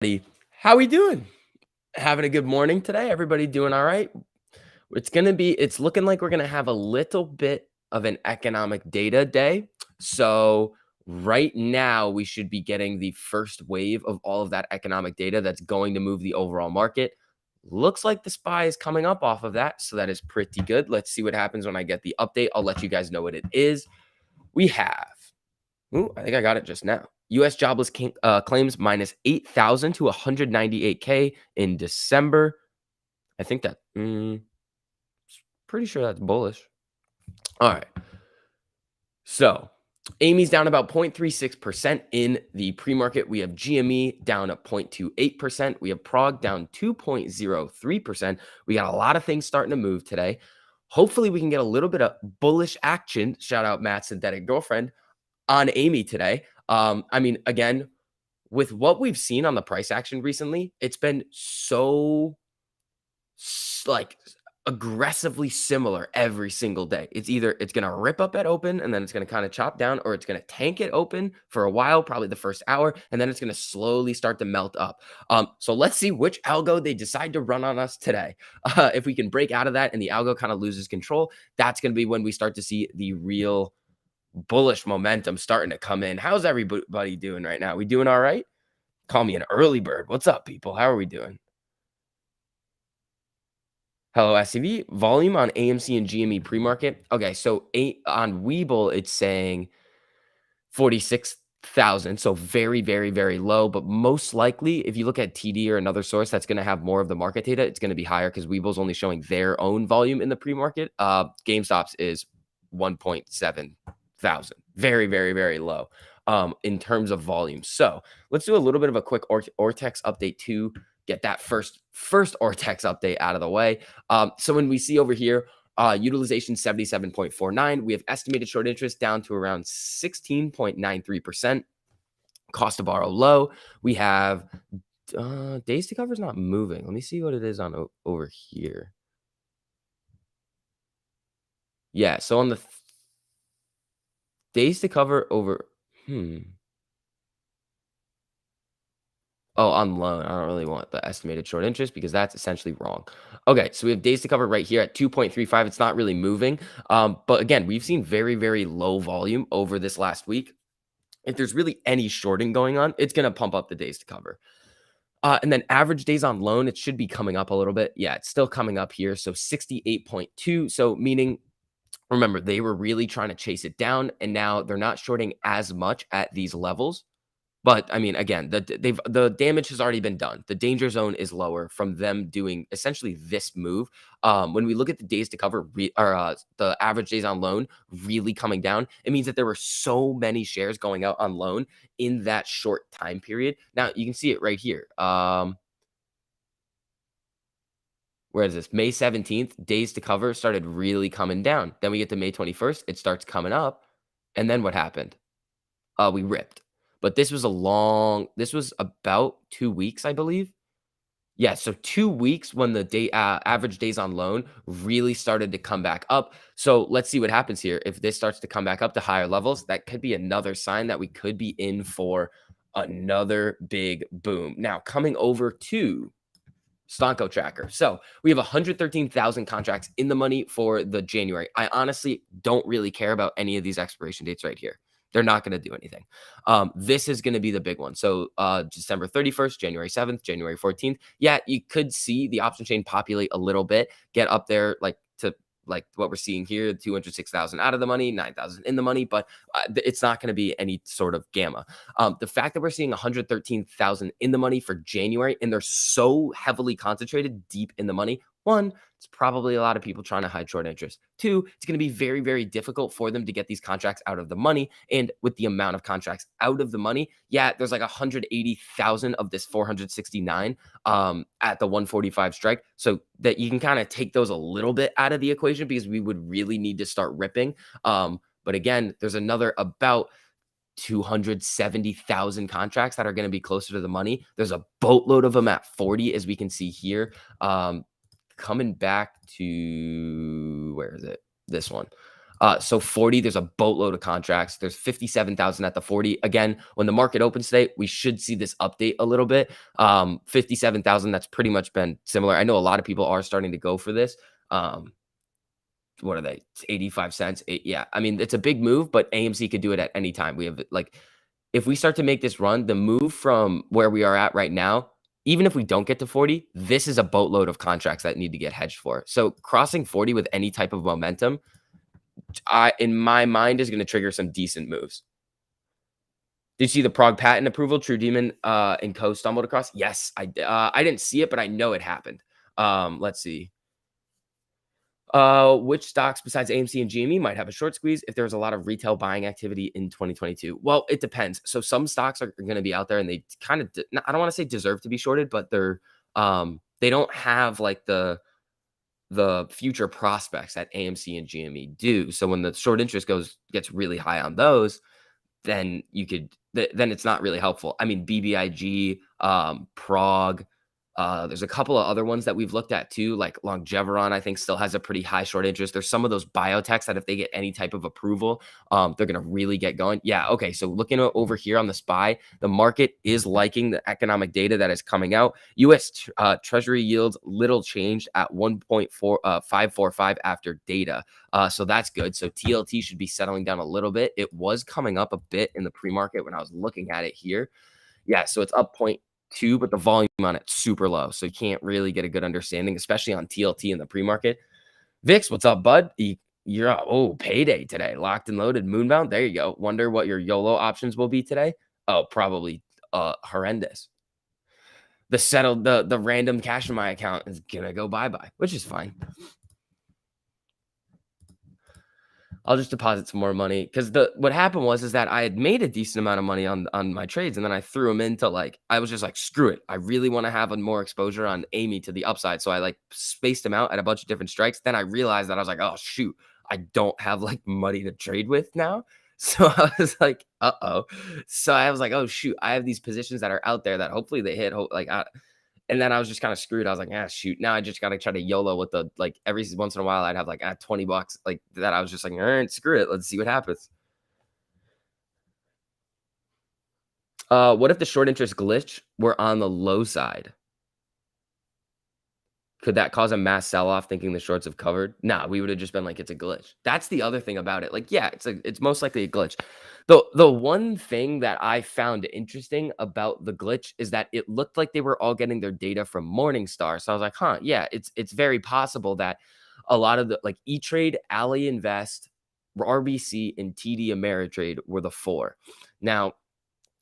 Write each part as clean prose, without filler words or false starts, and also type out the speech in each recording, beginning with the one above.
Hey, how we doing? Having a good morning today? Everybody doing all right? It's looking like we're gonna have a little bit of an economic data day. So right now we should be getting the first wave of all of that economic data that's going to move the overall market. Looks like the SPY is coming up off of that, so that is pretty good. Let's see what happens when I get the update. I'll let you guys know what it is. We have Ooh, I think I got it just now. U.S. jobless claims minus 8,000 to 198K in December. I think pretty sure that's bullish. All right. So Amy's down about 0.36% in the pre-market. We have GME down at 0.28%. We have Prague down 2.03%. We got a lot of things starting to move today. Hopefully we can get a little bit of bullish action. Shout out Matt's synthetic girlfriend on Amy today. Again, with what we've seen on the price action recently, it's been so like aggressively similar every single day. It's either it's going to rip up at open and then it's going to kind of chop down, or it's going to tank it open for a while, probably the first hour, and then it's going to slowly start to melt up. So let's see which algo they decide to run on us today. If we can break out of that and the algo kind of loses control, that's going to be when we start to see the real bullish momentum starting to come in. How's everybody doing right now? We doing all right? Call me an early bird. What's up, people? How are we doing? Hello, SCV. Volume on AMC and GME pre-market. Okay, so on Webull, it's saying 46,000. So very, very, very low. But most likely, if you look at TD or another source that's going to have more of the market data, it's going to be higher because Webull's only showing their own volume in the pre-market. GameStop's is 1.7 thousand. Very, very, very low in terms of volume. So let's do a little bit of a quick Vortex update to get that first Vortex update out of the way. So when we see over here, utilization 77.49, we have estimated short interest down to around 16.93%. Cost to borrow low. We have days to cover is not moving. Let me see what it is on over here. Yeah, so on the days to cover over, Oh, on loan. I don't really want the estimated short interest because that's essentially wrong. Okay, so we have days to cover right here at 2.35. It's not really moving. But again, we've seen very, very low volume over this last week. If there's really any shorting going on, it's going to pump up the days to cover. And then average days on loan, it should be coming up a little bit. Yeah, it's still coming up here. So 68.2. So meaning, remember, they were really trying to chase it down, and now they're not shorting as much at these levels. But I mean, again, the damage has already been done. The danger zone is lower from them doing essentially this move. When we look at the days to cover the average days on loan really coming down, it means that there were so many shares going out on loan in that short time period. Now you can see it right here. Where is this? May 17th, days to cover started really coming down. Then we get to May 21st, it starts coming up. And then what happened? We ripped. But this was about 2 weeks, I believe. Yeah, so 2 weeks when the average days on loan really started to come back up. So let's see what happens here. If this starts to come back up to higher levels, that could be another sign that we could be in for another big boom. Now, coming over to Stonko tracker. So we have 113,000 contracts in the money for the January. I honestly don't really care about any of these expiration dates right here. They're not going to do anything. This is going to be the big one. So December 31st, January 7th, January 14th. Yeah, you could see the option chain populate a little bit, get up there like what we're seeing here, 206,000 out of the money, 9,000 in the money, but it's not going to be any sort of gamma. The fact that we're seeing 113,000 in the money for January, and they're so heavily concentrated deep in the money. One, it's probably a lot of people trying to hide short interest. Two, it's going to be very, very difficult for them to get these contracts out of the money. And with the amount of contracts out of the money, yeah, there's like 180,000 of this 469 at the 145 strike. So that you can kind of take those a little bit out of the equation because we would really need to start ripping. But again, there's another about 270,000 contracts that are going to be closer to the money. There's a boatload of them at 40, as we can see here. Coming back to, where is it? This one. So 40, there's a boatload of contracts. There's 57,000 at the 40. Again, when the market opens today, we should see this update a little bit. 57,000, that's pretty much been similar. I know a lot of people are starting to go for this. Um, what are they? It's 85 cents. Yeah. I mean, it's a big move, but AMC could do it at any time. We have like, if we start to make this run, the move from where we are at right now, even if we don't get to 40, this is a boatload of contracts that need to get hedged for. So crossing 40 with any type of momentum, in my mind, is going to trigger some decent moves. Did you see the Prague patent approval True Demon and Co stumbled across? Yes, I didn't see it, but I know it happened. Let's see. Which stocks besides AMC and GME might have a short squeeze if there's a lot of retail buying activity in 2022? Well, it depends. So some stocks are going to be out there and they kind of, I don't want to say deserve to be shorted, but they don't have like the future prospects that AMC and GME do. So when the short interest gets really high on those, then you could then it's not really helpful. I mean, BBIG, Prague, there's a couple of other ones that we've looked at too, like Longeveron, I think still has a pretty high short interest. There's some of those biotechs that if they get any type of approval, they're going to really get going. Yeah. Okay. So looking over here on the SPY, the market is liking the economic data that is coming out. U.S. Treasury yields little changed at 1.545 after data. So that's good. So TLT should be settling down a little bit. It was coming up a bit in the pre-market when I was looking at it here. Yeah, so it's up point two, but the volume on it's super low. So you can't really get a good understanding, especially on TLT in the pre-market. Vix, what's up, bud? You're payday today. Locked and loaded. Moonbound. There you go. Wonder what your YOLO options will be today. Oh, probably horrendous. The random cash in my account is gonna go bye-bye, which is fine. I'll just deposit some more money because the what happened was is that I had made a decent amount of money on my trades, and then I threw them into like I was just like, screw it. I really want to have a more exposure on Amy to the upside. So I like spaced them out at a bunch of different strikes. Then I realized that I was like, oh shoot, I don't have like money to trade with now. So I was like, uh-oh. So I was like, oh shoot, I have these positions that are out there that hopefully they hit. And then I was just kind of screwed. I was like, shoot. Now I just got to try to YOLO with the like every once in a while I'd have like $20 like that. I was just like, all right, screw it. Let's see what happens. What if the short interest glitch were on the low side? Could that cause a mass sell-off thinking the shorts have covered? Nah, we would have just been like, it's a glitch. That's the other thing about it. Like, yeah, it's most likely a glitch. The one thing that I found interesting about the glitch is that it looked like they were all getting their data from Morningstar. So I was like, huh, yeah, it's very possible that a lot of the like E-Trade, Ally Invest, RBC, and TD Ameritrade were the four. Now,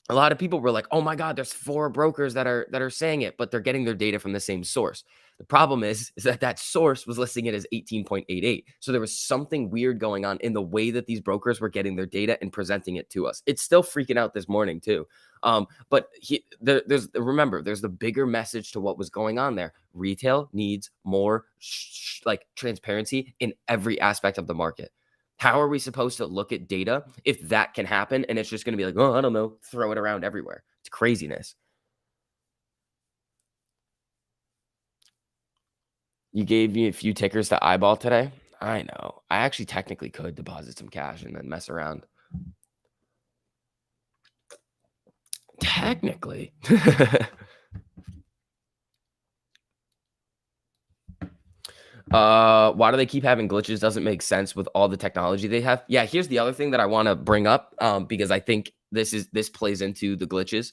a lot of people were like, "Oh my god, there's four brokers that are saying it, but they're getting their data from the same source." The problem is that source was listing it as 18.88. So there was something weird going on in the way that these brokers were getting their data and presenting it to us. It's still freaking out this morning too. But there's remember, there's the bigger message to what was going on there. Retail needs more like transparency in every aspect of the market. How are we supposed to look at data if that can happen and it's just going to be like, oh, I don't know, throw it around everywhere? It's craziness. You gave me a few tickers to eyeball today. I know. I actually technically could deposit some cash and then mess around. Technically. Why do they keep having glitches? Doesn't make sense with all the technology they have. Yeah, here's the other thing that I want to bring up because I think this plays into the glitches.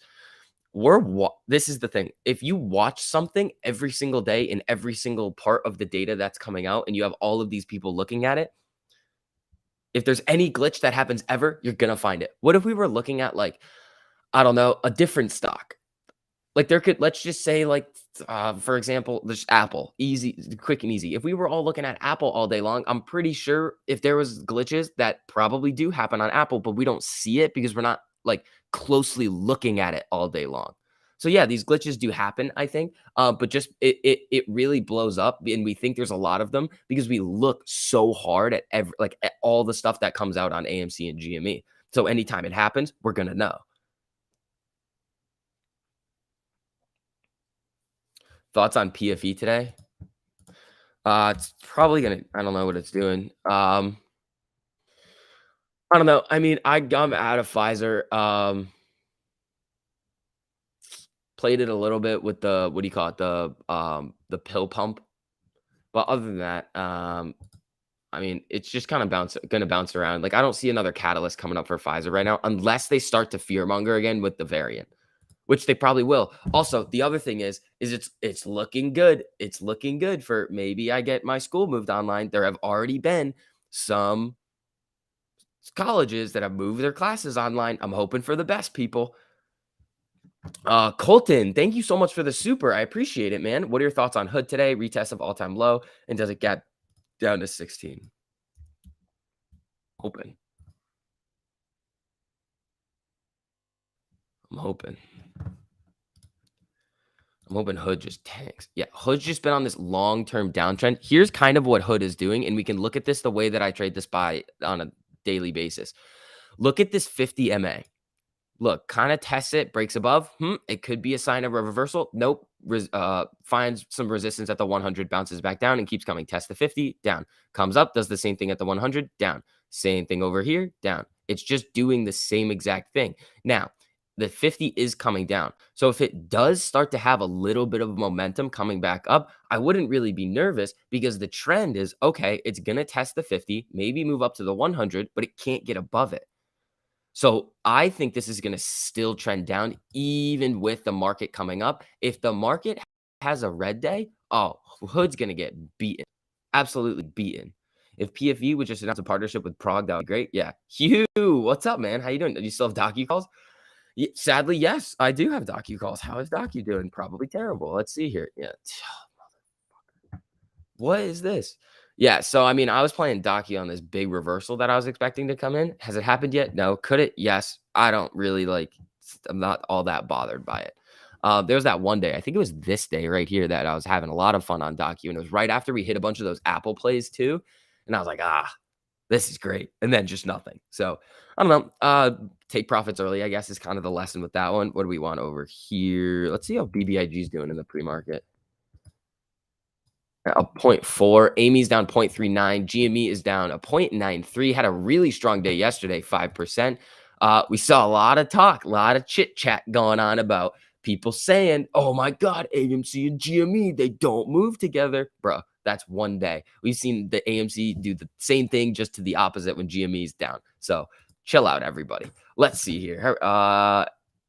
This is the thing. If you watch something every single day in every single part of the data that's coming out and you have all of these people looking at it, if there's any glitch that happens ever, you're going to find it. What if we were looking at like I don't know, a different stock? Like there could let's just say like for example, there's Apple, easy, quick and easy. If we were all looking at Apple all day long, I'm pretty sure if there was glitches that probably do happen on Apple, but we don't see it because we're not like closely looking at it all day long. So yeah, these glitches do happen, I think, but just it really blows up, and we think there's a lot of them because we look so hard at at all the stuff that comes out on AMC and GME. So anytime it happens, we're gonna know. Thoughts on PFE today? It's probably gonna I don't know what it's doing. I don't know. I mean, I'm out of Pfizer. Played it a little bit with the what do you call it? The pill pump. But other than that, I mean, it's just kind of gonna bounce around. Like I don't see another catalyst coming up for Pfizer right now, unless they start to fearmonger again with the variant, which they probably will. Also, the other thing is it's looking good. It's looking good for maybe I get my school moved online. There have already been some colleges that have moved their classes online. I'm hoping for the best, people. Colton, thank you so much for the super. I appreciate it, man. What are your thoughts on Hood today? Retest of all-time low, and does it get down to 16? Hoping. I'm hoping. I'm hoping Hood just tanks. Yeah, Hood's just been on this long-term downtrend. Here's kind of what Hood is doing, and we can look at this the way that I trade this by on a daily basis. Look at this 50 MA. Look, kind of tests it, breaks above. It could be a sign of a reversal. Nope. Finds some resistance at the 100, bounces back down and keeps coming. Test the 50, down. Comes up, does the same thing at the 100, down. Same thing over here, down. It's just doing the same exact thing. Now, the 50 is coming down. So if it does start to have a little bit of momentum coming back up, I wouldn't really be nervous because the trend is okay, it's going to test the 50, maybe move up to the 100, but it can't get above it. So I think this is going to still trend down even with the market coming up. If the market has a red day, oh, Hood's going to get beaten. Absolutely beaten. If PFE would just announce a partnership with Prague, that would be great. Yeah. Hugh, what's up, man? How you doing? Do you still have docu calls? Sadly, yes, I do have docu calls. How is docu doing? Probably terrible. Let's see here. Yeah. What is this? Yeah, so I mean, I was playing Docky on this big reversal that I was expecting to come in. Has it happened yet? No. Could it? Yes. I don't really like. I'm not all that bothered by it. There was that one day. I think it was this day right here that I was having a lot of fun on Docu, and it was right after we hit a bunch of those Apple plays too, and I was like, this is great, and then just nothing. So I don't know. Take profits early, I guess, is kind of the lesson with that one. What do we want over here? Let's see how BBIG is doing in the pre-market. A point 0.4. Amy's down 0.39. GME is down a 0.93. Had a really strong day yesterday, 5%. We saw a lot of talk, a lot of chit chat going on about people saying, oh my God, AMC and GME, they don't move together. Bro, that's one day. We've seen the AMC do the same thing, just to the opposite when GME is down. So chill out, everybody. Let's see here.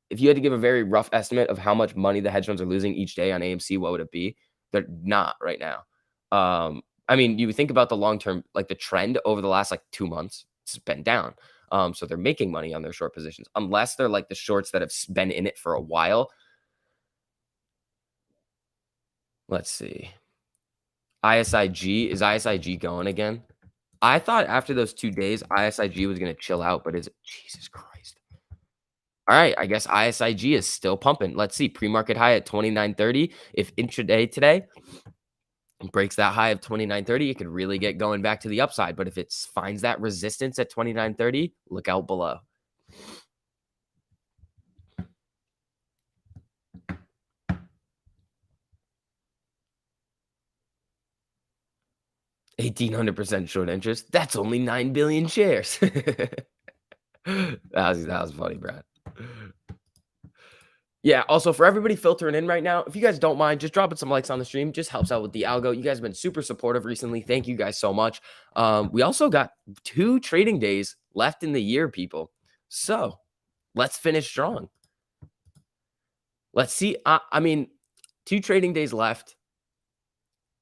If you had to give a very rough estimate of how much money the hedge funds are losing each day on AMC, what would it be? They're not right now. I mean, you think about the long term, like the trend over the last like 2 months, it's been down. So they're making money on their short positions, unless they're like the shorts that have been in it for a while. Let's see. ISIG, is ISIG going again? I thought after those 2 days, ISIG was going to chill out, but is it? Jesus Christ. All right, I guess ISIG is still pumping. Let's see. Pre-market high at 29.30. If intraday today breaks that high of 29.30, it could really get going back to the upside. But if it finds that resistance at 29.30, look out below. $1,800% short interest. That's only 9 billion shares. That was funny, Brad. Yeah, also for everybody filtering in right now, if you guys don't mind, just dropping some likes on the stream, just helps out with the algo. You guys have been super supportive recently. Thank you guys so much. We also got 2 trading days left in the year, people. So let's finish strong. Let's see. I mean, 2 trading days left.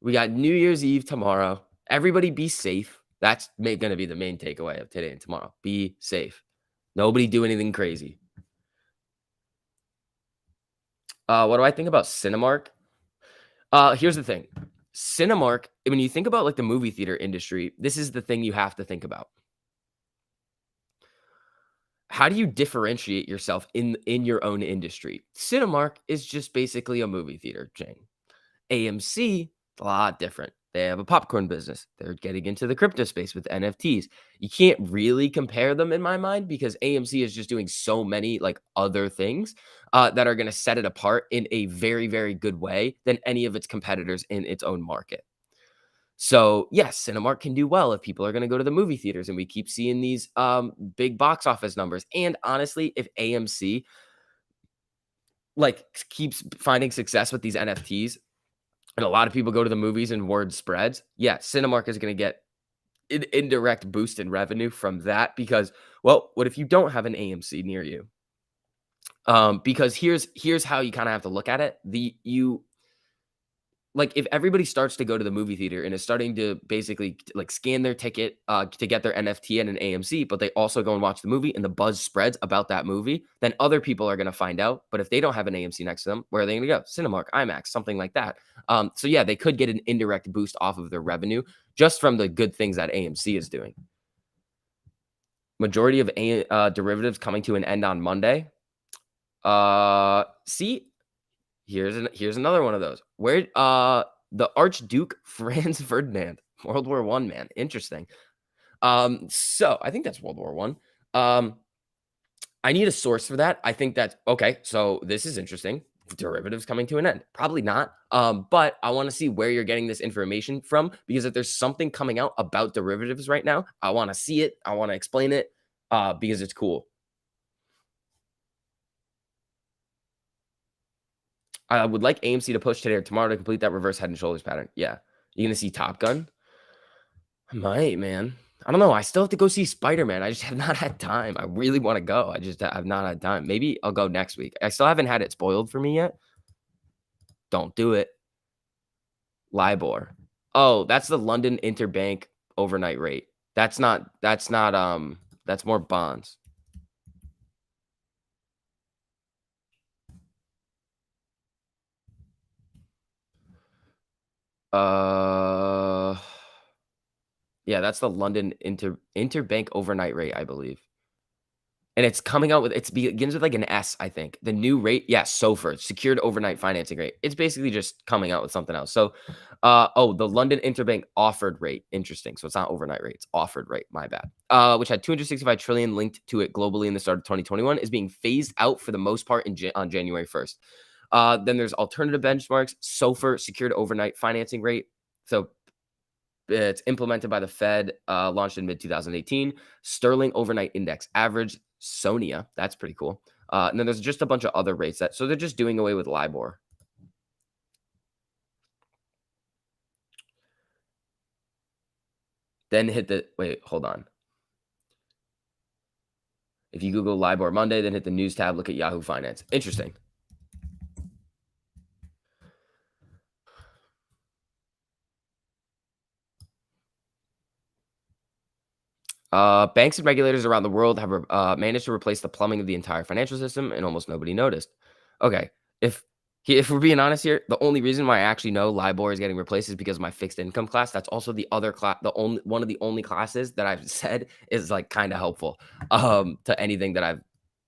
We got New Year's Eve tomorrow. Everybody be safe. That's going to be the main takeaway of today and tomorrow. Be safe. Nobody do anything crazy. What do I think about Cinemark? Here's the thing. Cinemark, when you think about like the movie theater industry, this is the thing you have to think about. How do you differentiate yourself in your own industry? Cinemark is just basically a movie theater chain. AMC, a lot different. They have a popcorn business. They're getting into the crypto space with NFTs. You can't really compare them in my mind because AMC is just doing so many like other things that are going to set it apart in a very, very good way than any of its competitors in its own market. So, yes, Cinemark can do well if people are gonna go to the movie theaters and we keep seeing these, big box office numbers, and honestly, if AMC, like, keeps finding success with these NFTs and a lot of people go to the movies and word spreads, yeah, Cinemark is gonna get an indirect boost in revenue from that because, well, what if you don't have an AMC near you? Because here's how you kinda have to look at it. The you like, if everybody starts to go to the movie theater and is starting to basically, like, scan their ticket, to get their NFT at an AMC, but they also go and watch the movie and the buzz spreads about that movie, then other people are gonna find out, but if they don't have an AMC next to them, where are they gonna go? Cinemark, IMAX, something like that. So yeah, they could get an indirect boost off of their revenue just from the good things that AMC is doing. Majority of derivatives coming to an end on Monday. See, here's another one of those. Where the Archduke Franz Ferdinand, World War One man. Interesting. So I think that's World War One. I need a source for that. I think that's okay. So this is interesting. Derivatives coming to an end. Probably not. But I want to see where you're getting this information from because if there's something coming out about derivatives right now, I want to see it. I want to explain it because it's cool. I would like AMC to push today or tomorrow to complete that reverse Head and Shoulders pattern. Yeah. You gonna see Top Gun? I might, man. I don't know. I still have to go see Spider-Man. I just have not had time. I really want to go. I just have not had time. Maybe I'll go next week. I still haven't had it spoiled for me yet. Don't do it. Libor. Oh, that's the London Interbank overnight rate. That's more bonds. Uh yeah, that's the London Interbank overnight rate, I believe. And it's coming out with begins with, like, an S, I think. The new rate, yeah, SOFR, secured overnight financing rate. It's basically just coming out with something else. So, the London Interbank offered rate. Interesting. So it's not overnight rate, it's offered rate, my bad. Which had 265 trillion linked to it globally in the start of 2021, is being phased out for the most part on January 1st. Then there's alternative benchmarks, SOFR, secured overnight financing rate. So it's implemented by the Fed, launched in mid 2018. Sterling overnight index average, Sonia. That's pretty cool. And then there's just a bunch of other rates so they're just doing away with Libor. Then hit the wait, hold on. If you Google Libor Monday, then hit the news tab, look at Yahoo Finance. Interesting. Banks and regulators around the world have managed to replace the plumbing of the entire financial system, and almost nobody noticed. Okay, if if we're being honest here, the only reason why I actually know LIBOR is getting replaced is because of my fixed income class. That's also the other class, the only one of the only classes that I've said is like kind of helpful to anything that I've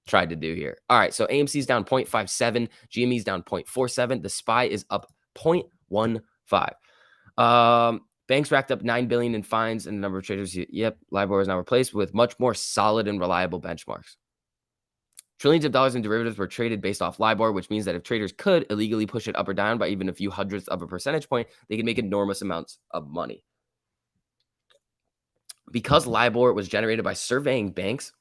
tried to do here. All right, so AMC's down 0.57, GME's down 0.47, the SPY is up 0.15. Banks racked up 9 billion in fines, and the number of traders. Yep, LIBOR is now replaced with much more solid and reliable benchmarks. Trillions of dollars in derivatives were traded based off LIBOR, which means that if traders could illegally push it up or down by even a few hundredths of a percentage point, they could make enormous amounts of money. Because LIBOR was generated by surveying banks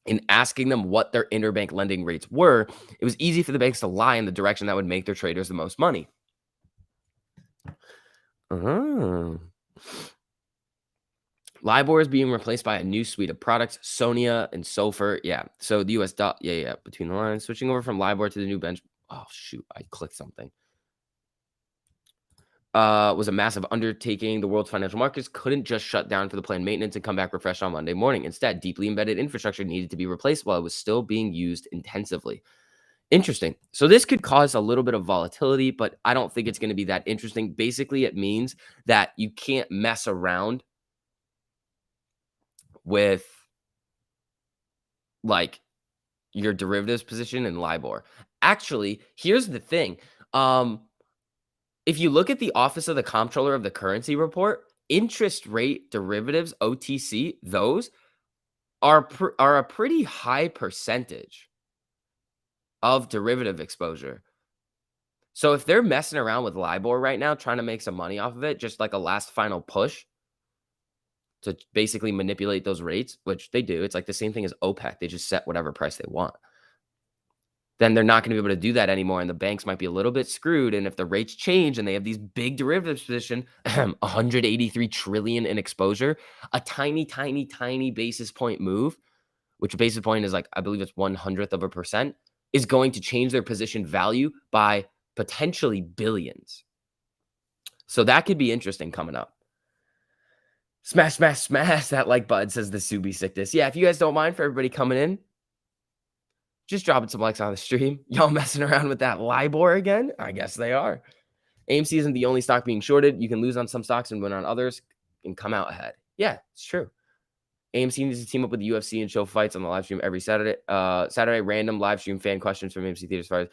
and asking them what their interbank lending rates were, it was easy for the banks to lie in the direction that would make their traders the most money. Oh. LIBOR is being replaced by a new suite of products, Sonia and SOFR. Yeah. So the US dollar, yeah. Between the lines, switching over from LIBOR to the new bench. Oh, shoot. I clicked something. Was a massive undertaking. The world's financial markets couldn't just shut down for the planned maintenance and come back refreshed on Monday morning. Instead, deeply embedded infrastructure needed to be replaced while it was still being used intensively. Interesting. So this could cause a little bit of volatility, but I don't think it's going to be that interesting. Basically, it means that you can't mess around with like your derivatives position in LIBOR. Actually, here's the thing. If you look at the Office of the Comptroller of the Currency report, interest rate derivatives, OTC, those are a pretty high percentage of derivative exposure. So if they're messing around with Libor right now, trying to make some money off of it, just like a last final push to basically manipulate those rates, which they do. It's like the same thing as OPEC. They just set whatever price they want. Then they're not going to be able to do that anymore. And the banks might be a little bit screwed. And if the rates change and they have these big derivatives position, 183 trillion in exposure, a tiny, tiny, tiny basis point move, which a basis point is like, I believe it's 1/100%, is going to change their position value by potentially billions. So that could be interesting coming up. Smash, smash, smash that like button, says the Subi sickness. Yeah, if you guys don't mind for everybody coming in, just dropping some likes on the stream. Y'all messing around with that Libor again? I guess they are. AMC isn't the only stock being shorted. You can lose on some stocks and win on others and come out ahead. Yeah, it's true. AMC needs to team up with the UFC and show fights on the live stream every Saturday. Saturday random live stream fan questions from AMC theaters.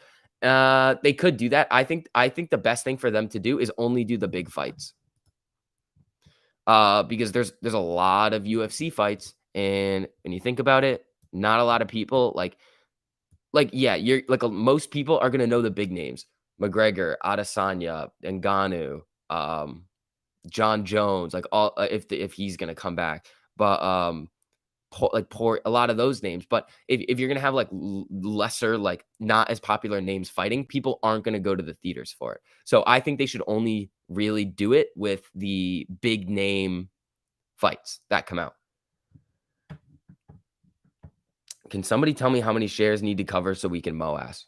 They could do that. I think the best thing for them to do is only do the big fights. Because there's a lot of UFC fights, and when you think about it, not a lot of people yeah, you're like most people are gonna know the big names: McGregor, Adesanya, Ngannou, John Jones, like all if he's gonna come back, but poor a lot of those names. But if you're gonna have like lesser, like not as popular names fighting, people aren't gonna go to the theaters for it. So I think they should only really do it with the big name fights that come out. Can somebody tell me how many shares need to cover so we can mow ass?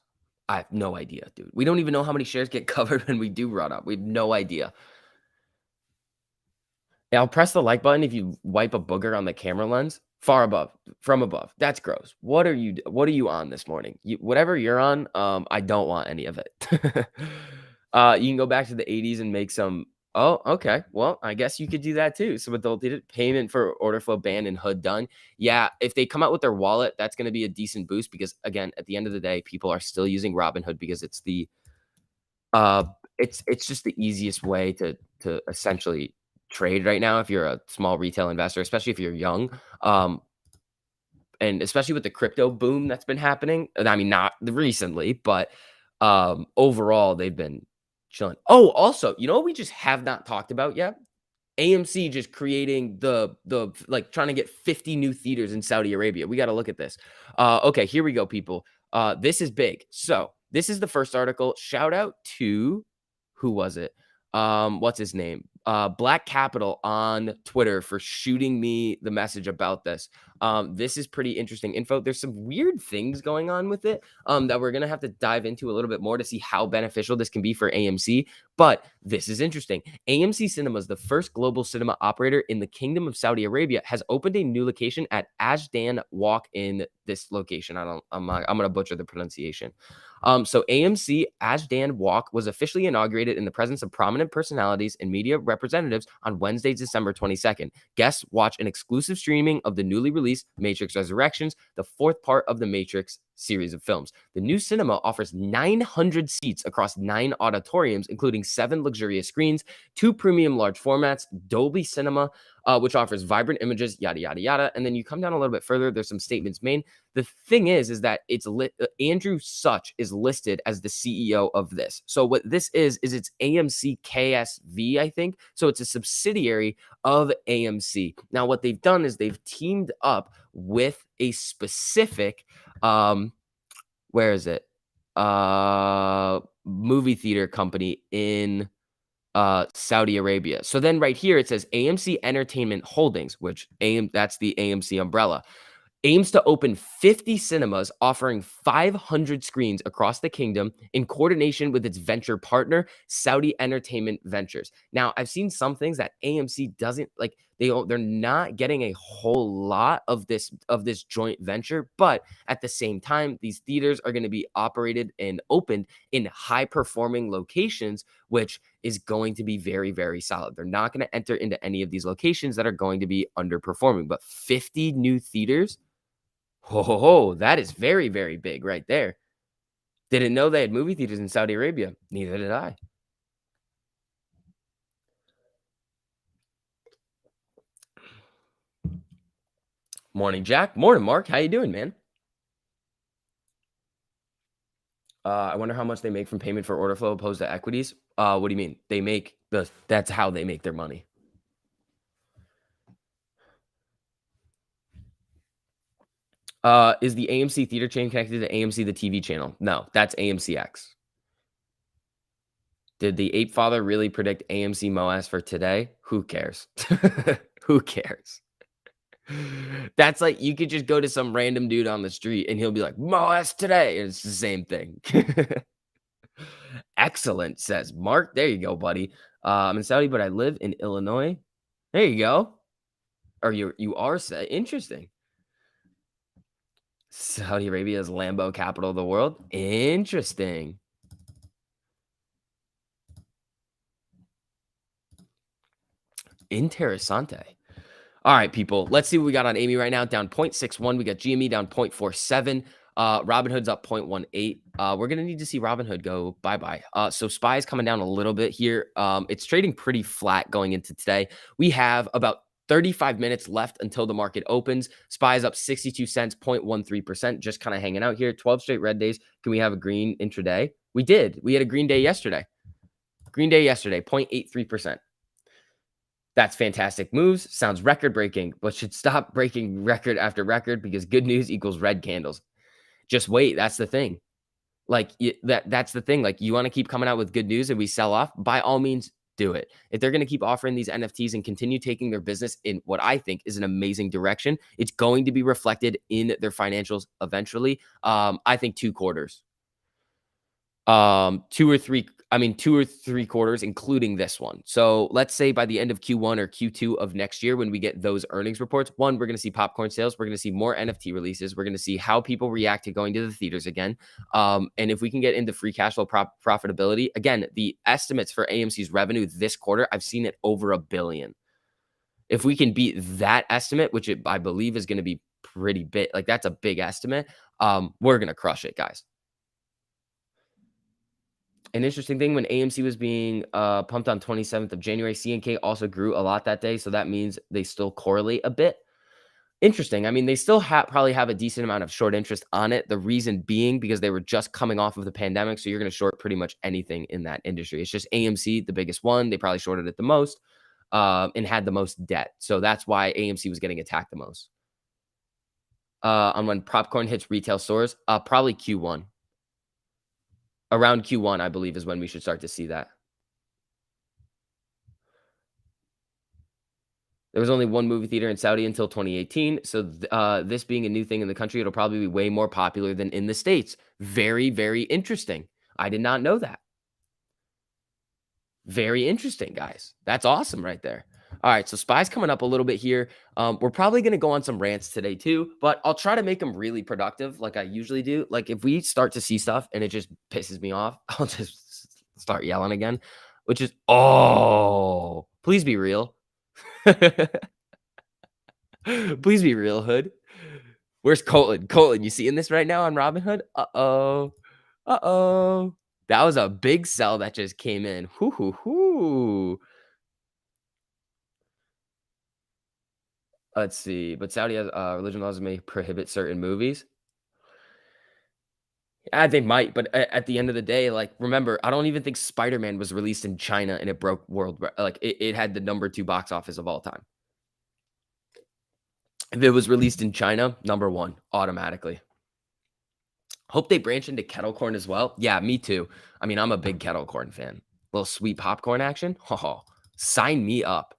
I have no idea, dude. We don't even know how many shares get covered when we do run up. We have no idea. Yeah, I'll press the like button if you wipe a booger on the camera lens from above. That's gross. What are you on this morning? Whatever you're on, I don't want any of it. You can go back to the 80s and make some. Oh, okay. Well, I guess you could do that too. Some adult payment for order flow ban and hood done. Yeah, if they come out with their wallet, that's going to be a decent boost because again, at the end of the day, people are still using Robinhood because it's the uh it's just the easiest way to essentially trade right now if you're a small retail investor, especially if you're young. And especially with the crypto boom that's been happening. And I mean, not recently, but overall, they've been chilling. Oh, also, you know what we just have not talked about yet? AMC just creating the like trying to get 50 new theaters in Saudi Arabia. We got to look at this. Okay, here we go, people. This is big. So this is the first article. Shout out to who was it? What's his name? Black Capital on Twitter for shooting me the message about this. This is pretty interesting info. There's some weird things going on with it that we're gonna have to dive into a little bit more to see how beneficial this can be for AMC. But this is interesting. AMC Cinemas, the first global cinema operator in the Kingdom of Saudi Arabia, has opened a new location at Ajdan Walk in this location. I'm gonna butcher the pronunciation. So AMC Ajdan Walk was officially inaugurated in the presence of prominent personalities and media representatives on Wednesday, December 22nd. Guests watch an exclusive streaming of the newly released Matrix Resurrections, the fourth part of the Matrix series of films. The new cinema offers 900 seats across 9 auditoriums, including 7 luxurious screens, 2 premium large formats, Dolby Cinema, which offers vibrant images, yada, yada, yada. And then you come down a little bit further, there's some statements made. The thing is that it's Andrew Such is listed as the CEO of this. So what this is it's AMC KSV, I think. So it's a subsidiary of AMC. Now, what they've done is they've teamed up with a specific, where is it? Movie theater company in Saudi Arabia. So then right here it says AMC Entertainment Holdings, which that's the AMC umbrella, aims to open 50 cinemas offering 500 screens across the kingdom in coordination with its venture partner, Saudi Entertainment Ventures. Now, I've seen some things that AMC doesn't like. They're not getting a whole lot of this joint venture, but at the same time, these theaters are going to be operated and opened in high performing locations, which is going to be very, very solid. They're not going to enter into any of these locations that are going to be underperforming, but 50 new theaters. Oh, that is very, very big right there. Didn't know they had movie theaters in Saudi Arabia. Neither did I. Morning, Jack. Morning, Mark. How you doing, man? I wonder how much they make from payment for order flow opposed to equities. What do you mean? That's how they make their money. Is the AMC theater chain connected to AMC the TV channel? No, that's AMCX. Did the ape father really predict AMC MOAS for today? Who cares? Who cares? That's like you could just go to some random dude on the street and he'll be like, MOAS today. And it's the same thing. Excellent, says Mark. There you go, buddy. I'm in Saudi, but I live in Illinois. There you go. Or you are interesting. Saudi Arabia is Lambo capital of the world. Interesting. Interessante. All right, people. Let's see what we got on Amy right now. Down 0.61. We got GME down 0.47. Robinhood's up 0.18. We're gonna need to see Robinhood go bye-bye. So SPY is coming down a little bit here. It's trading pretty flat going into today. We have about 35 minutes left until the market opens. SPY is up 62 cents, 0.13%, just kind of hanging out here. 12 straight red days. Can we have a green intraday? We did. We had a green day yesterday. Green day yesterday, 0.83%. That's fantastic moves. Sounds record breaking, but should stop breaking record after record because good news equals red candles. Just wait. That's the thing. Like that's the thing. Like you want to keep coming out with good news and we sell off, by all means, do it. If they're going to keep offering these NFTs and continue taking their business in what I think is an amazing direction, it's going to be reflected in their financials eventually. I think 2 quarters. 2 or 3 quarters, including this one. So let's say by the end of Q1 or Q2 of next year, when we get those earnings reports, one, we're going to see popcorn sales. We're going to see more NFT releases. We're going to see how people react to going to the theaters again. And if we can get into free cash flow profitability, again, the estimates for AMC's revenue this quarter, I've seen it over $1 billion. If we can beat that estimate, which I believe is going to be pretty big, like that's a big estimate, we're going to crush it, guys. An interesting thing, when AMC was being pumped on 27th of January, CNK also grew a lot that day. So that means they still correlate a bit. Interesting. I mean, they still probably have a decent amount of short interest on it. The reason being because they were just coming off of the pandemic. So you're going to short pretty much anything in that industry. It's just AMC, the biggest one. They probably shorted it the most and had the most debt. So that's why AMC was getting attacked the most. On when popcorn hits retail stores, probably Q1. Around Q1, I believe, is when we should start to see that. There was only one movie theater in Saudi until 2018. So this being a new thing in the country, it'll probably be way more popular than in the States. Very, very interesting. I did not know that. Very interesting, guys. That's awesome right there. All right, so SPY's coming up a little bit here. We're probably going to go on some rants today too, but I'll try to make them really productive like I usually do. Like if we start to see stuff and it just pisses me off, I'll just start yelling again, which is, oh, please be real. Please be real, Hood. Where's Colton? Colton, you seeing this right now on Robinhood? Uh-oh. Uh-oh. That was a big sell that just came in. Hoo, hoo, hoo. Let's see. But Saudi has religion laws may prohibit certain movies. They might, but at the end of the day, like, remember, I don't even think Spider-Man was released in China and it broke like it had the #2 box office of all time. If it was released in China, #1 automatically. Hope they branch into kettle corn as well. Yeah, me too. I mean, I'm a big kettle corn fan. Little sweet popcorn action. Oh, sign me up.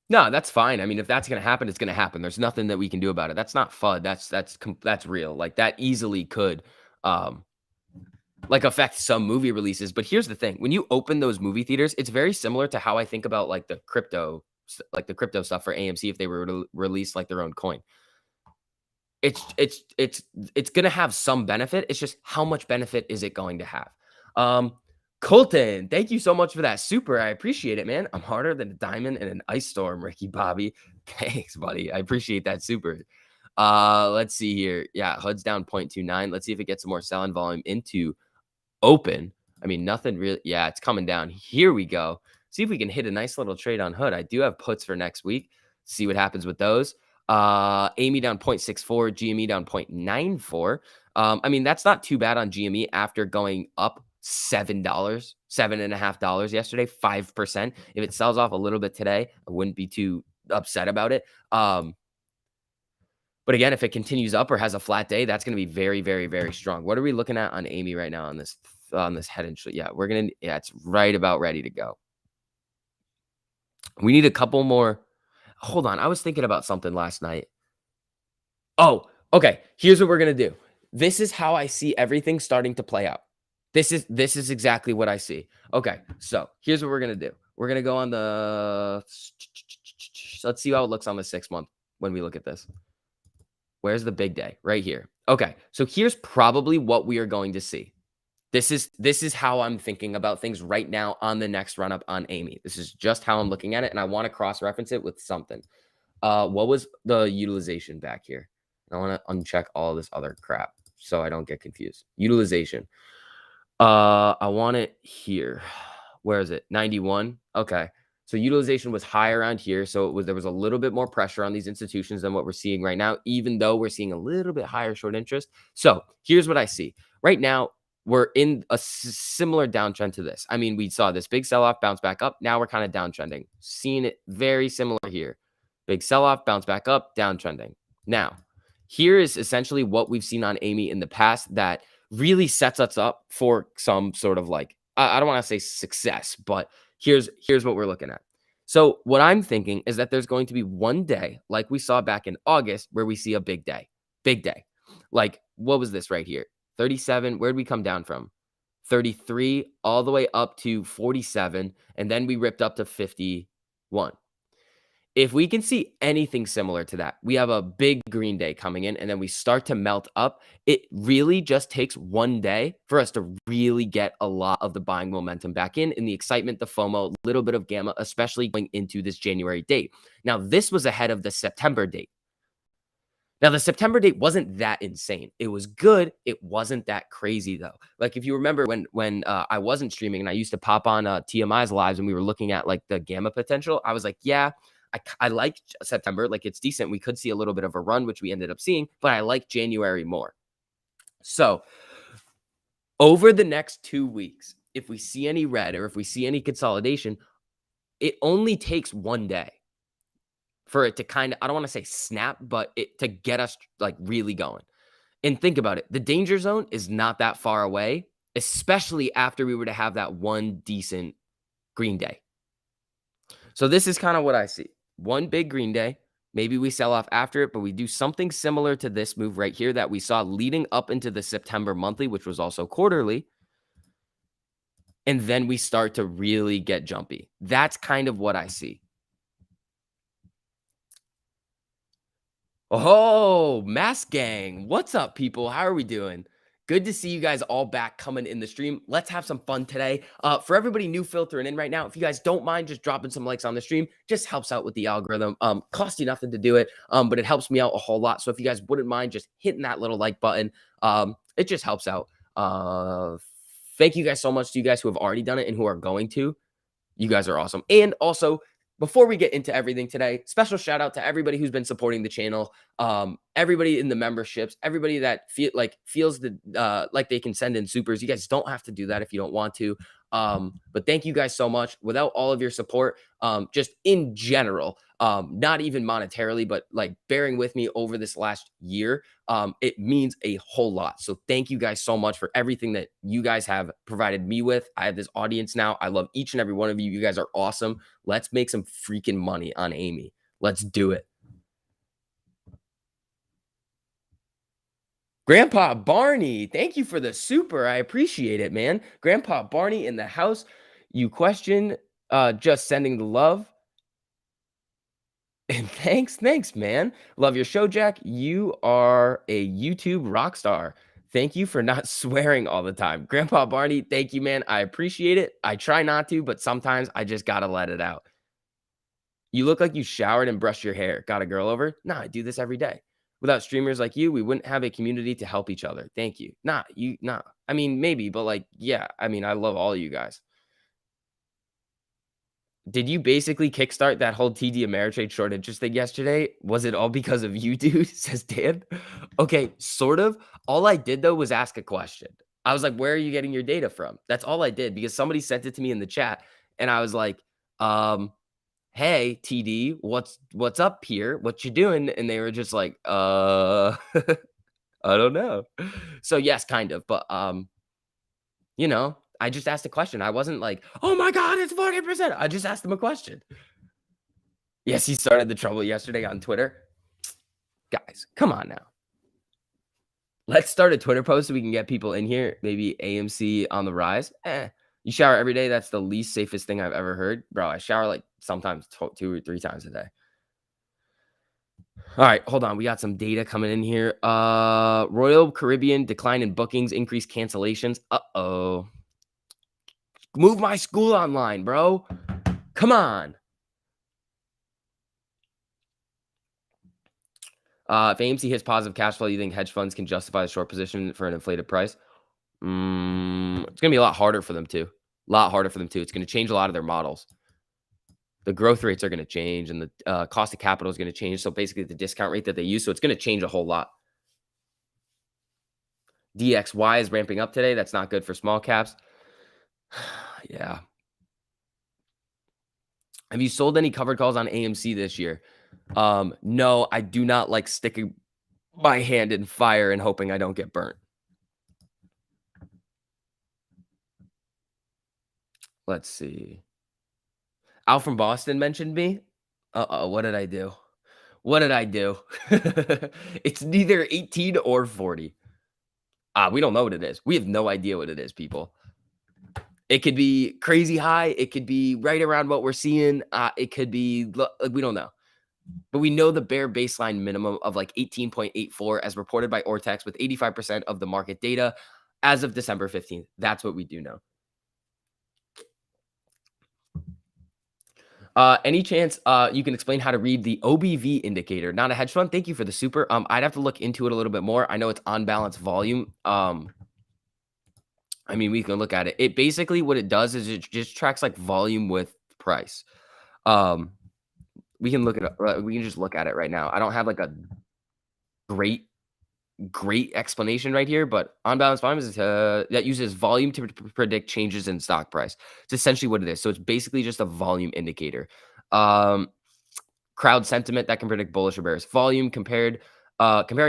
No, that's fine. I mean, if that's gonna happen, it's gonna happen. There's nothing that we can do about it. That's not FUD. That's real. Like that easily could, um, like affect some movie releases. But here's the thing: when you open those movie theaters, it's very similar to how I think about like the crypto stuff for AMC if they were to release like their own coin. It's gonna have some benefit. It's just how much benefit is it going to have? Um, Colton, thank you so much for that super. I appreciate it, man. I'm harder than a diamond in an ice storm, Ricky Bobby. Thanks, buddy. I appreciate that super. Let's see here. Yeah, HUD's down 0.29. Let's see if it gets some more selling volume into open. I mean, nothing really. Yeah, it's coming down. Here we go. See if we can hit a nice little trade on Hood. I do have puts for next week. See what happens with those. Amy down 0.64, GME down 0.94. I mean, that's not too bad on GME after going up $7, $7.50 yesterday, 5%. If it sells off a little bit today, I wouldn't be too upset about it. But again, if it continues up or has a flat day, that's going to be very, very, very strong. What are we looking at on Amy right now on this head and shoulder? Yeah, it's right about ready to go. We need a couple more. Hold on, I was thinking about something last night. Oh, okay. Here's what we're gonna do. This is how I see everything starting to play out. This is exactly what I see. Okay, so here's what we're gonna do. We're gonna go on the. Let's see how it looks on the 6 month when we look at this. Where's the big day? Right here. Okay, so here's probably what we are going to see. This is how I'm thinking about things right now on the next run up on Amy. This is just how I'm looking at it, and I want to cross reference it with something. What was the utilization back here? I want to uncheck all this other crap so I don't get confused. Utilization. I want it here. Where is it? 91. Okay. So utilization was high around here. So there was a little bit more pressure on these institutions than what we're seeing right now, even though we're seeing a little bit higher short interest. So here's what I see. Right now, we're in a similar downtrend to this. I mean, we saw this big sell-off, bounce back up. Now we're kind of downtrending. Seeing it very similar here. Big sell-off, bounce back up, downtrending. Now, here is essentially what we've seen on Amy in the past that really sets us up for some sort of like, I don't want to say success, but here's what we're looking at. So what I'm thinking is that there's going to be one day, like we saw back in August, where we see a big day. Big day. Like, what was this right here? 37. Where'd we come down from? 33 all the way up to 47. And then we ripped up to 51. If we can see anything similar to that, we have a big green day coming in and then we start to melt up. It really just takes one day for us to really get a lot of the buying momentum back in the excitement, the FOMO, a little bit of gamma, especially going into this January date. Now, this was ahead of the September date. Now, the September date wasn't that insane. It was good. It wasn't that crazy though. Like if you remember when I wasn't streaming and I used to pop on TMI's lives and we were looking at like the gamma potential, I was like, yeah, I like September. Like it's decent. We could see a little bit of a run, which we ended up seeing, but I like January more. So over the next 2 weeks, if we see any red or if we see any consolidation, it only takes one day for it to kind of, I don't want to say snap, but it to get us like really going. And think about it. The danger zone is not that far away, especially after we were to have that one decent green day. So this is kind of what I see. One big green day. Maybe we sell off after it, but we do something similar to this move right here that we saw leading up into the September monthly, which was also quarterly. And then we start to really get jumpy. That's kind of what I see. Oh, Mask Gang. What's up, people? How are we doing? Good to see you guys all back coming in the stream. Let's have some fun today. For everybody new filtering in right now, if you guys don't mind just dropping some likes on the stream, just helps out with the algorithm. Costs you nothing to do it, but it helps me out a whole lot. So if you guys wouldn't mind just hitting that little like button, it just helps out. Thank you guys so much to you guys who have already done it and who are going to. You guys are awesome. And also, before we get into everything today, special shout out to everybody who's been supporting the channel, everybody in the memberships, everybody that feels like they can send in supers. You guys don't have to do that if you don't want to. But thank you guys so much. Without all of your support, just in general, not even monetarily, but like bearing with me over this last year, it means a whole lot. So thank you guys so much for everything that you guys have provided me with. I have this audience now. I love each and every one of you. You guys are awesome. Let's make some freaking money on Amy. Let's do it. Grandpa Barney, thank you for the super. I appreciate it, man. Grandpa Barney in the house. You question, just sending the love. And thanks, man. Love your show, Jack. You are a YouTube rock star. Thank you for not swearing all the time. Grandpa Barney, thank you, man. I appreciate it. I try not to, but sometimes I just gotta let it out. You look like you showered and brushed your hair. Got a girl over? Nah, I do this every day. Without streamers like you, we wouldn't have a community to help each other. Thank you. Nah. I mean, maybe, but like, yeah. I mean, I love all of you guys. Did you basically kickstart that whole TD Ameritrade short interest thing yesterday? Was it all because of you, dude? Says Dan. Okay, sort of. All I did though was ask a question. I was like, "Where are you getting your data from?" That's all I did because somebody sent it to me in the chat, and I was like, "Hey, TD, what's up here? What you doing?" And they were just like, I don't know." So yes, kind of, but I just asked a question. I wasn't like, "Oh my god, it's 40%." I just asked them a question. Yes, he started the trouble yesterday on Twitter. Guys, come on now. Let's start a Twitter post so we can get people in here. Maybe AMC on the rise. You shower every day. That's the least safest thing I've ever heard. Bro, I shower like sometimes 2 or 3 times a day. All right, hold on. We got some data coming in here. Royal Caribbean decline in bookings, increased cancellations. Uh-oh. Move my school online, bro. Come on. If AMC hits positive cash flow, you think hedge funds can justify the short position for an inflated price? It's gonna be a lot harder for them too. A lot harder for them too. It's gonna change a lot of their models. The growth rates are gonna change, and the cost of capital is gonna change. So basically, the discount rate that they use. So it's gonna change a whole lot. DXY is ramping up today. That's not good for small caps. Yeah. Have you sold any covered calls on AMC this year? No, I do not like sticking my hand in fire and hoping I don't get burnt. Let's see. Al from Boston mentioned me. Uh-oh, what did I do? What did I do? It's neither 18 or 40. We don't know what it is. We have no idea what it is, people. It could be crazy high. It could be right around what we're seeing. It could be, we don't know. But we know the bare baseline minimum of like 18.84 as reported by Vortex with 85% of the market data as of December 15th. That's what we do know. Any chance you can explain how to read the OBV indicator? Not a hedge fund. Thank you for the super. I'd have to look into it a little bit more. I know it's on balance volume. I mean, we can look at it. It basically what it does is it just tracks like volume with price. Um, we can look at it. We can just look at it right now. I don't have like a great explanation right here, but on balance volume is that uses volume to predict changes in stock price. It's essentially what it is. So it's basically just a volume indicator. Crowd sentiment that can predict bullish or bearish. Volume comparing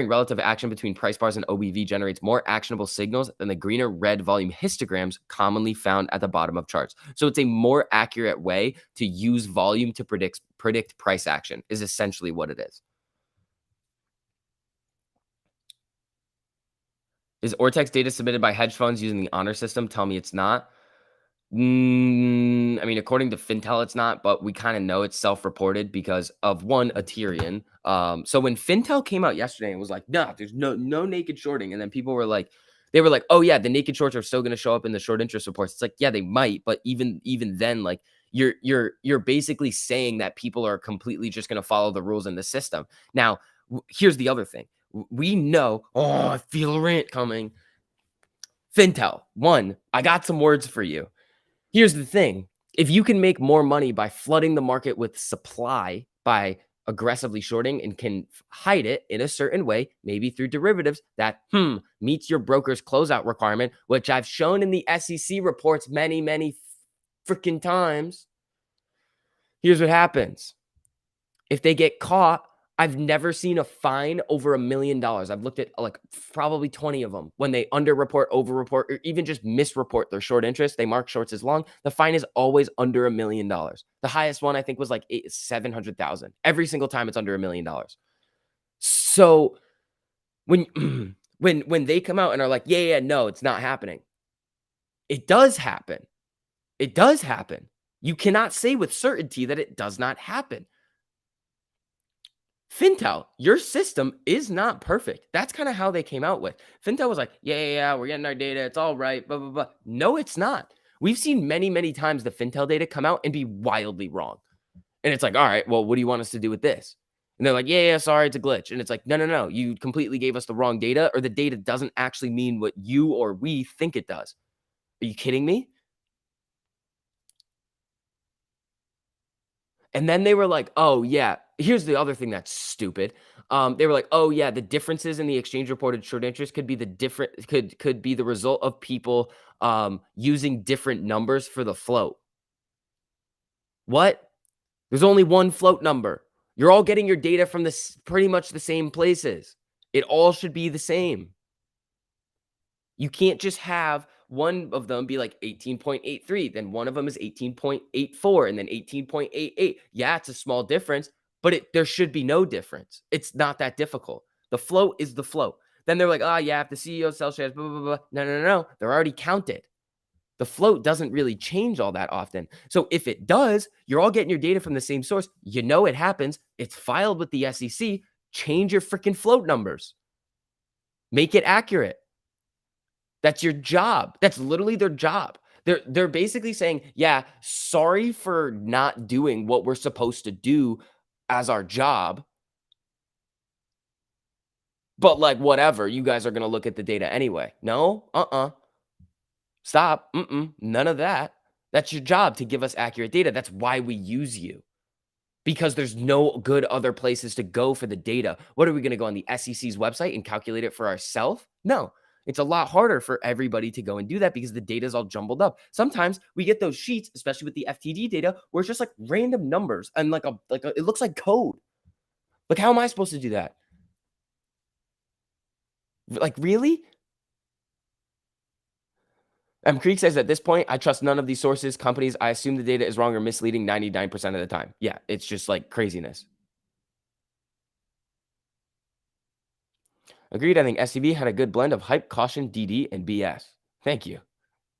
relative action between price bars and OBV generates more actionable signals than the green or red volume histograms commonly found at the bottom of charts. So it's a more accurate way to use volume to predict price action is essentially what it is. Is Ortex data submitted by hedge funds using the honor system? Tell me it's not. I mean, according to Fintel, it's not, but we kind of know it's self-reported because of one, Ethereum. So when Fintel came out yesterday and was like, "Nah, there's no naked shorting," and then people were like, they were like, "Oh yeah, the naked shorts are still going to show up in the short interest reports." It's like, yeah, they might, but even then, like you're basically saying that people are completely just going to follow the rules in the system. Now, here's the other thing. We know. Oh, I feel a rant coming. Fintel, one, I got some words for you. Here's the thing. If you can make more money by flooding the market with supply by aggressively shorting and can hide it in a certain way, maybe through derivatives that meets your broker's closeout requirement, which I've shown in the SEC reports many freaking times. Here's what happens. If they get caught, I've never seen a fine over $1 million. I've looked at like probably 20 of them. When they underreport, overreport, or even just misreport their short interest, they mark shorts as long. The fine is always under $1 million. The highest one I think was like 700,000. Every single time it's under $1 million. So when when they come out and are like, yeah, no, it's not happening. It does happen. It does happen. You cannot say with certainty that it does not happen. Fintel, your system is not perfect. That's kind of how they came out with. Fintel was like, yeah, we're getting our data. It's all right, blah, blah, blah. No, it's not. We've seen many times the Fintel data come out and be wildly wrong. And it's like, all right, well, what do you want us to do with this? And they're like, yeah, sorry, it's a glitch. And it's like, no. You completely gave us the wrong data, or the data doesn't actually mean what you or we think it does. Are you kidding me? And then they were like, "Oh, yeah." Here's the other thing that's stupid. They were like, "Oh, yeah, the differences in the exchange reported short interest could be the different could be the result of people using different numbers for the float." What? There's only one float number. You're all getting your data from this pretty much the same places. It all should be the same. You can't just have one of them be like 18.83, then one of them is 18.84, and then 18.88. Yeah, it's a small difference, but there should be no difference. It's not that difficult. The float is the float. Then they're like, "Oh, yeah, if the CEO sells shares, blah, blah, blah, blah." No, no, no, no. They're already counted. The float doesn't really change all that often. So if it does, you're all getting your data from the same source. You know it happens. It's filed with the SEC. Change your freaking float numbers. Make it accurate. That's your job. That's literally their job. They're basically saying, "Yeah, sorry for not doing what we're supposed to do as our job, but like whatever, you guys are going to look at the data anyway." No? Stop. None of that. That's your job to give us accurate data. That's why we use you. Because there's no good other places to go for the data. What are we going to go on the SEC's website and calculate it for ourselves? No. It's a lot harder for everybody to go and do that because the data is all jumbled up. Sometimes we get those sheets, especially with the FTD data, where it's just like random numbers and it looks like code. Like, how am I supposed to do that? Like, really? Creek says at this point, I trust none of these sources, companies. I assume the data is wrong or misleading 99% of the time. Yeah, it's just like craziness. Agreed. I think SCB had a good blend of hype, caution, DD, and BS. Thank you.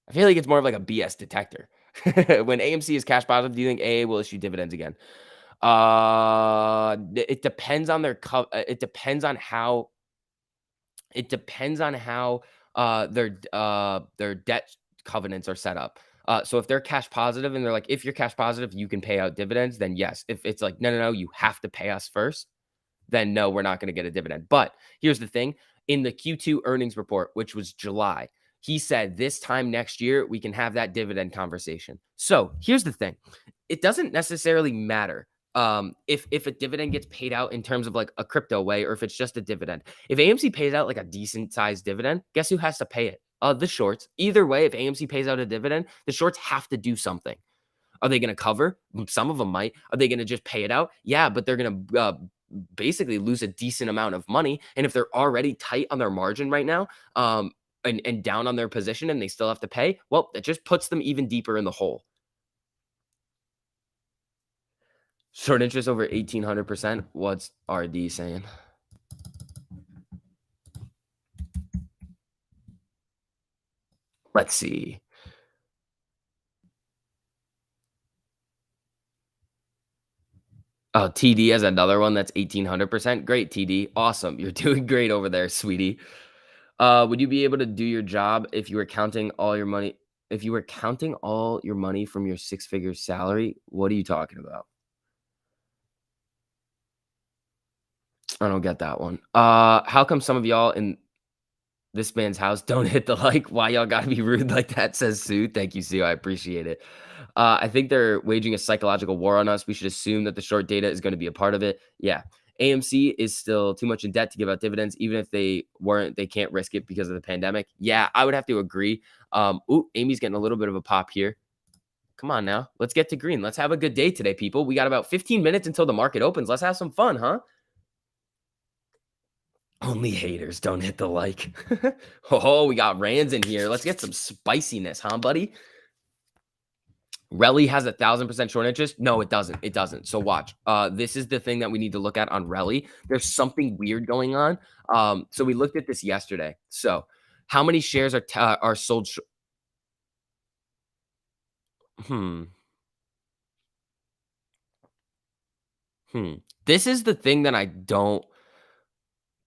I feel like it's more of like a BS detector. When AMC is cash positive, do you think AA will issue dividends again? It depends on it depends on how their debt covenants are set up. So if they're cash positive and they're like, if you're cash positive, you can pay out dividends, then yes. If it's like, no, no, no, you have to pay us first, then no, we're not going to get a dividend. But here's the thing, in the Q2 earnings report, which was July, he said this time next year, we can have that dividend conversation. So here's the thing, it doesn't necessarily matter if a dividend gets paid out in terms of like a crypto way or if it's just a dividend. If AMC pays out like a decent sized dividend, guess who has to pay it? The shorts. Either way, if AMC pays out a dividend, the shorts have to do something. Are they going to cover? Some of them might. Are they going to just pay it out? Yeah, but they're going to basically lose a decent amount of money. And if they're already tight on their margin right now, and down on their position, and they still have to pay, well, that just puts them even deeper in the hole. Short interest over 1,800%. What's RD saying? Let's see. Oh, TD has another one that's 1,800%. Great, TD. Awesome. You're doing great over there, sweetie. Would you be able to do your job if you were counting all your money? If you were counting all your money from your six-figure salary, what are you talking about? I don't get that one. How come some of y'all in this man's house don't hit the like? Why y'all gotta be rude like that? Says Sue. Thank you, Sue. I appreciate it. I think they're waging a psychological war on us. We should assume that the short data is going to be a part of it. Yeah. AMC is still too much in debt to give out dividends. Even if they weren't, they can't risk it because of the pandemic. Yeah, I would have to agree. Amy's getting a little bit of a pop here. Come on now. Let's get to green. Let's have a good day today, people. We got about 15 minutes until the market opens. Let's have some fun, huh? Only haters don't hit the like. Oh, we got Rands in here. Let's get some spiciness, huh, buddy? Relly has 1,000% short interest. No, it doesn't. It doesn't. So watch. This is the thing that we need to look at on Relly. There's something weird going on. So we looked at this yesterday. So how many shares are sold? Hmm. Hmm. This is the thing that I don't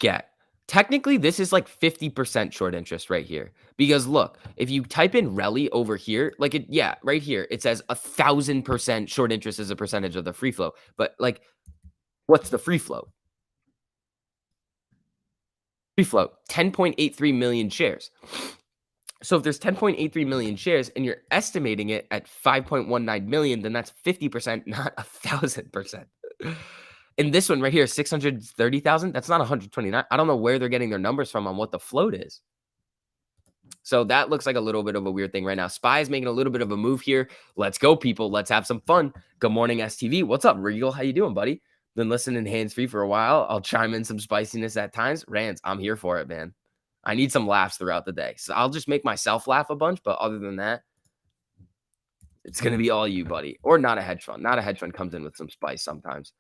get. Technically, this is like 50% short interest right here. Because look, if you type in Relly over here, like yeah, right here, it says 1,000% short interest as a percentage of the free flow. But like, what's the free flow? Free float, 10.83 million shares. So if there's 10.83 million shares and you're estimating it at 5.19 million, then that's 50%, not 1,000%. And this one right here, 630,000, that's not 129. I don't know where they're getting their numbers from on what the float is. So that looks like a little bit of a weird thing right now. SPY is making a little bit of a move here. Let's go, people. Let's have some fun. Good morning, STV. What's up, Regal? How you doing, buddy? Been listening hands-free for a while. I'll chime in some spiciness at times. Rants, I'm here for it, man. I need some laughs throughout the day. So I'll just make myself laugh a bunch. But other than that, it's going to be all you, buddy. Or not a hedge fund. Not a hedge fund comes in with some spice sometimes.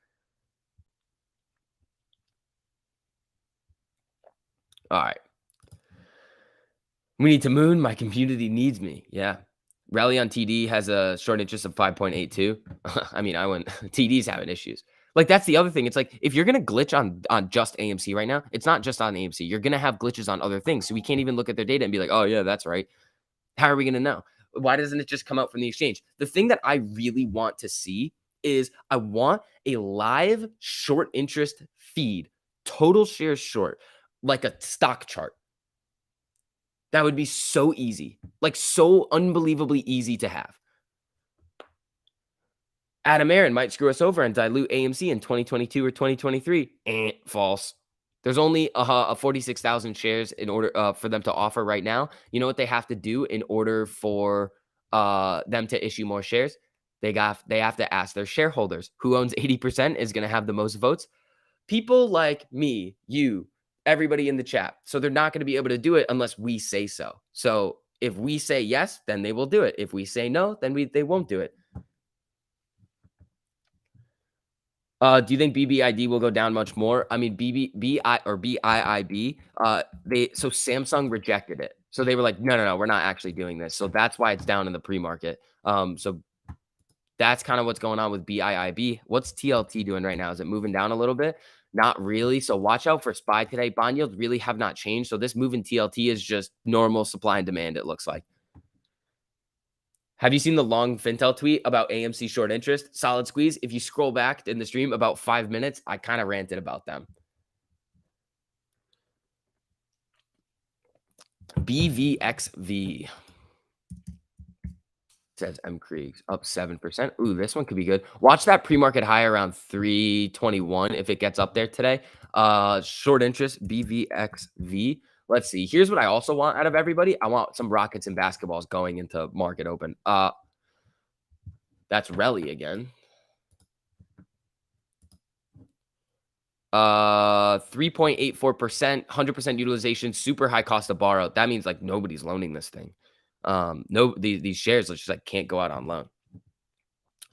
All right. We need to moon. My community needs me. Yeah. Rally on TD has a short interest of 5.82. I mean, I went TD's having issues. Like that's the other thing. It's like if you're gonna glitch on just AMC right now, it's not just on AMC. You're gonna have glitches on other things. So we can't even look at their data and be like, oh yeah, that's right. How are we gonna know? Why doesn't it just come out from the exchange? The thing that I really want to see is I want a live short interest feed, total shares short, like a stock chart. That would be so easy, like so unbelievably easy to have. Adam Aaron might screw us over and dilute AMC in 2022 or 2023. False. There's only 46,000 shares in order for them to offer right now. You know what they have to do in order for them to issue more shares? They have to ask their shareholders who owns 80% is going to have the most votes. People like me, you, everybody in the chat. So they're not going to be able to do it unless we say so. So if we say yes, then they will do it. If we say no, then they won't do it. Do you think BBID will go down much more? I mean, BIIB. So Samsung rejected it. So they were like, no, we're not actually doing this. So that's why it's down in the pre-market. So that's kind of what's going on with BIIB. What's TLT doing right now? Is it moving down a little bit? Not really. So watch out for SPY today. Bond yields really have not changed. So this move in TLT is just normal supply and demand, it looks like. Have you seen the long Fintel tweet about AMC short interest? Solid squeeze. If you scroll back in the stream about 5 minutes, I kind of ranted about them. BVXV. Says M Kriegs up 7%. Ooh, this one could be good. Watch that pre-market high around 321 if it gets up there today. Short interest, BVXV. Let's see. Here's what I also want out of everybody. I want some rockets and basketballs going into market open. That's Relly again. 3.84%, 100% utilization, super high cost to borrow. That means like nobody's loaning this thing. These shares just like can't go out on loan.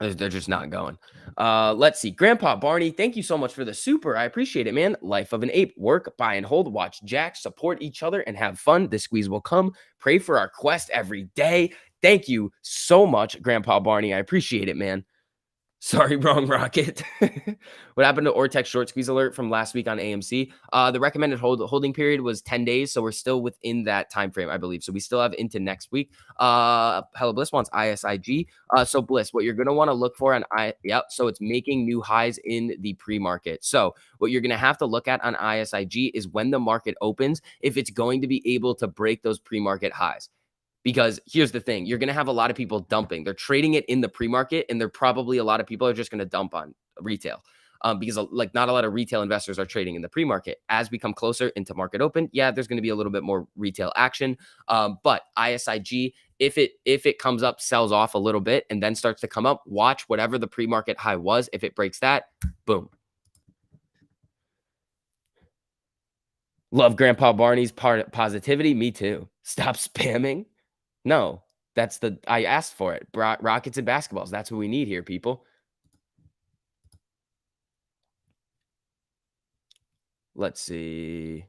They're just not going. Let's see. Grandpa Barney, thank you so much for the super. I appreciate it, man. Life of an ape. Work, buy and hold, watch Jack, support each other, and have fun. This squeeze will come. Pray for our quest every day. Thank you so much, Grandpa Barney. I appreciate it, man. Sorry, wrong rocket. What happened to Vortex short squeeze alert from last week on AMC? The recommended holding period was 10 days, so we're still within that time frame, I believe. So we still have into next week. Hello Bliss wants ISIG. So Bliss, what you're gonna want to look for on so it's making new highs in the pre-market. So what you're gonna have to look at on ISIG is when the market opens, if it's going to be able to break those pre-market highs. Because here's the thing, you're going to have a lot of people dumping. They're trading it in the pre-market, and a lot of people are just going to dump on retail because like not a lot of retail investors are trading in the pre-market. As we come closer into market open, yeah, there's going to be a little bit more retail action. But ISIG, if it comes up, sells off a little bit, and then starts to come up, watch whatever the pre-market high was. If it breaks that, boom. Love Grandpa Barney's positivity. Me too. Stop spamming. No, I asked for it. Rockets and basketballs. That's what we need here, people. Let's see.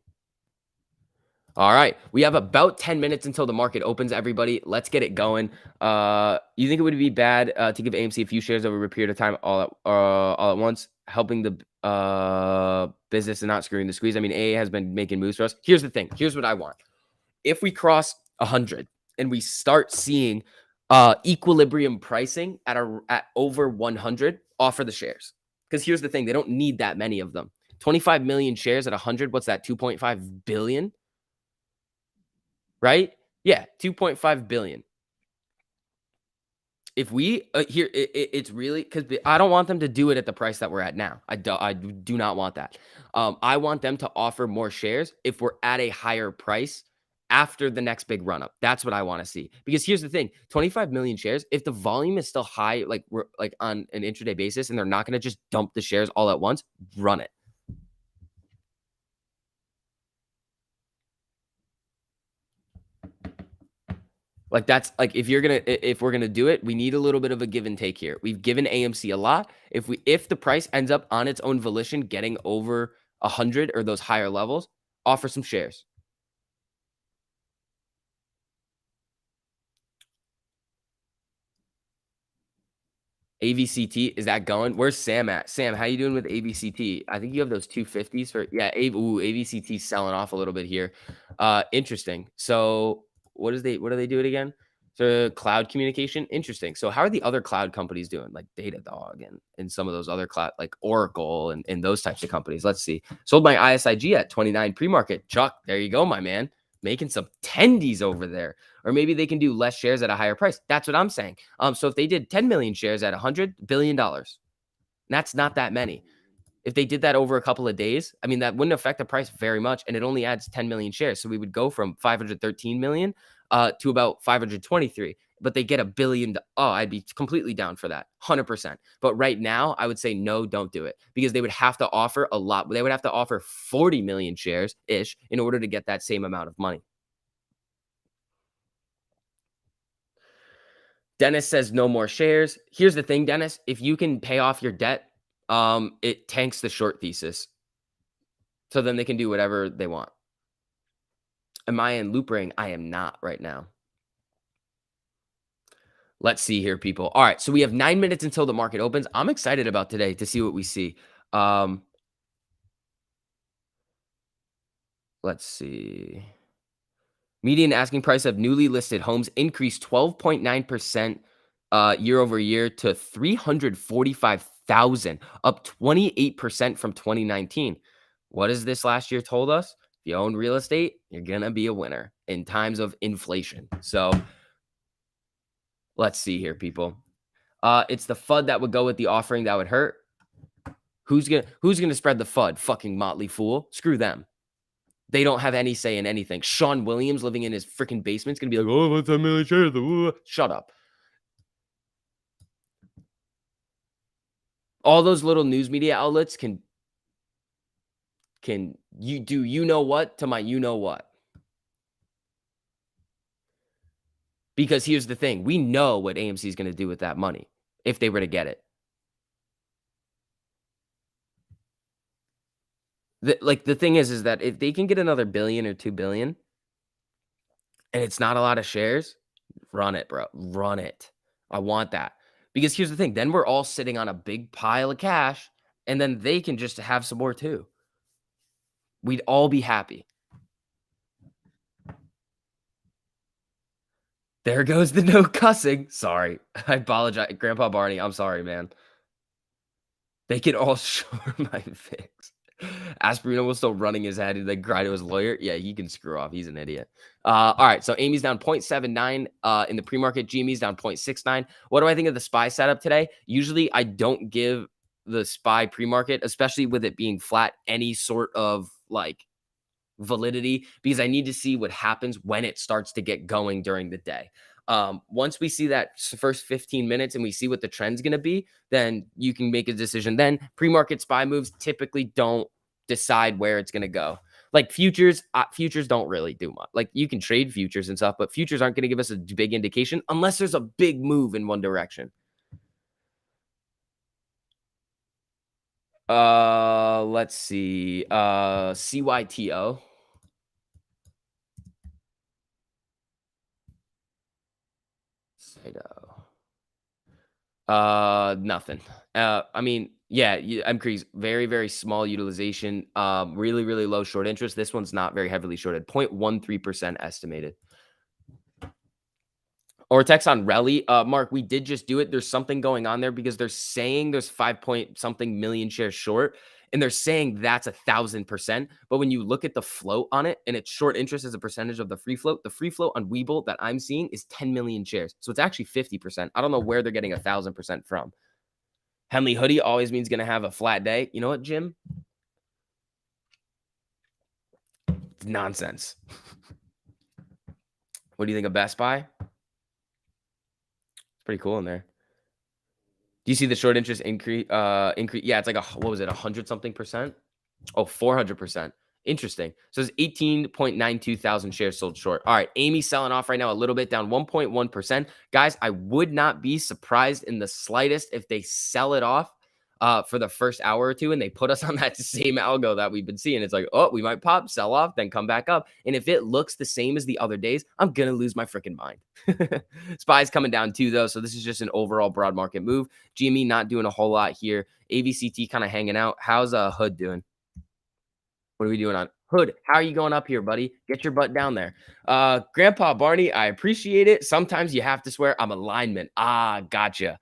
All right. We have about 10 minutes until the market opens, everybody. Let's get it going. You think it would be bad to give AMC a few shares over a period of time all at once, helping the business and not screwing the squeeze? I mean, AA has been making moves for us. Here's the thing. Here's what I want. If we cross 100 and we start seeing equilibrium pricing at over 100, offer the shares. Because here's the thing, they don't need that many of them. 25 million shares at 100, what's that? 2.5 billion, right? Yeah, 2.5 billion. If we here, it's really because I don't want them to do it at the price that we're at now. I do not want that. I want them to offer more shares if we're at a higher price after the next big run up. That's what I want to see. Because here's the thing: 25 million shares. If the volume is still high, like we're like on an intraday basis, and they're not going to just dump the shares all at once, run it. Like that's like if we're gonna do it, we need a little bit of a give and take here. We've given AMC a lot. If the price ends up on its own volition getting over 100 or those higher levels, offer some shares. AVCT, is that going? Where's Sam at? Sam, how you doing with AVCT? I think you have those 250s for yeah, AVCT selling off a little bit here. Interesting. So what do they do it again? So cloud communication, interesting. So how are the other cloud companies doing? Like Datadog and some of those other cloud like Oracle and those types of companies. Let's see. Sold my ISIG at 29 pre-market. Chuck, there you go, my man. Making some tendies over there. Or maybe they can do less shares at a higher price. That's what I'm saying. So if they did 10 million shares at $100 billion, that's not that many. If they did that over a couple of days, I mean, that wouldn't affect the price very much, and it only adds 10 million shares. So we would go from 513 million to about 523. But they get a billion. Oh, I'd be completely down for that, 100%. But right now, I would say no, don't do it because they would have to offer a lot. They would have to offer 40 million shares ish in order to get that same amount of money. Dennis says no more shares. Here's the thing, Dennis. If you can pay off your debt, it tanks the short thesis. So then they can do whatever they want. Am I in loop ring? I am not right now. Let's see here, people. All right. So we have 9 minutes until the market opens. I'm excited about today to see what we see. Let's see. Median asking price of newly listed homes increased 12.9% year over year to 345,000, up 28% from 2019. What has this last year told us? If you own real estate, you're going to be a winner in times of inflation. So let's see here, people. It's the FUD that would go with the offering that would hurt. Who's gonna spread the FUD? Fucking motley fool. Screw them. They don't have any say in anything. Sean Williams living in his freaking basement's gonna be like, oh, what's a million shares? Shut up. All those little news media outlets can you do you know what to my you know what. Because here's the thing, we know what AMC is gonna do with that money if they were to get it. The thing is that if they can get another billion or 2 billion and it's not a lot of shares, run it, bro. Run it. I want that. Because here's the thing, then we're all sitting on a big pile of cash, and then they can just have some more too. We'd all be happy. There goes the no cussing. Sorry. I apologize. Grandpa Barney, I'm sorry, man. They can all short my fix. Asperino was still running his head. He like cried to his lawyer. Yeah, he can screw off. He's an idiot. All right. So Amy's down 0.79 in the pre-market. GME's down 0.69. What do I think of the SPY setup today? Usually I don't give the SPY pre-market, especially with it being flat, any sort of like validity because I need to see what happens when it starts to get going during the day. Once we see that first 15 minutes and we see what the trend's going to be, then you can make a decision. Then pre-market SPY moves typically don't decide where it's going to go. Like futures don't really do much. Like you can trade futures and stuff, but futures aren't going to give us a big indication unless there's a big move in one direction. Let's see. CYTO. Saito. Nothing. I mean, yeah, MCree's very, very small utilization. Really, really low short interest. This one's not very heavily shorted. 0.13% estimated. Vortex on Rally. Mark, we did just do it. There's something going on there because they're saying there's 5 point something million shares short. and they're saying that's 1,000%. But when you look at the float on it, and it's short interest as a percentage of the free float on Webull that I'm seeing is 10 million shares. So it's actually 50%. I don't know where they're getting 1,000% from. Henley Hoodie always means going to have a flat day. You know what, Jim? It's nonsense. What do you think of Best Buy? It's pretty cool in there. Do you see the short interest increase? Increase? Yeah, it's like what was it, 100 something percent? Oh, 400%. Interesting. So it's 18.92 thousand shares sold short. All right. Amy selling off right now a little bit, down 1.1%. Guys, I would not be surprised in the slightest if they sell it off for the first hour or two and they put us on that same algo that we've been seeing. It's like, oh, we might pop, sell off, then come back up. And if it looks the same as the other days, I'm going to lose my freaking mind. SPY's coming down too, though. So this is just an overall broad market move. GME not doing a whole lot here. AVCT kind of hanging out. How's Hood doing? What are we doing on Hood? How are you going up here, buddy? Get your butt down there. Grandpa Barney, I appreciate it. Sometimes you have to swear I'm a lineman. Ah, gotcha.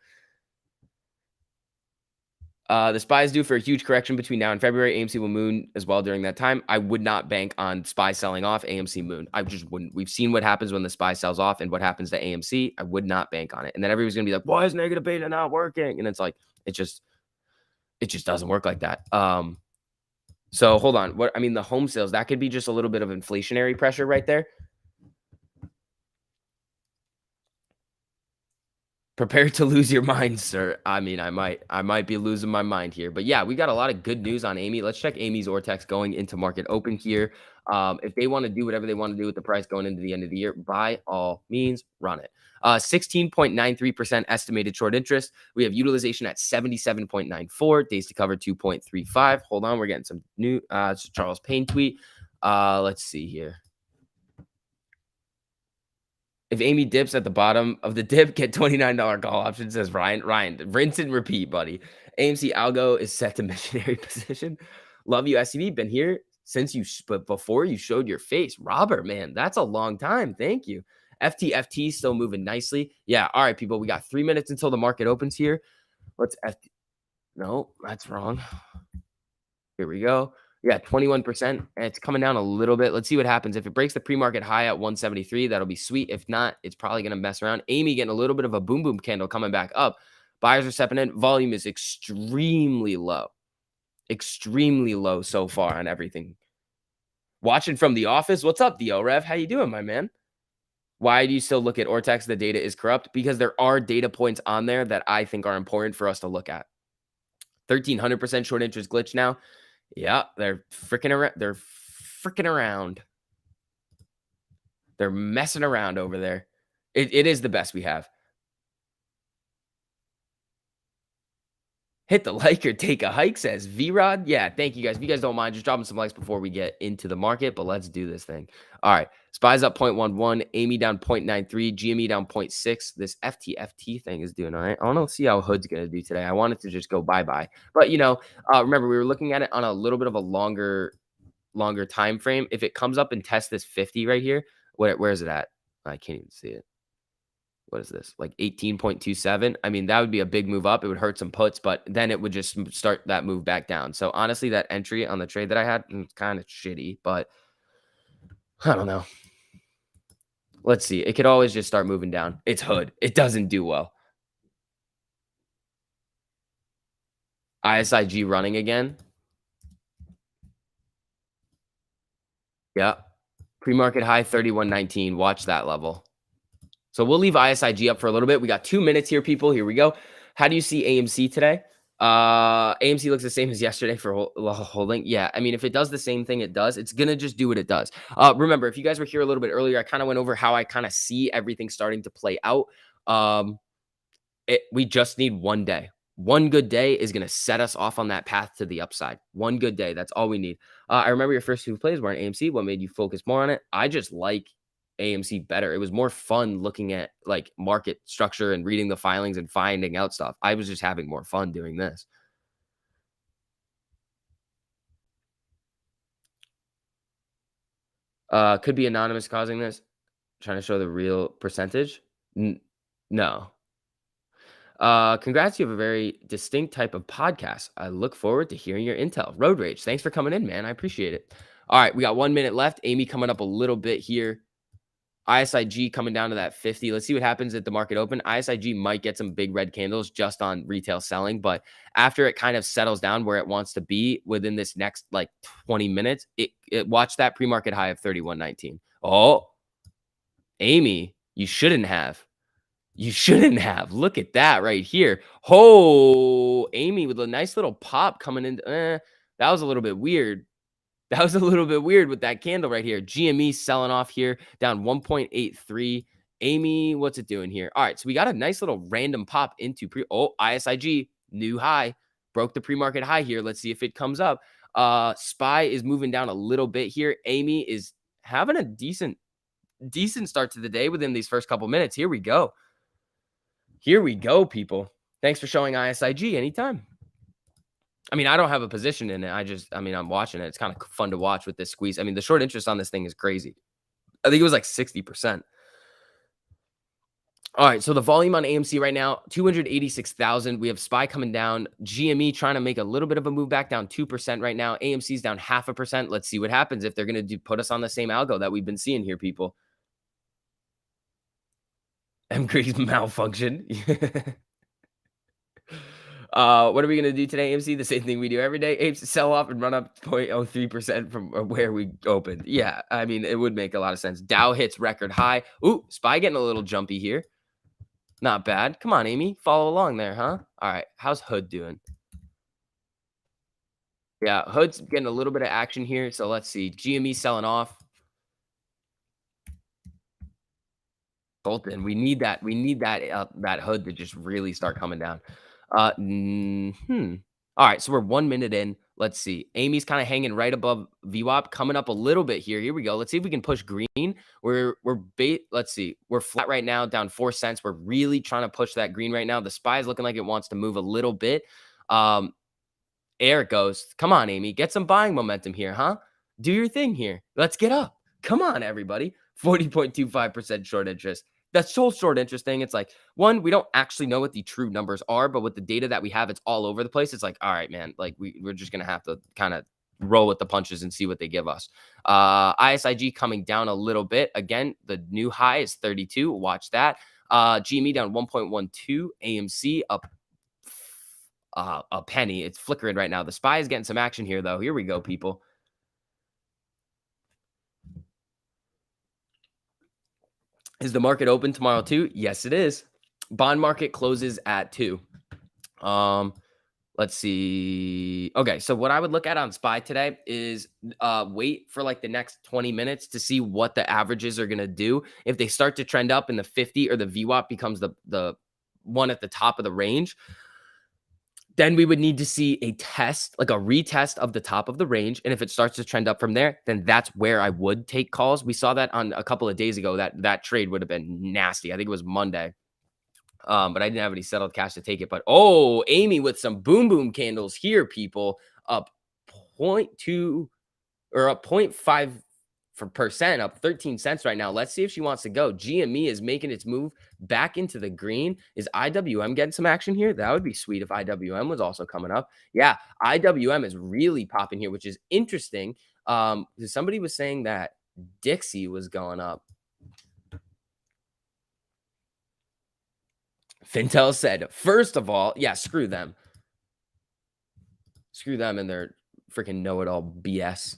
The SPY's due for a huge correction between now and February. AMC will moon as well during that time. I would not bank on SPY selling off AMC moon. I just wouldn't. We've seen what happens when the SPY sells off and what happens to AMC. I would not bank on it. And then everybody's gonna be like, why is negative beta not working? And it's like, it just doesn't work like that. So hold on. What I mean, the home sales, that could be just a little bit of inflationary pressure right there. Prepare to lose your mind, sir. I mean, I might be losing my mind here. But yeah, we got a lot of good news on Amy. Let's check Amy's Vortex going into market open here. If they want to do whatever they want to do with the price going into the end of the year, by all means, run it. 16.93% estimated short interest. We have utilization at 77.94, days to cover 2.35. Hold on, we're getting some new Charles Payne tweet. Let's see here. If Amy dips at the bottom of the dip, get $29 call option, says Ryan. Ryan, rinse and repeat, buddy. AMC algo is set to missionary position. Love you, SCV. Been here since but before you showed your face. Robert, man, that's a long time. Thank you. FTFT still moving nicely. Yeah. All right, people. We got 3 minutes until the market opens here. Let's FT. No, that's wrong. Here we go. Yeah, 21%. And it's coming down a little bit. Let's see what happens. If it breaks the pre-market high at 173, that'll be sweet. If not, it's probably going to mess around. Amy getting a little bit of a boom boom candle coming back up. Buyers are stepping in. Volume is extremely low. Extremely low so far on everything. Watching from the office. What's up, Dio Rev? How you doing, my man? Why do you still look at Ortex? The data is corrupt because there are data points on there that I think are important for us to look at. 1,300% short interest glitch now. Yeah, they're freaking around. They're freaking around. They're messing around over there. It is the best we have. Hit the like or take a hike, says V-Rod. Yeah, thank you guys. If you guys don't mind, just dropping some likes before we get into the market, but let's do this thing. All right. SPY's up 0.11, Amy down 0.93, GME down 0.6. This FTFT thing is doing all right. I don't know, see how Hood's going to do today. I wanted to just go bye-bye. But, remember, we were looking at it on a little bit of a longer time frame. If it comes up and tests this 50 right here, where is it at? I can't even see it. What is this? Like 18.27. I mean, that would be a big move up. It would hurt some puts, but then it would just start that move back down. So honestly, that entry on the trade that I had was kind of shitty, but I don't know. Let's see. It could always just start moving down. It's Hood. It doesn't do well. ISIG running again. Yeah. Pre-market high 31.19. Watch that level. So we'll leave ISIG up for a little bit. We got 2 minutes here, people. Here we go. How do you see AMC today? AMC looks the same as yesterday for holding. Yeah, I mean, if it does the same thing it does, it's going to just do what it does. Remember, if you guys were here a little bit earlier, I kind of went over how I kind of see everything starting to play out. We just need one day. One good day is going to set us off on that path to the upside. One good day. That's all we need. I remember your first two plays were on AMC. What made you focus more on it? I just like AMC better. It was more fun looking at like market structure and reading the filings and finding out stuff. I was just having more fun doing this. Could be anonymous causing this. Trying to show the real percentage. No. Congrats, you have a very distinct type of podcast. I look forward to hearing your intel. Road Rage, thanks for coming in, man. I appreciate it. All right, we got 1 minute left. Amy coming up a little bit here. ISIG coming down to that 50. Let's see what happens at the market open. ISIG might get some big red candles just on retail selling, but after it kind of settles down where it wants to be within this next like 20 minutes, it watch that pre-market high of 31.19. Oh, Amy, you shouldn't have. You shouldn't have. Look at that right here. Oh, Amy with a nice little pop coming in. That was a little bit weird. That was a little bit weird with that candle right here. GME selling off here, down 1.83. Amy, what's it doing here? All right, so we got a nice little random pop into ISIG, new high. Broke the pre-market high here. Let's see if it comes up. SPY is moving down a little bit here. Amy is having a decent start to the day within these first couple minutes. Here we go. Here we go, people. Thanks for showing ISIG anytime. I mean, I don't have a position in it. I'm watching it. It's kind of fun to watch with this squeeze. I mean, the short interest on this thing is crazy. I think it was like 60%. All right, so the volume on AMC right now, 286,000. We have SPY coming down. GME trying to make a little bit of a move back, down 2% right now. AMC's down 0.5%. Let's see what happens if they're going to put us on the same algo that we've been seeing here, people. MGRE's malfunction. What are we going to do today, AMC? The same thing we do every day. Apes sell off and run up 0.03% from where we opened. Yeah, I mean, it would make a lot of sense. Dow hits record high. Ooh, SPY getting a little jumpy here. Not bad. Come on, Amy. Follow along there, huh? All right. How's Hood doing? Yeah, Hood's getting a little bit of action here. So let's see. GME selling off. Bolton. We need that. We need that Hood to just really start coming down. All right, so we're 1 minute in. Let's see. Amy's kind of hanging right above VWAP, coming up a little bit here. Here we go. Let's see if we can push green. Let's see. We're flat right now, down 4 cents. We're really trying to push that green right now. The SPY is looking like it wants to move a little bit. There it goes. Come on, Amy. Get some buying momentum here, huh? Do your thing here. Let's get up. Come on, everybody. 40.25% short interest. That's so short interest thing. It's like, one, we don't actually know what the true numbers are, but with the data that we have, it's all over the place. It's like, all right, man, like we're just going to have to kind of roll with the punches and see what they give us. ISIG coming down a little bit. Again, the new high is 32. Watch that. GME down 1.12. AMC up a penny. It's flickering right now. The SPY is getting some action here, though. Here we go, people. Is the market open tomorrow too? Yes, it is. Bond market closes at 2. Let's see. Okay, so what I would look at on SPY today is wait for like the next 20 minutes to see what the averages are going to do. If they start to trend up and the 50 or the VWAP becomes the one at the top of the range, then we would need to see a test, like a retest of the top of the range. And if it starts to trend up from there, then that's where I would take calls. We saw that on a couple of days ago, that trade would have been nasty. I think it was Monday. But I didn't have any settled cash to take it. But Amy with some boom candles here, people, up 0.2 or up 0.5 percent, up 13 cents right now. Let's see if she wants to go. GME is making its move back into the green. Is IWM getting some action here? That would be sweet if IWM was also coming up. Yeah, IWM is really popping here, which is interesting. Somebody was saying that Dixie was going up. Fintel said, first of all, yeah, screw them. Screw them and their freaking know-it-all BS.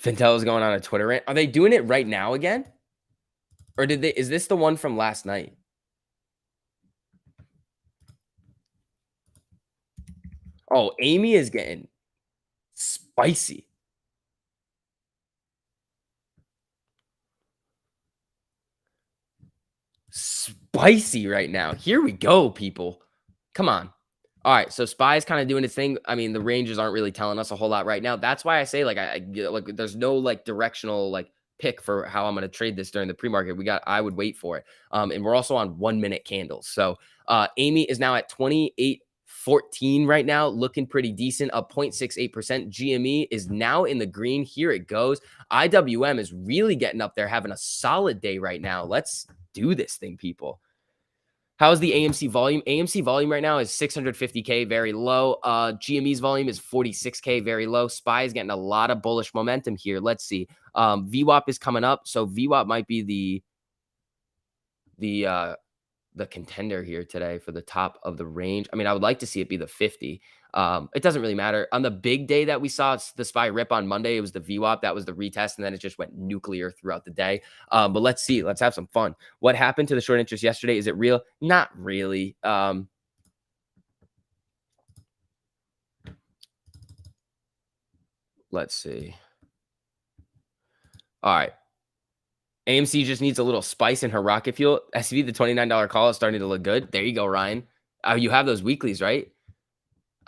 Fintel is going on a Twitter rant. Are they doing it right now again? Or is this the one from last night? Oh, Amy is getting spicy. Spicy right now. Here we go, people. Come on. All right, so SPY is kind of doing its thing. I mean, the ranges aren't really telling us a whole lot right now. That's why I say like there's no like directional like pick for how I'm going to trade this during the pre-market. I would wait for it. And we're also on 1 minute candles. So Amy is now at 14 right now, looking pretty decent, up 0.68%. GME is now in the green. Here it goes. IWM is really getting up there, having a solid day right now. Let's do this thing, people. How's the AMC volume? AMC volume right now is 650K, very low. GME's volume is 46K, very low. SPY is getting a lot of bullish momentum here. Let's see. VWAP is coming up, so VWAP might be the contender here today for the top of the range. I mean, I would like to see it be the 50. It doesn't really matter. On the big day that we saw the SPY rip on Monday, it was the VWAP. That was the retest, and then it just went nuclear throughout the day. But let's see. Let's have some fun. What happened to the short interest yesterday? Is it real? Not really. Let's see. All right. AMC just needs a little spice in her rocket fuel. SV, the $29 call is starting to look good. There you go, Ryan. You have those weeklies, right?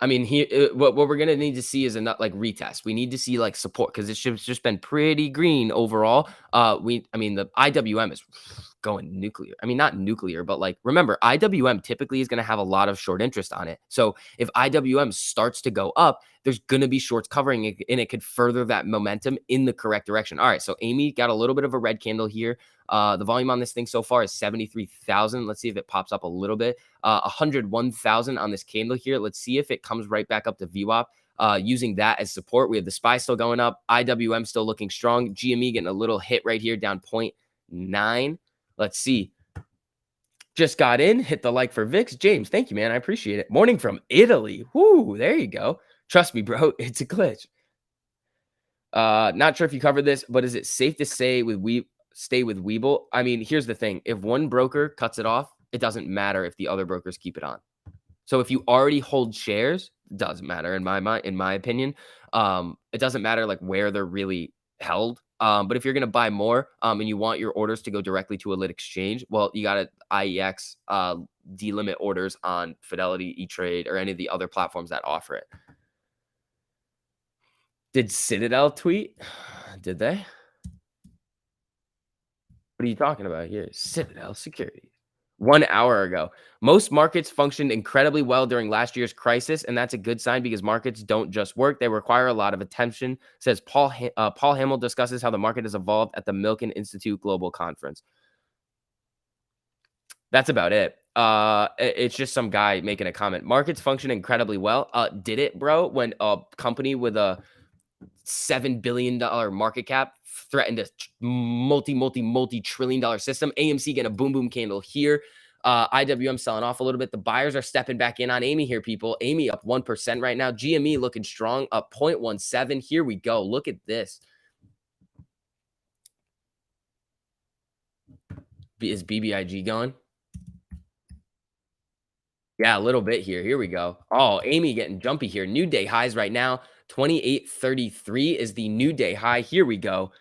I mean, what we're gonna need to see is a like retest. We need to see like support because it's just been pretty green overall. I mean, the IWM is going nuclear. I mean, not nuclear, but like remember, IWM typically is gonna have a lot of short interest on it. So if IWM starts to go up, there's gonna be shorts covering it, and it could further that momentum in the correct direction. All right, so Amy got a little bit of a red candle here. The volume on this thing so far is 73,000. Let's see if it pops up a little bit. 101,000 on this candle here. Let's see if it comes right back up to VWAP. Using that as support. We have the SPY still going up. IWM still looking strong. GME getting a little hit right here, down 0.9. Let's see. Just got in. Hit the like for VIX. James, thank you, man. I appreciate it. Morning from Italy. Whoo, there you go. Trust me, bro. It's a glitch. Not sure if you covered this, but is it safe to say stay with Webull? I mean, here's the thing. If one broker cuts it off, it doesn't matter if the other brokers keep it on. So if you already hold shares, it doesn't matter in my mind, in my opinion. It doesn't matter like where they're really held. But if you're gonna buy more and you want your orders to go directly to a lit exchange, well, you got to IEX delimit orders on Fidelity, E-Trade, or any of the other platforms that offer it. Did Citadel tweet? Did they? What are you talking about here? Citadel Securities. 1 hour ago. Most markets functioned incredibly well during last year's crisis, and that's a good sign because markets don't just work. They require a lot of attention, says Paul Hamill discusses how the market has evolved at the Milken Institute Global Conference. That's about it. It's just some guy making a comment. Markets function incredibly well. Did it, bro? When a company with a $7 billion market cap threatened a multi-trillion dollar system. AMC getting a boom candle here. IWM selling off a little bit. The buyers are stepping back in on Amy here, people. Amy up 1% right now. GME looking strong, up 0.17. Here we go. Look at this. Is BBIG going? Yeah, a little bit here. Here we go. Oh, Amy getting jumpy here. New day highs right now. 28.33 is the new day high. Here we go.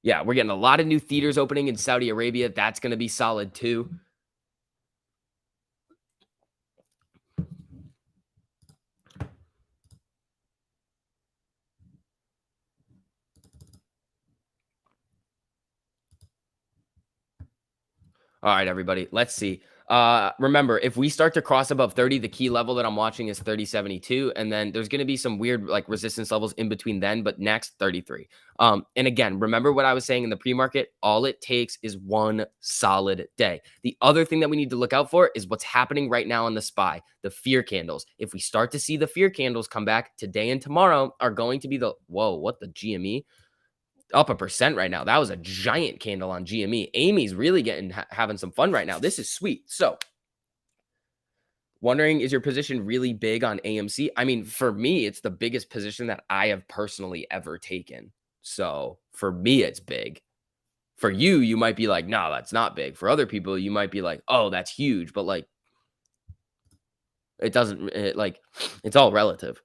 Yeah, we're getting a lot of new theaters opening in Saudi Arabia. That's going to be solid too. All right, everybody. Let's see. Remember, if we start to cross above 30, the key level that I'm watching is 30.72, and then there's going to be some weird like resistance levels in between then, but next 33. And again, remember what I was saying in the pre-market, all it takes is one solid day. The other thing that we need to look out for is what's happening right now on the SPY, the fear candles. If we start to see the fear candles come back today and tomorrow are going to be the GME up 1% right now. That was a giant candle on GME. Amy's really having some fun right now. This is sweet. So wondering, is your position really big on AMC? I mean, for me, it's the biggest position that I have personally ever taken. So for me, it's big. For you, you might be like, no, that's not big. For other people, you might be like, oh, that's huge. But like, it's all relative.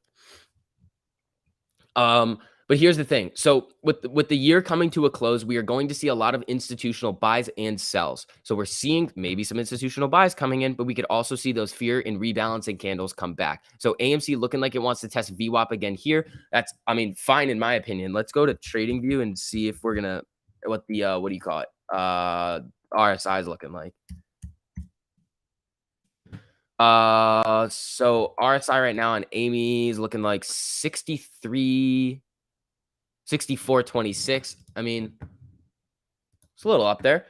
But here's the thing. So with the year coming to a close, we are going to see a lot of institutional buys and sells. So we're seeing maybe some institutional buys coming in, but we could also see those fear and rebalancing candles come back. So AMC looking like it wants to test VWAP again here. That's, I mean, fine in my opinion. Let's go to TradingView and see if we're gonna what do you call it? RSI is looking like. So RSI right now on Amy is looking like 63, 64.26. I mean, it's a little up there.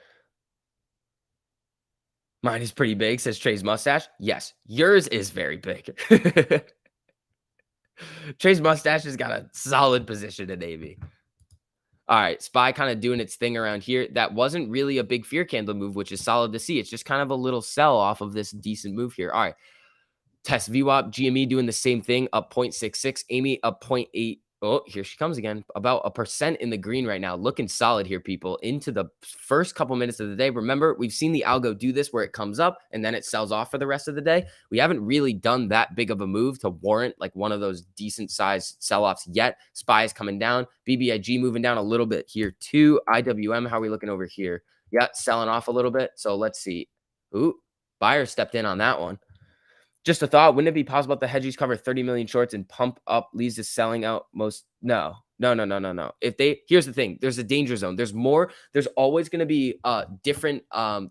Mine is pretty big, says Trey's mustache. Yes, yours is very big. Trey's mustache has got a solid position in Amy. All right, SPY kind of doing its thing around here. That wasn't really a big fear candle move, which is solid to see. It's just kind of a little sell off of this decent move here. All right, test VWAP, GME doing the same thing, up 0.66. Amy up 0.8. Oh, here she comes again. About 1% in the green right now. Looking solid here, people. Into the first couple minutes of the day. Remember, we've seen the algo do this where it comes up and then it sells off for the rest of the day. We haven't really done that big of a move to warrant like one of those decent sized sell-offs yet. SPY is coming down. BBIG moving down a little bit here too. IWM, how are we looking over here? Yeah, selling off a little bit. So let's see. Ooh, buyer stepped in on that one. Just a thought, wouldn't it be possible if the hedgies cover 30 million shorts and pump up leads to selling out most? No. No, no, no, no, no. If they here's the thing, there's a danger zone. There's always going to be different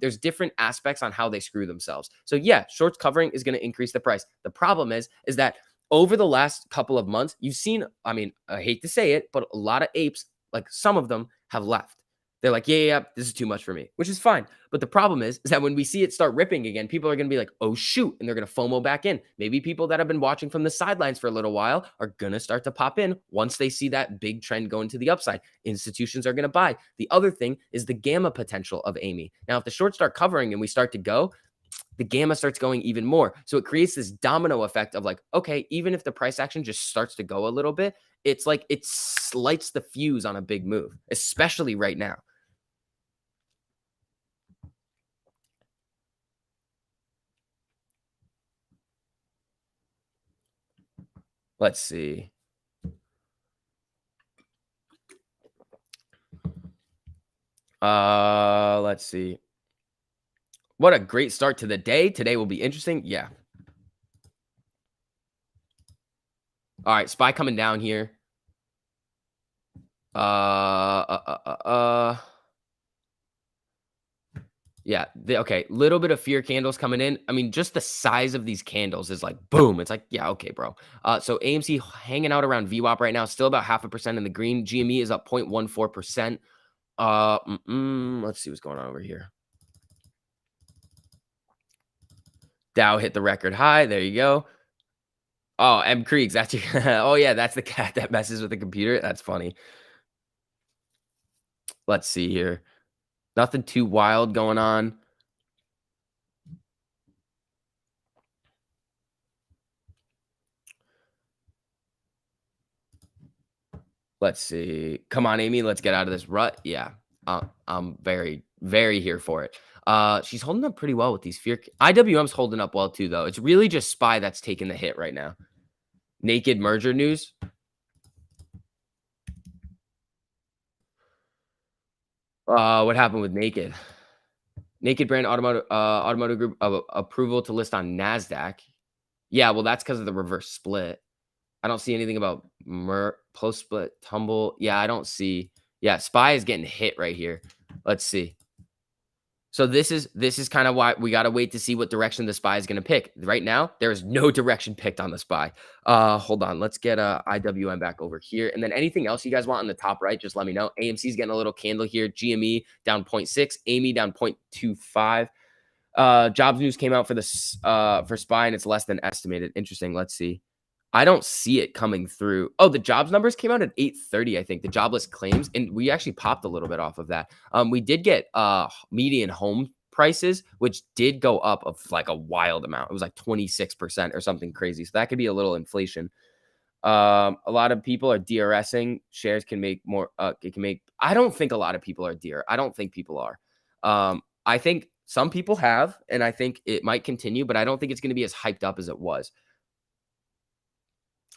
there's different aspects on how they screw themselves. So yeah, shorts covering is going to increase the price. The problem is that over the last couple of months, you've seen, I mean, I hate to say it, but a lot of apes, like some of them have left. They're like, yeah, this is too much for me, which is fine. But the problem is that when we see it start ripping again, people are going to be like, oh, shoot. And they're going to FOMO back in. Maybe people that have been watching from the sidelines for a little while are going to start to pop in once they see that big trend going to the upside. Institutions are going to buy. The other thing is the gamma potential of Amy. Now, if the shorts start covering and we start to go, the gamma starts going even more. So it creates this domino effect of like, okay, even if the price action just starts to go a little bit, it's like it lights the fuse on a big move, especially right now. Let's see. Let's see. What a great start to the day. Today will be interesting. Yeah. All right, SPY coming down here. Yeah, okay, little bit of fear candles coming in. I mean, just the size of these candles is like, boom. It's like, yeah, okay, bro. So AMC hanging out around VWAP right now, still about 0.5% in the green. GME is up 0.14%. Let's see what's going on over here. Dow hit the record high. There you go. Oh, M. Creeks. That's your, oh, yeah, that's the cat that messes with the computer. That's funny. Let's see here. Nothing too wild going on. Let's see. Come on, Amy. Let's get out of this rut. Yeah. I'm very, very here for it. She's holding up pretty well with these fear. IWM's holding up well too, though. It's really just SPY that's taking the hit right now. Naked merger news. What happened with Naked? Naked brand automotive group approval to list on NASDAQ. Yeah, well, that's because of the reverse split. I don't see anything about post split tumble. Yeah, I don't see. Yeah, SPY is getting hit right here. Let's see. So this is kind of why we got to wait to see what direction the SPY is going to pick. Right now, there is no direction picked on the SPY. Hold on. Let's get IWM back over here. And then anything else you guys want on the top right, just let me know. AMC's getting a little candle here. GME down 0.6. Amy down 0.25. Jobs news came out for this for SPY and it's less than estimated. Interesting. Let's see. I don't see it coming through. Oh, the jobs numbers came out at 8:30, I think, the jobless claims, and we actually popped a little bit off of that. We did get median home prices, which did go up of like a wild amount. It was like 26% or something crazy. So that could be a little inflation. A lot of people are DRSing. Shares can make more. It can make. I don't think a lot of people are DR. I don't think people are. I think some people have, and I think it might continue, but I don't think it's going to be as hyped up as it was.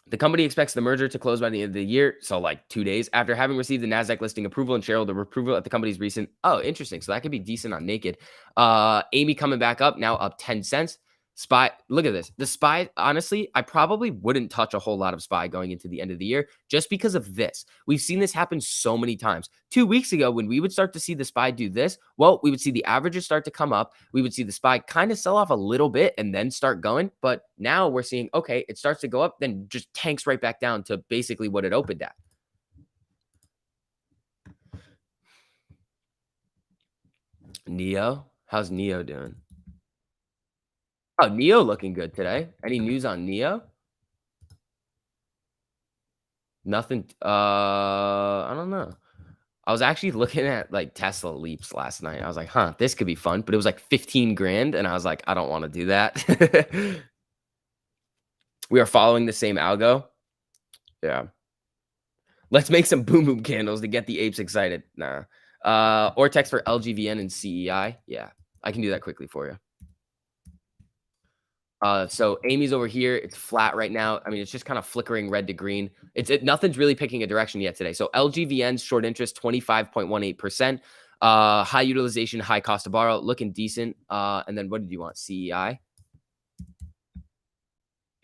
The company expects the merger to close by the end of the year, so like 2 days after having received the Nasdaq listing approval and shareholder approval at the company's recent. Oh, interesting. So that could be decent on Naked. Amy coming back up now, up 10 cents. SPY, look at this. The SPY, honestly, I probably wouldn't touch a whole lot of SPY going into the end of the year just because of this. We've seen this happen so many times. 2 weeks ago, when we would start to see the SPY do this, well, we would see the averages start to come up. We would see the SPY kind of sell off a little bit and then start going. But now we're seeing, okay, it starts to go up, then just tanks right back down to basically what it opened at. Neo, how's Neo doing? Oh, Neo looking good today. Any news on Neo? Nothing. I don't know. I was actually looking at like Tesla leaps last night. I was like, huh, this could be fun. But it was like 15 grand. And I was like, I don't want to do that. We are following the same algo. Yeah. Let's make some boom boom candles to get the apes excited. Nah. Vortex for LGVN and CEI. Yeah. I can do that quickly for you. So Amy's over here. It's flat right now. I mean, it's just kind of flickering red to green. Nothing's really picking a direction yet today. So LGVN's short interest 25.18%. High utilization, high cost to borrow, looking decent. And then what did you want? CEI?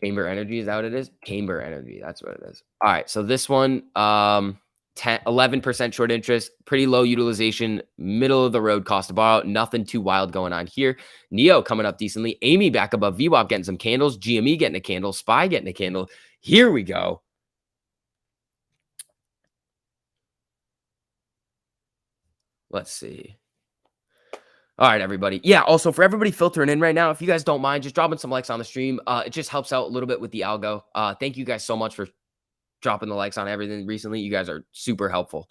Camber Energy, is that what it is? Camber Energy, that's what it is. All right, so this one, 11% short interest, pretty low utilization, middle of the road cost to borrow, nothing too wild going on here. Neo coming up decently. Amy back above VWAP getting some candles. GME getting a candle. SPY getting a candle. Here we go. Let's see. All right, everybody. Yeah, also for everybody filtering in right now, if you guys don't mind, just dropping some likes on the stream. It just helps out a little bit with the algo. Thank you guys so much for dropping the likes on everything recently. You guys are super helpful.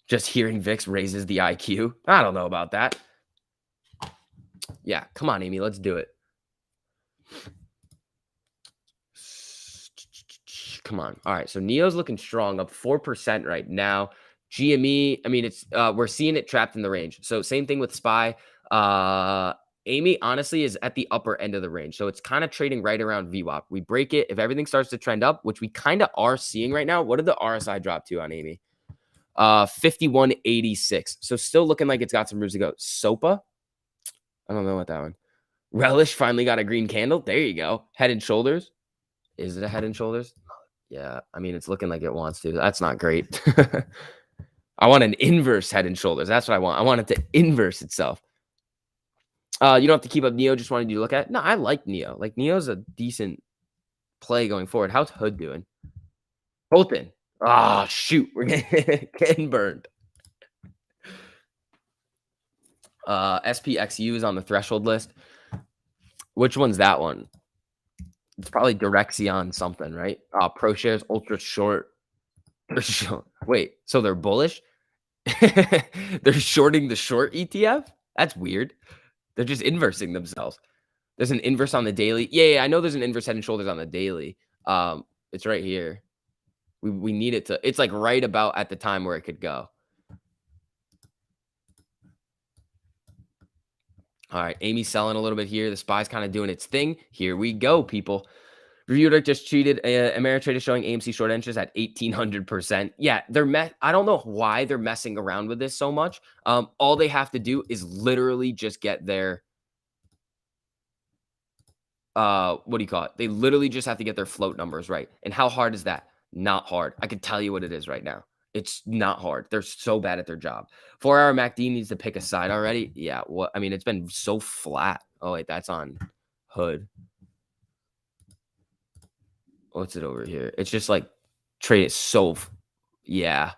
Just hearing VIX raises the IQ. I don't know about that. Yeah, come on, Amy, let's do it. Come on. All right, so Neo's looking strong, up 4% right now. GME, I mean, it's we're seeing it trapped in the range. So same thing with SPY. Amy, honestly, is at the upper end of the range. So it's kind of trading right around VWAP. We break it. If everything starts to trend up, which we kind of are seeing right now, what did the RSI drop to on Amy? 51.86. So still looking like it's got some room to go. SOPA? I don't know what that one. Relish finally got a green candle. There you go. Head and Shoulders. Is it a Head and Shoulders? Yeah. I mean, it's looking like it wants to. That's not great. I want an inverse Head and Shoulders. That's what I want. I want it to inverse itself. You don't have to keep up Neo. Just wanted you to look at. No, I like Neo. Like Neo's a decent play going forward. How's Hood doing? Colton. Ah, shoot. We're getting burned. SPXU is on the threshold list. Which one's that one? It's probably Direxion something, right? Pro shares ultra short. Wait, so they're bullish? They're shorting the short ETF? That's weird. They're just inversing themselves. There's an inverse on the daily. Yeah, I know there's an inverse Head and Shoulders on the daily. It's right here. We need it to. It's like right about at the time where it could go. All right, Amy's selling a little bit here. The SPY's kind of doing its thing. Here we go, people. Review just cheated. Ameritrade is showing AMC short interest at 1,800%. Yeah, I don't know why they're messing around with this so much. All they have to do is literally just get their what do you call it? They literally just have to get their float numbers right. And how hard is that? Not hard. I can tell you what it is right now. It's not hard. They're so bad at their job. 4-hour MACD needs to pick a side already. Yeah. What? I mean, it's been so flat. Oh wait, that's on Hood. What's it over here? It's just like trade it so. Yeah.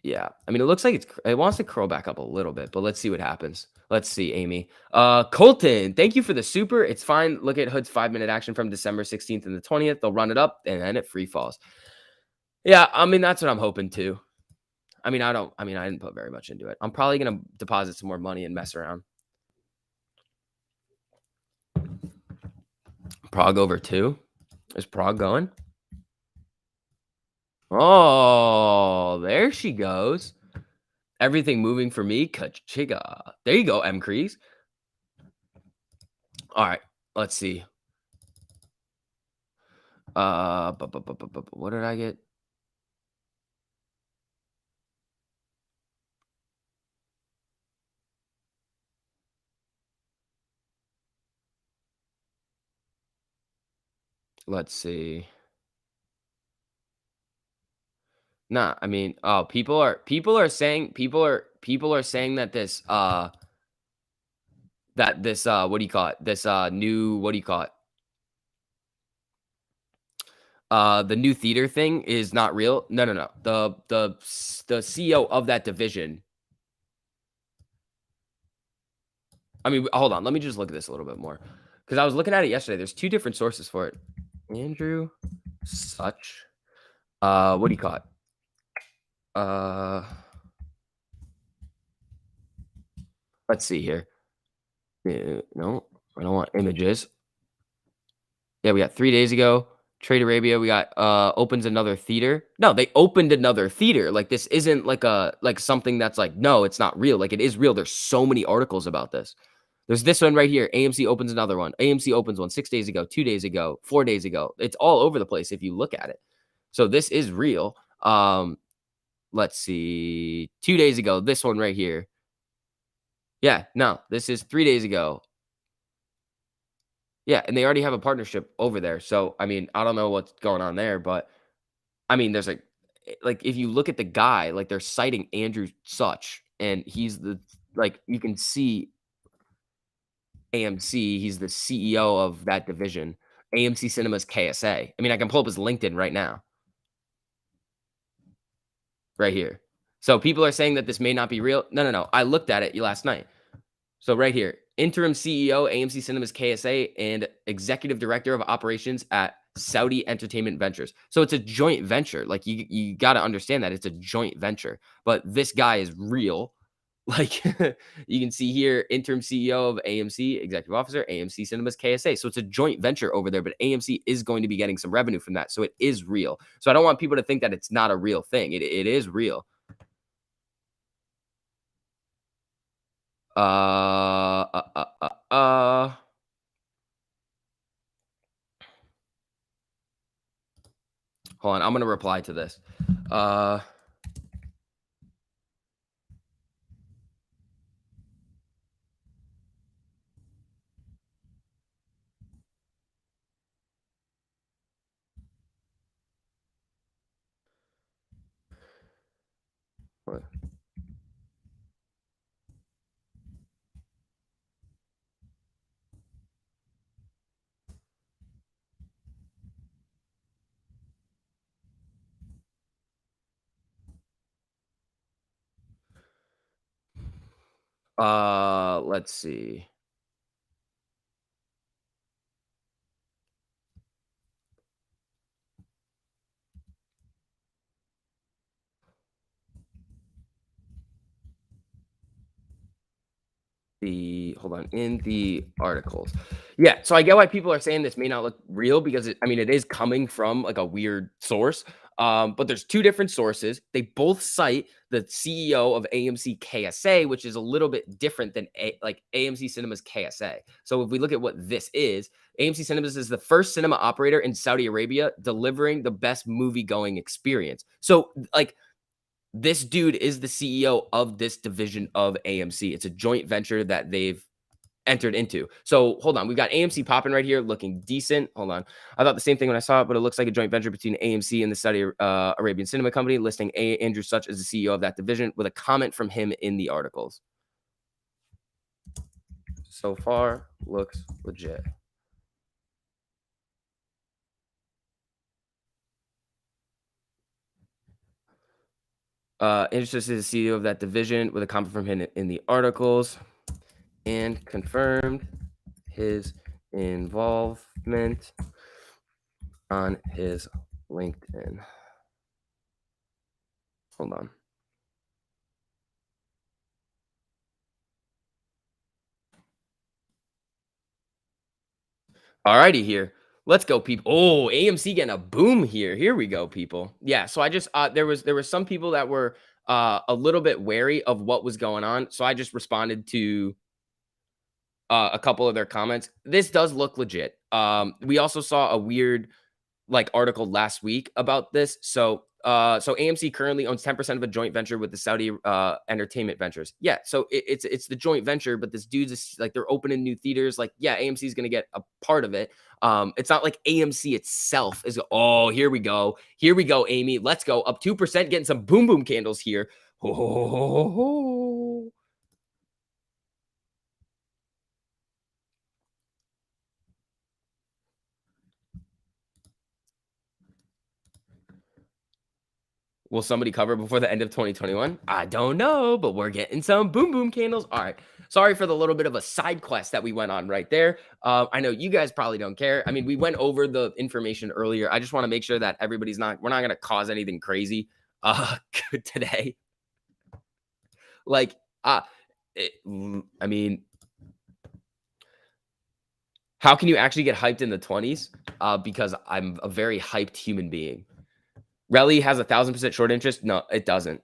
Yeah. I mean, it looks like it wants to curl back up a little bit, but let's see what happens. Let's see, Amy. Colton, thank you for the super. It's fine. Look at Hood's 5-minute action from December 16th and the 20th. They'll run it up and then it free falls. Yeah, I mean, that's what I'm hoping too. I didn't put very much into it. I'm probably gonna deposit some more money and mess around. Prague over 2. Is Prague going? Oh, there she goes. Everything moving for me. Kachiga. There you go, M. Crease. All right, let's see. What did I get? Let's see. Nah, I mean, oh, people are saying that this what do you call it? This new what do you call it? The new theater thing is not real. No, no, no. The CEO of that division. I mean, hold on. Let me just look at this a little bit more because I was looking at it yesterday. There's two different sources for it. Andrew Such. What do you call it? Uh, let's see here. No, I don't want images. Yeah, we got 3 days ago, Trade Arabia, we got, opens another theater. No, they opened another theater, like, this isn't like something that's like, "No, it's not real," like, it is real, there's so many articles about this. There's this one right here, AMC opens another one, AMC opens one 6 days ago, 2 days ago, 4 days ago. It's all over the place if you look at it. So this is real. Let's see, 2 days ago, this one right here. Yeah, no, this is 3 days ago. Yeah, and they already have a partnership over there, so, I mean, I don't know what's going on there, but I mean, there's like, if you look at the guy, like, they're citing Andrew Such, and he's you can see AMC, he's the CEO of that division. AMC Cinemas KSA. I mean, I can pull up his LinkedIn right now, right here. So people are saying that this may not be real. No, no, no. I looked at it last night. So right here, interim CEO, AMC Cinemas KSA, and executive director of operations at Saudi Entertainment Ventures. So it's a joint venture. Like you got to understand that it's a joint venture. But this guy is real. Like you can see here, interim CEO of AMC, executive officer, AMC Cinemas KSA. So it's a joint venture over there, but AMC is going to be getting some revenue from that. So it is real. So I don't want people to think that it's not a real thing. It is real. Uh, uh, uh, uh, uh. Hold on, I'm gonna reply to this. Uh, let's see. Hold on, in the articles. Yeah, so I get why people are saying this may not look real because I mean, it is coming from like a weird source. But there's two different sources. They both cite the CEO of AMC KSA, which is a little bit different than AMC Cinemas KSA. So if we look at what this is, AMC Cinemas is the first cinema operator in Saudi Arabia delivering the best movie going experience. So like this dude is the CEO of this division of AMC. It's a joint venture that they've entered into. So hold on, we've got AMC popping right here, looking decent. Hold on, I thought the same thing when I saw it, but it looks like a joint venture between AMC and the Saudi Arabian Cinema Company, listing Andrew Such as the CEO of that division, with a comment from him in the articles. So far, looks legit. Andrew Such is the CEO of that division, with a comment from him in the articles, and confirmed his involvement on his LinkedIn. Hold on. Alrighty here. Let's go, people. Oh, AMC getting a boom here. Here we go, people. Yeah, so I just there was some people that were a little bit wary of what was going on. So I just responded to a couple of their comments. This does look legit. We also saw a weird like article last week about this. So So AMC currently owns 10% of a joint venture with the Saudi Entertainment Ventures. Yeah, so it's the joint venture, but this dude's like they're opening new theaters. Like, yeah, AMC is gonna get a part of it. It's not like AMC itself is. Oh, here we go, Amy. Let's go up 2%, getting some boom boom candles here. Ho, ho, ho, ho, ho, ho. Will somebody cover before the end of 2021? I don't know, but we're getting some boom boom candles. All right. Sorry for the little bit of a side quest that we went on right there. I know you guys probably don't care. I mean, we went over the information earlier. I just want to make sure that we're not going to cause anything crazy today. Like, uh, I mean, how can you actually get hyped in the 20s? Because I'm a very hyped human being. Rally has 1,000% short interest. No, it doesn't.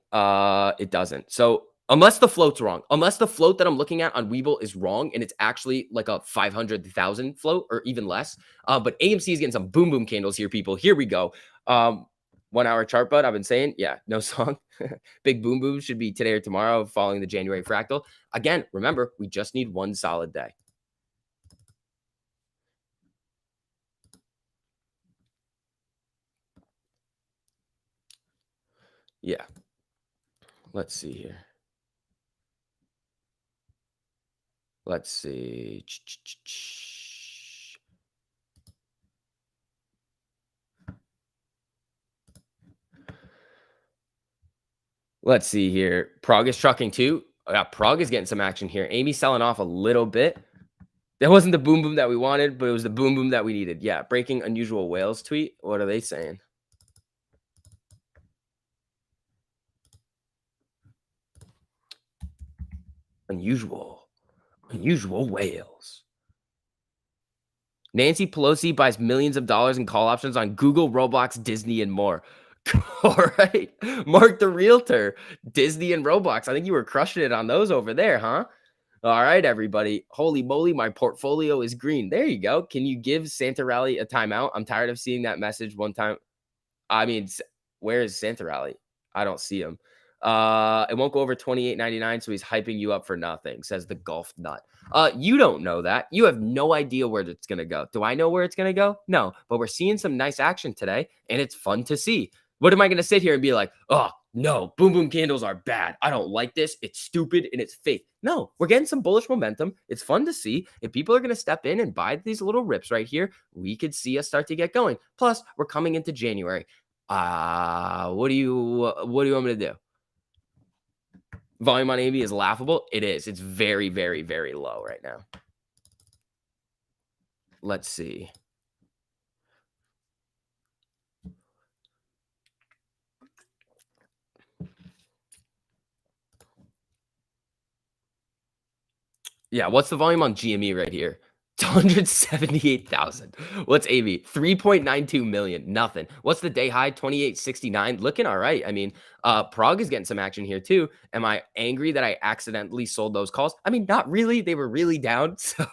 It doesn't. So unless the float's wrong, unless the float that I'm looking at on Webull is wrong and it's actually like a 500,000 float or even less. But AMC is getting some boom boom candles here, people. Here we go. 1 hour chart, bud. I've been saying, yeah, no song. Big boom boom should be today or tomorrow, following the January fractal. Again, remember, we just need one solid day. Yeah. Let's see here. Let's see. Let's see here. Prague is trucking too. Prague is getting some action here. Amy selling off a little bit. That wasn't the boom boom that we wanted, but it was the boom boom that we needed. Yeah. Breaking unusual whales tweet. What are they saying? Unusual whales. Nancy Pelosi buys millions of dollars in call options on Google, Roblox, Disney, and more. All right. Mark the realtor, Disney and Roblox. I think you were crushing it on those over there, huh? All right, everybody. Holy moly, my portfolio is green. There you go. Can you give Santa Rally a timeout? I'm tired of seeing that message one time. I mean, where is Santa Rally? I don't see him. It won't go over 28.99, so he's hyping you up for nothing, says the golf nut. You don't know that. You have no idea where it's gonna go. Do I know where it's gonna go? No, but we're seeing some nice action today, and it's fun to see. What am I gonna sit here and be like, oh no, boom boom candles are bad. I don't like this. It's stupid and it's fake. No, we're getting some bullish momentum. It's fun to see. If people are gonna step in and buy these little rips right here, we could see us start to get going. Plus, we're coming into January. What do you want me to do? Volume on AB is laughable. It is. It's very, very, very low right now. Let's see. Yeah, what's the volume on GME right here? It's 178,000. What's AB? 3.92 million. Nothing. What's the day high? 2869. Looking all right. I mean, Prague is getting some action here too. Am I angry that I accidentally sold those calls? I mean, not really. They were really down. So,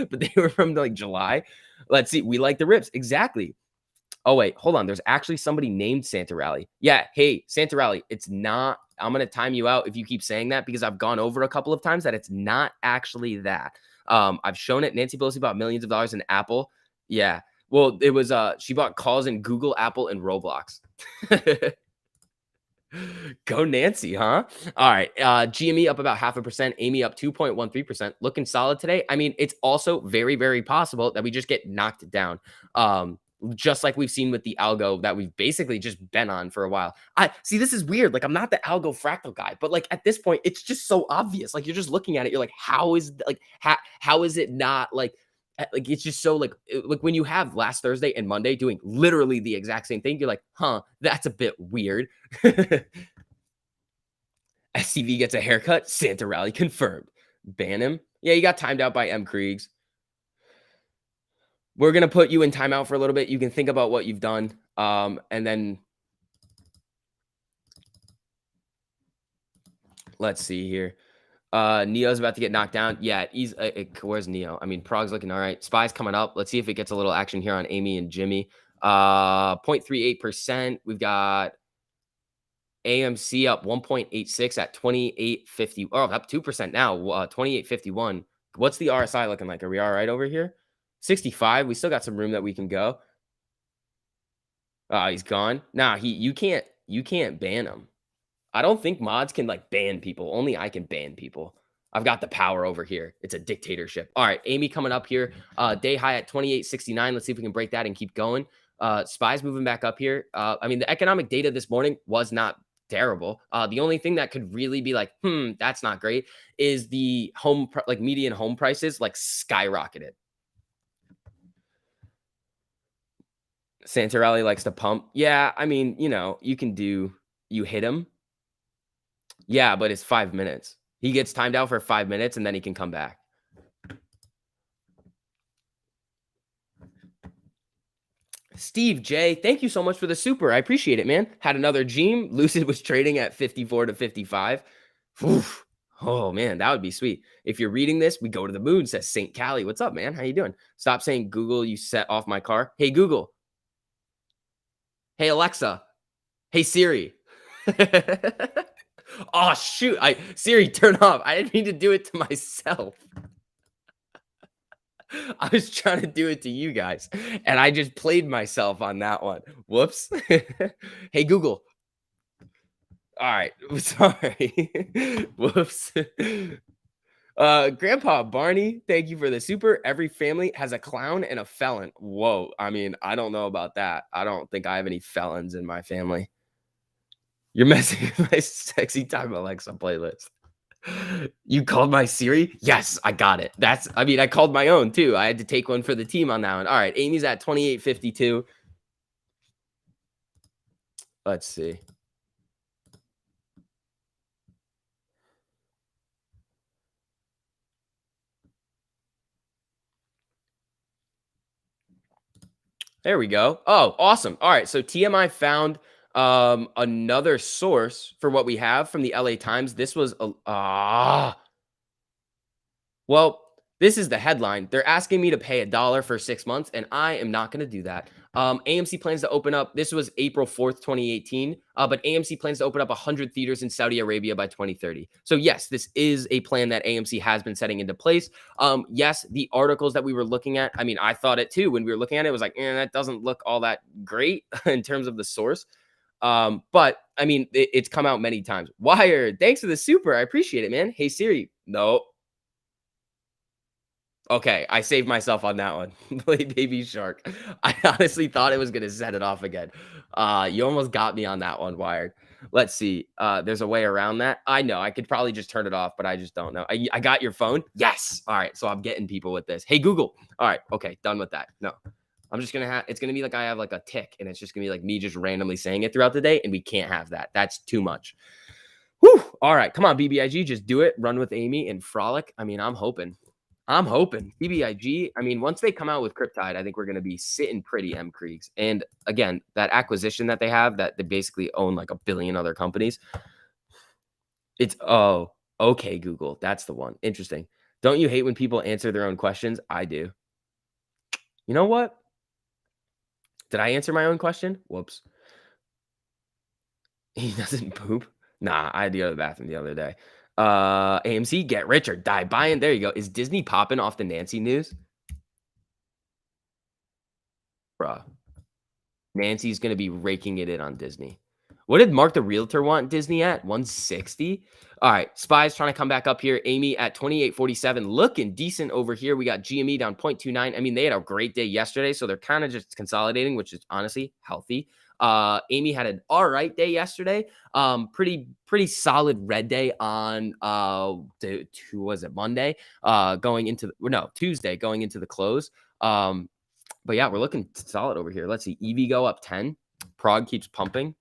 but they were from like July. Let's see. We like the rips. Exactly. Oh, wait, hold on. There's actually somebody named Santa Rally. Yeah. Hey, Santa Rally. It's not. I'm going to time you out if you keep saying that because I've gone over a couple of times that it's not actually that. I've shown it. Nancy Pelosi bought millions of dollars in Apple. Yeah. Well, it was she bought calls in Google, Apple, and Roblox. Go Nancy, huh? All right. GME up about 0.5%. Amy up 2.13%. Looking solid today. I mean, it's also very, very possible that we just get knocked down. Just like we've seen with the algo that we've basically just been on for a while. I see this is weird. Like, I'm not the algo fractal guy, but like at this point, it's just so obvious. Like, you're just looking at it, you're like, how is it not like it's just so like when you have last Thursday and Monday doing literally the exact same thing, you're like, huh, that's a bit weird. SCV gets a haircut. Santa Rally confirmed. Ban him. Yeah, you got timed out by M. Kriegs. We're gonna put you in timeout for a little bit. You can think about what you've done. And then let's see here. Neo's about to get knocked down. Yeah, he's where's Neo? I mean, Prague's looking all right. Spy's coming up. Let's see if it gets a little action here on Amy and Jimmy. 0.38%. We've got AMC up 1.86 at 28.50. Oh, up 2% now. 28.51. What's the RSI looking like? Are we all right over here? 65. We still got some room that we can go. He's gone. Nah, you can't ban him. I don't think mods can like ban people. Only I can ban people. I've got the power over here. It's a dictatorship. All right, Amy coming up here. Day high at 28.69. Let's see if we can break that and keep going. Spies moving back up here. I mean, the economic data this morning was not terrible. The only thing that could really be like, that's not great, is the like median home prices like skyrocketed. Santarelli likes to pump. Yeah, I mean, you hit him. Yeah, but it's 5 minutes. He gets timed out for 5 minutes and then he can come back. Steve J, thank you so much for the super. I appreciate it, man. Had another Gene. Lucid was trading at 54 to 55. Oof. Oh man, that would be sweet. If you're reading this, we go to the moon, says St. Cali. What's up, man? How you doing? Stop saying Google, you set off my car. Hey, Google. Hey, Alexa. Hey, Siri. Oh shoot. Siri, turn off. I didn't mean to do it to myself. I was trying to do it to you guys, and I just played myself on that one. Whoops. Hey, Google. All right. Sorry. Whoops. Grandpa Barney, thank you for the super. Every family has a clown and a felon. Whoa. I mean, I don't know about that. I don't think I have any felons in my family. You're messing with my sexy time Alexa playlist. You called my Siri? Yes, I got it. I called my own too. I had to take one for the team on that one. All right, Amy's at 28.52. Let's see. There we go. Oh, awesome. All right, so TMI found another source for what we have from the LA Times. This was well, this is the headline. They're asking me to pay $1 for 6 months, and I am not going to do that. AMC plans to open up. This was April 4th, 2018. But AMC plans to open up 100 theaters in Saudi Arabia by 2030. So yes, this is a plan that AMC has been setting into place. Yes, the articles that we were looking at. I mean, I thought it too when we were looking at it. It was like, that doesn't look all that great in terms of the source. But I mean, it's come out many times. Wired, thanks for the super. I appreciate it, man. Hey Siri, no. Okay, I saved myself on that one. Play Baby Shark. I honestly thought it was gonna set it off again. You almost got me on that one, Wired. Let's see. There's a way around that. I know. I could probably just turn it off, but I just don't know. I got your phone. Yes. All right. So I'm getting people with this. Hey Google. All right. Okay. Done with that. No. I'm just gonna have. It's gonna be like I have like a tick, and it's just gonna be like me just randomly saying it throughout the day, and we can't have that. That's too much. Whew. All right. Come on, BBIG. Just do it. Run with Amy and frolic. I mean, I'm hoping. I'm hoping BBIG. I mean, once they come out with Cryptide, I think we're going to be sitting pretty M Kriegs. And again, that acquisition that they have, that they basically own like a billion other companies. It's okay, Google. That's the one. Interesting. Don't you hate when people answer their own questions? I do. You know what? Did I answer my own question? Whoops. He doesn't poop. Nah, I had to go to the bathroom the other day. AMC, get rich or die buying. There you go. Is Disney popping off the Nancy news? Bruh. Nancy's going to be raking it in on Disney. What did Mark the Realtor want Disney at? 160? All right. Spies trying to come back up here. Amy at 28.47. Looking decent over here. We got GME down 0.29. I mean, they had a great day yesterday, so they're kind of just consolidating, which is honestly healthy. Amy had an all right day yesterday. Pretty solid red day on was it Monday? Tuesday going into the close. But yeah, we're looking solid over here. Let's see. EV go up 10. Prog keeps pumping.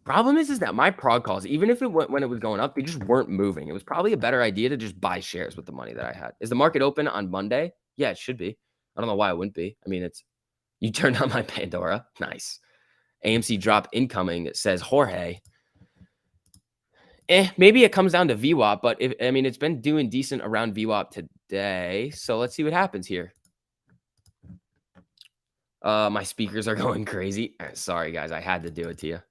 Problem is that my prog calls, even if it went when it was going up, they just weren't moving. It was probably a better idea to just buy shares with the money that I had. Is the market open on Monday? Yeah, it should be. I don't know why it wouldn't be. I mean, you turned on my Pandora. Nice. AMC drop incoming. It says Jorge. Maybe it comes down to VWAP, but it's been doing decent around VWAP today. So let's see what happens here. My speakers are going crazy. Sorry, guys. I had to do it to you.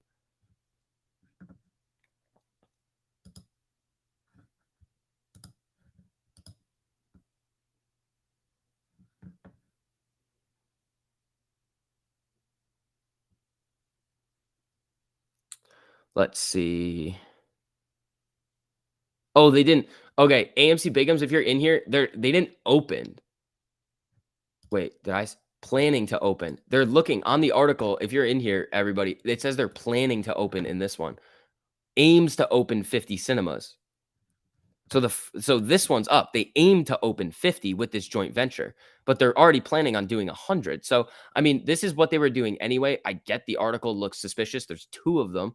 Let's see. Oh, they didn't. Okay, AMC Bigums, if you're in here, they didn't open. Wait, did planning to open? They're looking on the article. If you're in here, everybody, it says they're planning to open in this one. Aims to open 50 cinemas. So this one's up. They aim to open 50 with this joint venture, but they're already planning on doing 100. So, I mean, this is what they were doing anyway. I get the article looks suspicious. There's two of them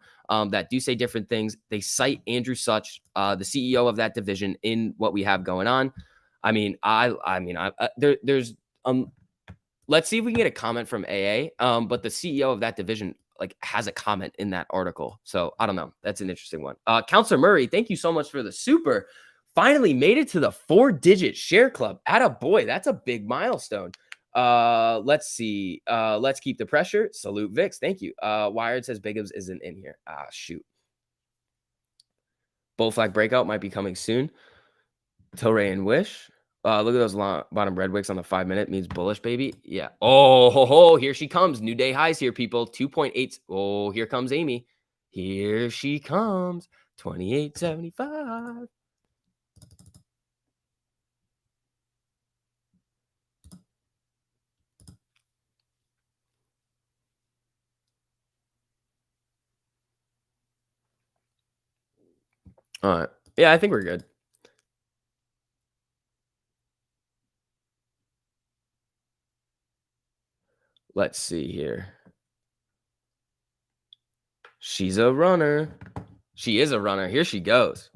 that do say different things. They cite Andrew Such, the CEO of that division, in what we have going on. I mean, there's let's see if we can get a comment from AA. But the CEO of that division like has a comment in that article. So I don't know. That's an interesting one. Counselor Murray, thank you so much for the super. Finally made it to the 4-digit share club. Atta boy, that's a big milestone. Let's see. Let's keep the pressure. Salute Vix. Thank you. Wired says Bigums isn't in here. Ah, shoot. Bull flag breakout might be coming soon. Tilray and Wish. Look at those bottom red wicks on the 5-minute means bullish, baby. Yeah. Oh, ho, ho, here she comes. New day highs here, people. 2.8. Oh, here comes Amy. Here she comes. 28.75. All right. Yeah, I think we're good. Let's see here. She's a runner. She is a runner. Here she goes.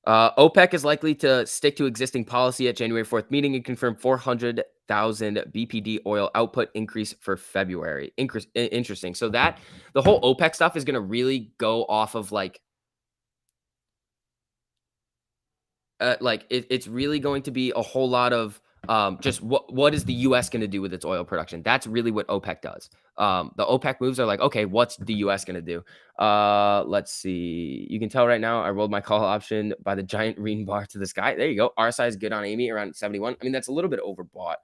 OPEC is likely to stick to existing policy at January 4th meeting and confirm 400,000 BPD oil output increase for February. Interesting. So that the whole OPEC stuff is going to really go off of it's really going to be a whole lot of just what is the U.S. going to do with its oil production? That's really what OPEC does. The OPEC moves are like, okay, what's the U.S. going to do? Let's see. You can tell right now I rolled my call option by the giant green bar to the sky. There you go. RSI is good on Amy around 71. I mean, that's a little bit overbought.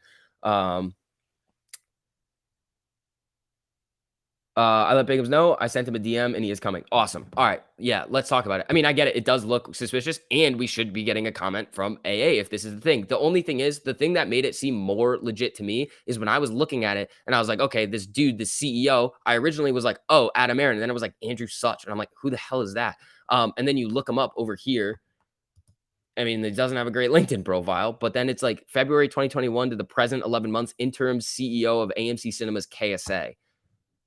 I let Bigums know. I sent him a DM and he is coming. Awesome. All right. Yeah, let's talk about it. I mean, I get it. It does look suspicious, and we should be getting a comment from AA if this is the thing. The only thing is, the thing that made it seem more legit to me is when I was looking at it and I was like, okay, this dude, the CEO, I originally was like, oh, Adam Aaron. And then it was like Andrew Such. And I'm like, who the hell is that? And then you look him up over here. I mean, it doesn't have a great LinkedIn profile, but then it's like February 2021 to the present 11 months, interim CEO of AMC Cinemas KSA.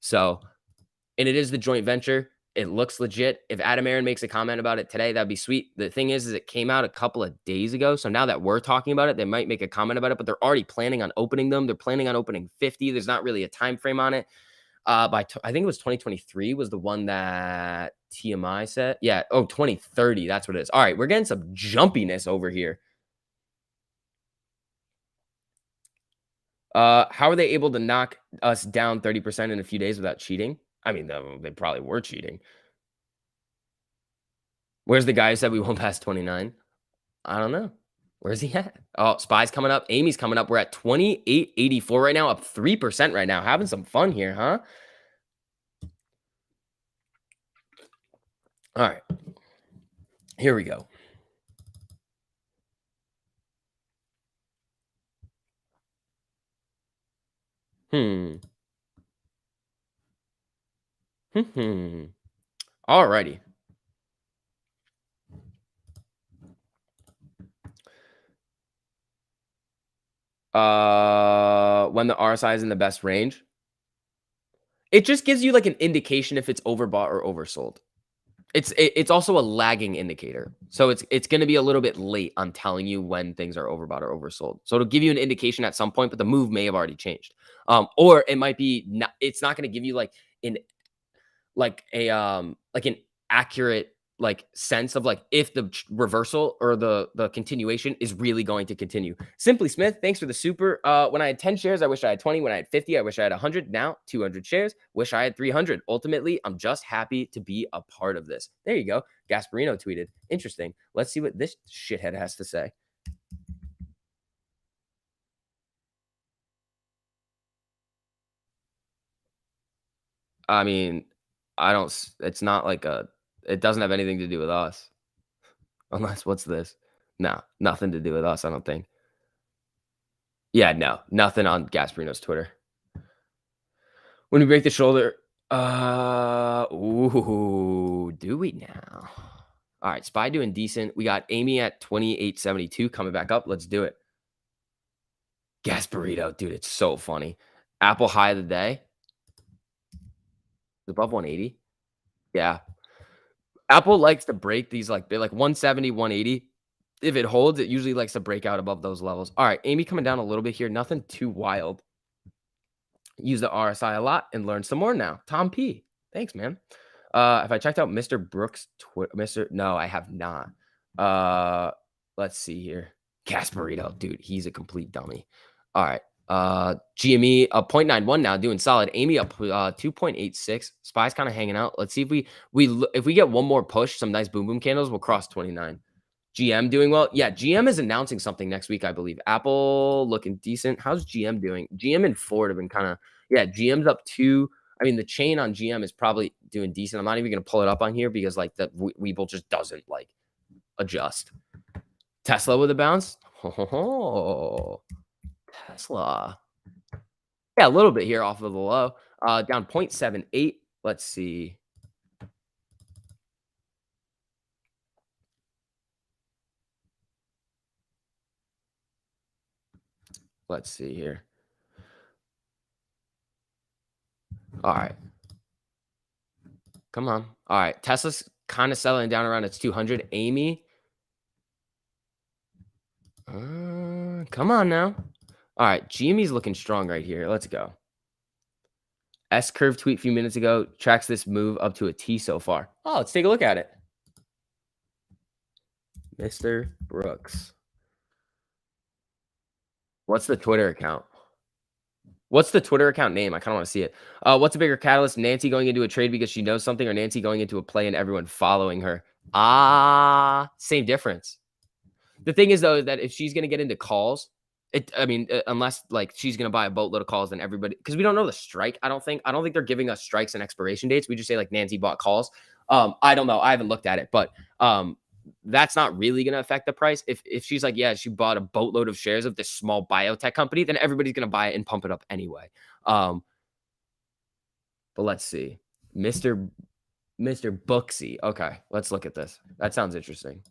So, and it is the joint venture. It looks legit. If Adam Aaron makes a comment about it today, that'd be sweet. The thing is it came out a couple of days ago. So now that we're talking about it, they might make a comment about it, but they're already planning on opening them. They're planning on opening 50. There's not really a time frame on it. I think it was 2023 was the one that TMI said. Yeah. Oh, 2030. That's what it is. All right. We're getting some jumpiness over here. How are they able to knock us down 30% in a few days without cheating? I mean, they probably were cheating. Where's the guy who said we won't pass 29? I don't know. Where's he at? Oh, Spy's coming up. Amy's coming up. We're at 28.84 right now, up 3% right now. Having some fun here, huh? All right. Here we go. All righty. When the RSI is in the best range, it just gives you like an indication if it's overbought or oversold. It's also a lagging indicator. So it's going to be a little bit late on telling you when things are overbought or oversold. So it'll give you an indication at some point, but the move may have already changed. Or it might be not, it's not going to give you like an accurate like sense of like if the reversal or the continuation is really going to continue. Simply Smith, thanks for the super. When I had 10 shares, I wish I had 20. When I had 50, I wish I had 100. Now 200 shares, wish I had 300. Ultimately, I'm just happy to be a part of this. There you go. Gasparino tweeted. Interesting. Let's see what this shithead has to say. I mean, I don't. It's not like a. It doesn't have anything to do with us. Unless what's this? No, nothing to do with us. I don't think. Yeah, no, nothing on Gasparino's Twitter. When we break the shoulder, ooh, do we now? All right, Spy doing decent. We got Amy at 28.72 coming back up. Let's do it. Gasparito, dude, it's so funny. Apple high of the day. Above 180. Yeah. Apple likes to break these like they're like 170, 180. If it holds, it usually likes to break out above those levels. All right, Amy coming down a little bit here. Nothing too wild. Use the RSI a lot and learn some more now. Tom P. Thanks, man. If I checked out Mr. Brooks Twitter, no, I have not. Let's see here. Gasparito, dude, he's a complete dummy. All right. GME up 0.91 now, doing solid. Amy up 2.86. Spy's kind of hanging out. Let's see if we get one more push, some nice boom boom candles, we'll cross 29. GM doing well. Yeah, GM is announcing something next week, I believe. Apple looking decent. How's GM doing? GM and Ford have been kind of, yeah, GM's up two. I mean, the chain on GM is probably doing decent. I'm not even going to pull it up on here because like the Weeble just doesn't like adjust. Tesla with a bounce. Oh, Tesla. Yeah, a little bit here off of the low. Down 0.78. Let's see. Let's see here. All right. Come on. All right. Tesla's kind of settling down around its 200. Amy. Come on now. All right. GME's looking strong right here. Let's go. S curve tweet a few minutes ago tracks this move up to a T so far. Oh, let's take a look at it. Mr. Brooks. What's the Twitter account? What's the Twitter account name? I kind of want to see it. What's a bigger catalyst? Nancy going into a trade because she knows something, or Nancy going into a play and everyone following her? Same difference. The thing is, though, that if she's going to get into calls, unless like she's going to buy a boatload of calls, then everybody, because we don't know the strike. I don't think they're giving us strikes and expiration dates. We just say like Nancy bought calls. I don't know. I haven't looked at it, but that's not really going to affect the price. If she's like, yeah, she bought a boatload of shares of this small biotech company, then everybody's going to buy it and pump it up anyway. But let's see, Mr. Booksy. Okay, let's look at this. That sounds interesting.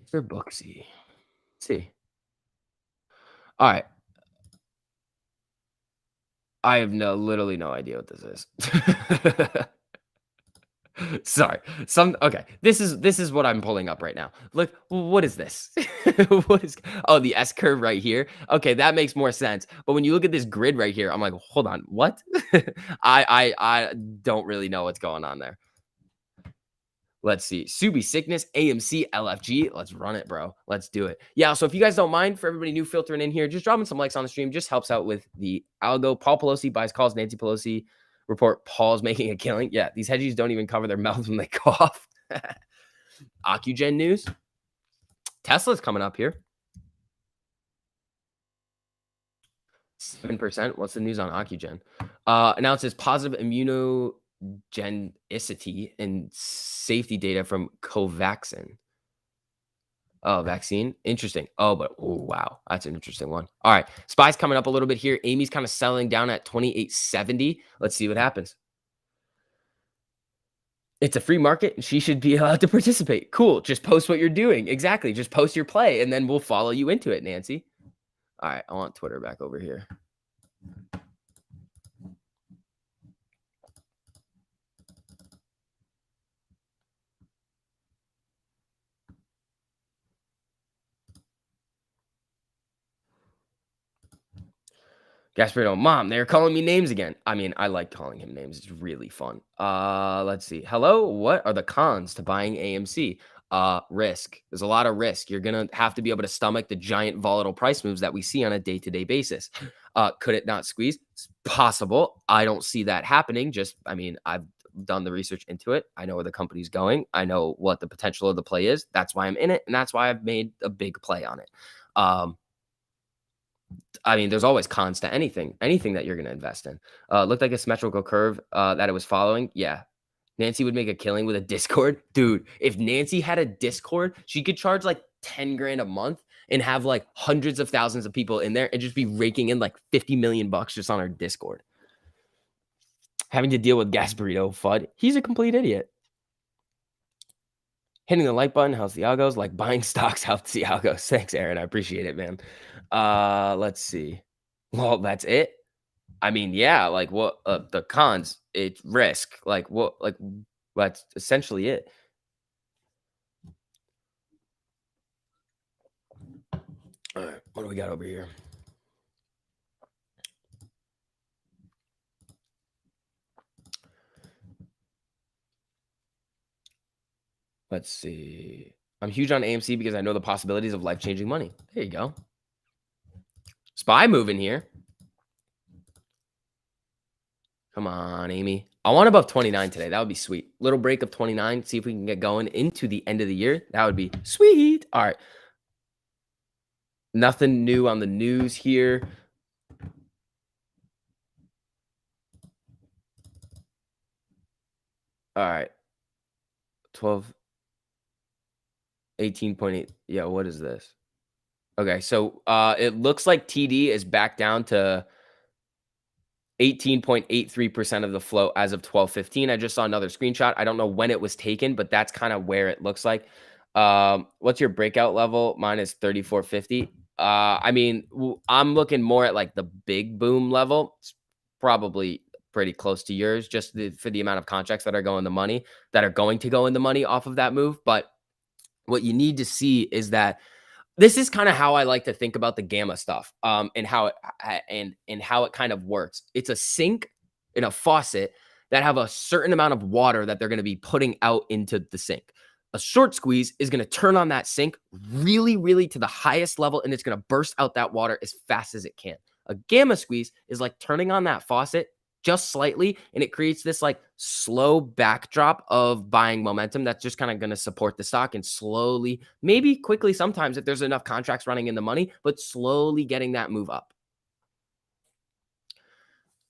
Mr. Booksy. Let's see. All right. I have literally no idea what this is. Sorry. Okay. This is what I'm pulling up right now. Look, what is this? The S curve right here? Okay, that makes more sense. But when you look at this grid right here, I'm like, hold on, what? I don't really know what's going on there. Let's see. Subi Sickness, AMC, LFG. Let's run it, bro. Let's do it. Yeah, so if you guys don't mind, for everybody new filtering in here, just dropping some likes on the stream. Just helps out with the algo. Paul Pelosi buys calls. Nancy Pelosi report Paul's making a killing. Yeah, these hedgies don't even cover their mouths when they cough. Ocugen news. Tesla's coming up here. 7%. What's the news on Ocugen? Announces positive immunogenicity and safety data from Covaxin. Oh, vaccine. Interesting. Oh, wow. That's an interesting one. All right. Spy's coming up a little bit here. Amy's kind of selling down at 28.70. Let's see what happens. It's a free market and she should be allowed to participate. Cool. Just post what you're doing. Exactly. Just post your play and then we'll follow you into it, Nancy. All right. I want Twitter back over here. Gasparito, mom, they're calling me names again. I mean, I like calling him names. It's really fun. Let's see. Hello, what are the cons to buying AMC? Risk. There's a lot of risk. You're gonna have to be able to stomach the giant volatile price moves that we see on a day-to-day basis. Could it not squeeze? It's possible. I don't see that happening. I mean, I've done the research into it. I know where the company's going. I know what the potential of the play is. That's why I'm in it, and that's why I've made a big play on it. Um, I mean, there's always cons to anything that you're gonna invest in. Looked like a symmetrical curve, that it was following. Yeah. Nancy would make a killing with a Discord. Dude, if Nancy had a Discord, she could charge like 10 grand a month and have like hundreds of thousands of people in there and just be raking in like 50 million bucks just on her Discord. Having to deal with Gas Burrito FUD. He's a complete idiot. Hitting the like button helps the algos. Like buying stocks helps the algos. Thanks, Aaron. I appreciate it, man. Let's see. Well, that's it. I mean, yeah, like what the cons, it's risk. Like that's essentially it. All right, what do we got over here? Let's see. I'm huge on AMC because I know the possibilities of life-changing money. There you go. Spy move in here. Come on, Amy. I want above 29 today. That would be sweet. Little break of 29. See if we can get going into the end of the year. That would be sweet. All right. Nothing new on the news here. All right. 12, 18.8. Yeah, what is this? Okay, so it looks like TD is back down to 18.83% of the float as of 12:15. I just saw another screenshot. I don't know when it was taken, but that's kind of where it looks like. What's your breakout level? Mine is 34.50. I mean, I'm looking more at like the big boom level. It's probably pretty close to yours, just for the amount of contracts that are going the money that are going to go in the money off of that move. But what you need to see is that this is kind of how I like to think about the gamma stuff, and how it and how it kind of works. It's a sink and a faucet that have a certain amount of water that they're going to be putting out into the sink. A short squeeze is going to turn on that sink really, really to the highest level, and it's going to burst out that water as fast as it can. A gamma squeeze is like turning on that faucet just slightly, and it creates this like slow backdrop of buying momentum that's just kind of going to support the stock and slowly, maybe quickly sometimes if there's enough contracts running in the money, but slowly getting that move up.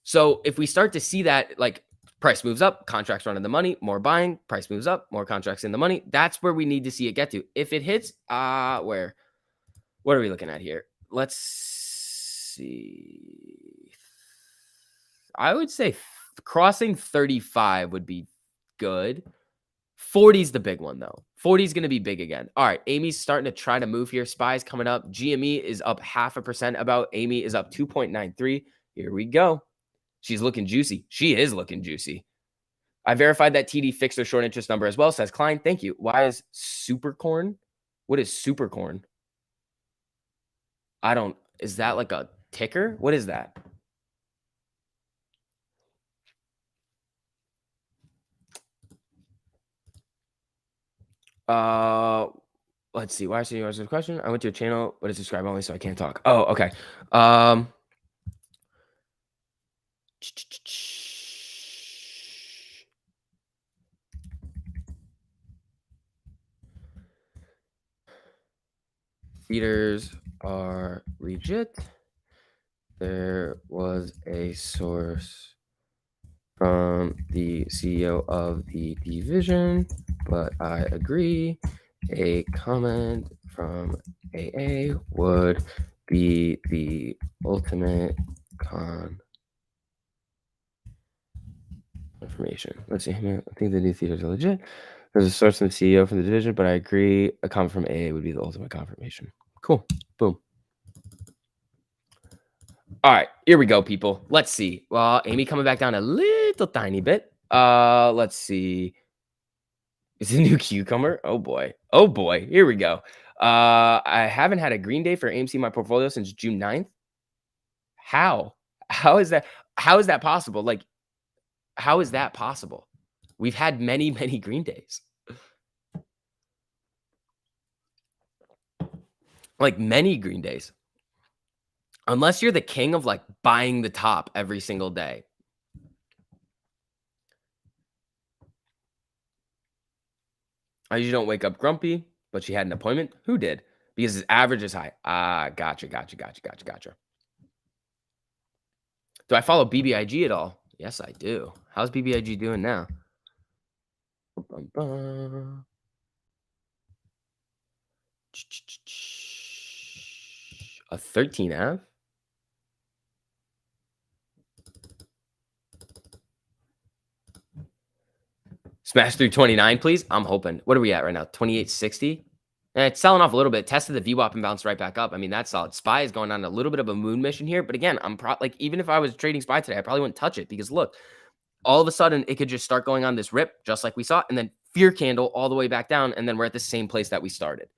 So if we start to see that, like, price moves up, contracts run in the money, more buying, price moves up, more contracts in the money, that's where we need to see it get to. If it hits where what are we looking at here? Let's see. I would say crossing 35 would be good. 40 is the big one, though. 40 is going to be big again. All right. Amy's starting to try to move here. Spy's coming up. GME is up 0.5% about. Amy is up 2.93. Here we go. She's looking juicy. She is looking juicy. I verified that TD fixed their short interest number as well, says Klein. Thank you. Why is Supercorn? What is Supercorn? Is that like a ticker? What is that? Let's see. Why should you answer the question? I went to your channel, but it's subscribe only, so I can't talk. Oh, okay. Theaters are legit. There was a source from the CEO of the division, but I agree. A comment from AA would be the ultimate confirmation. Let's see. I think the new theaters are legit. There's a source from the CEO from the division, but I agree. A comment from AA would be the ultimate confirmation. Cool. Boom. All right, here we go, people. Let's see. Well, Amy coming back down a little tiny bit. Let's see. Is it a new cucumber? Oh boy. Oh boy. Here we go. I haven't had a green day for AMC in my portfolio since June 9th. How? How is that how is that possible? Like, how is that possible? We've had many, many green days. Like, many green days. Unless you're the king of, like, buying the top every single day. I usually don't wake up grumpy, but she had an appointment. Who did? Because his average is high. Ah, gotcha, gotcha, gotcha, gotcha, gotcha. Do I follow BBIG at all? Yes, I do. How's BBIG doing now? Bum, bum. A 13 Av? Smash through 29, please. I'm hoping. What are we at right now? 28.60? It's selling off a little bit. Tested the VWAP and bounced right back up. I mean, that's solid. SPY is going on a little bit of a moon mission here. But again, like, even if I was trading SPY today, I probably wouldn't touch it because look, all of a sudden it could just start going on this rip, just like we saw, and then fear candle all the way back down. And then we're at the same place that we started.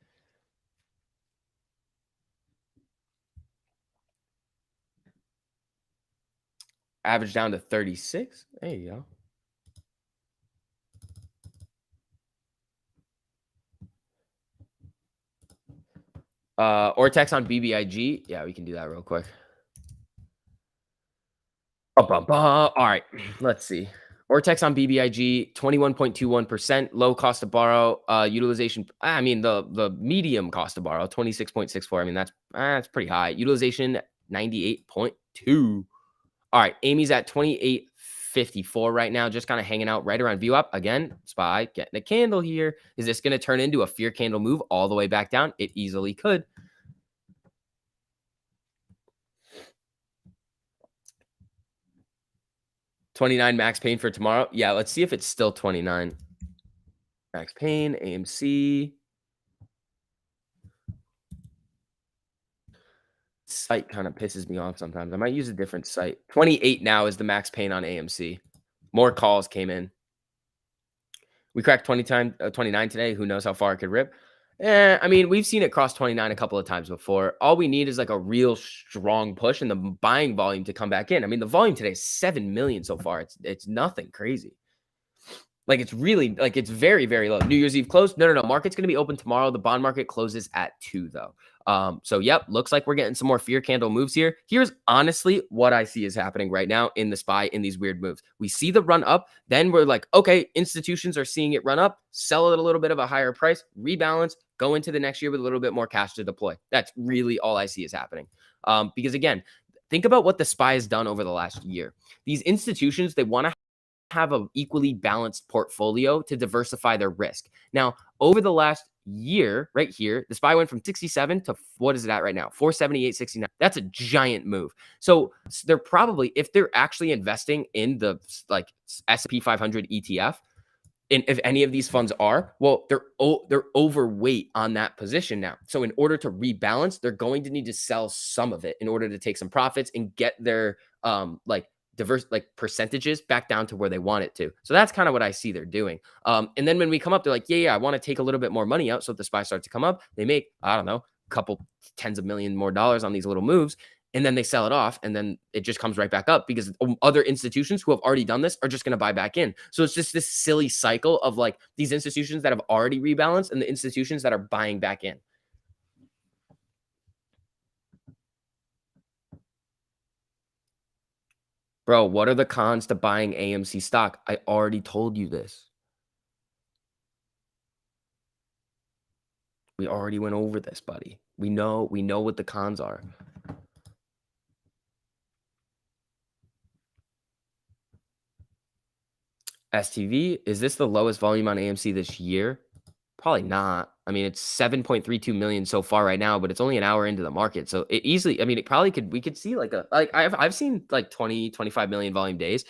Average down to 36. There you go. Vortex on BBIG. Yeah, we can do that real quick. All right, let's see. Vortex on BBIG, 21.21%, low cost to borrow, utilization. I mean, the medium cost to borrow, 26.64. I mean, that's pretty high. Utilization, 98.2. All right, Amy's at 28.54 right now, just kind of hanging out right around view up. Again, SPY getting a candle here. Is this going to turn into a fear candle move all the way back down? It easily could. 29 max pain for tomorrow. Yeah, let's see if it's still 29. Max pain, AMC. Site kind of pisses me off sometimes. I might use a different site. 28 now is the max pain on AMC. More calls came in. We cracked 29 today. Who knows how far it could rip? I mean, we've seen it cross 29 a couple of times before. All we need is like a real strong push and the buying volume to come back in. I mean, the volume today is 7 million so far. It's nothing crazy. Like, it's really, like, it's very, very low. New Year's Eve closed. No. Market's going to be open tomorrow. The bond market closes at 2, though. So, yep, looks like we're getting some more fear candle moves here. Here's honestly what I see is happening right now in the SPY in these weird moves. We see the run up. Then we're like, okay, institutions are seeing it run up, sell it at a little bit of a higher price, rebalance, go into the next year with a little bit more cash to deploy. That's really all I see is happening. Because, again, think about what the SPY has done over the last year. These institutions, they want to have an equally balanced portfolio to diversify their risk. Now, over the last year, right here, the SPY went from 67 to what is it at right now? 478.69. That's a giant move. So they're probably, if they're actually investing in the like S&P 500 ETF, and if any of these funds are, well, they're overweight on that position now. So in order to rebalance, they're going to need to sell some of it in order to take some profits and get their like diverse like percentages back down to where they want it to. So that's kind of what I see they're doing. And then when we come up, they're like, yeah, I want to take a little bit more money out. So if the SPY starts to come up, they make, I don't know, a couple tens of million more dollars on these little moves. And then they sell it off, and then it just comes right back up because other institutions who have already done this are just going to buy back in. So it's just this silly cycle of like these institutions that have already rebalanced and the institutions that are buying back in. Bro, what are the cons to buying AMC stock? I already told you this. We already went over this, buddy. We know what the cons are. STV, is this the lowest volume on AMC this year? Probably not. I mean, it's 7.32 million so far right now, but it's only an hour into the market. So it easily, I mean, it probably could, we could see like I've seen like 20, 25 million volume days.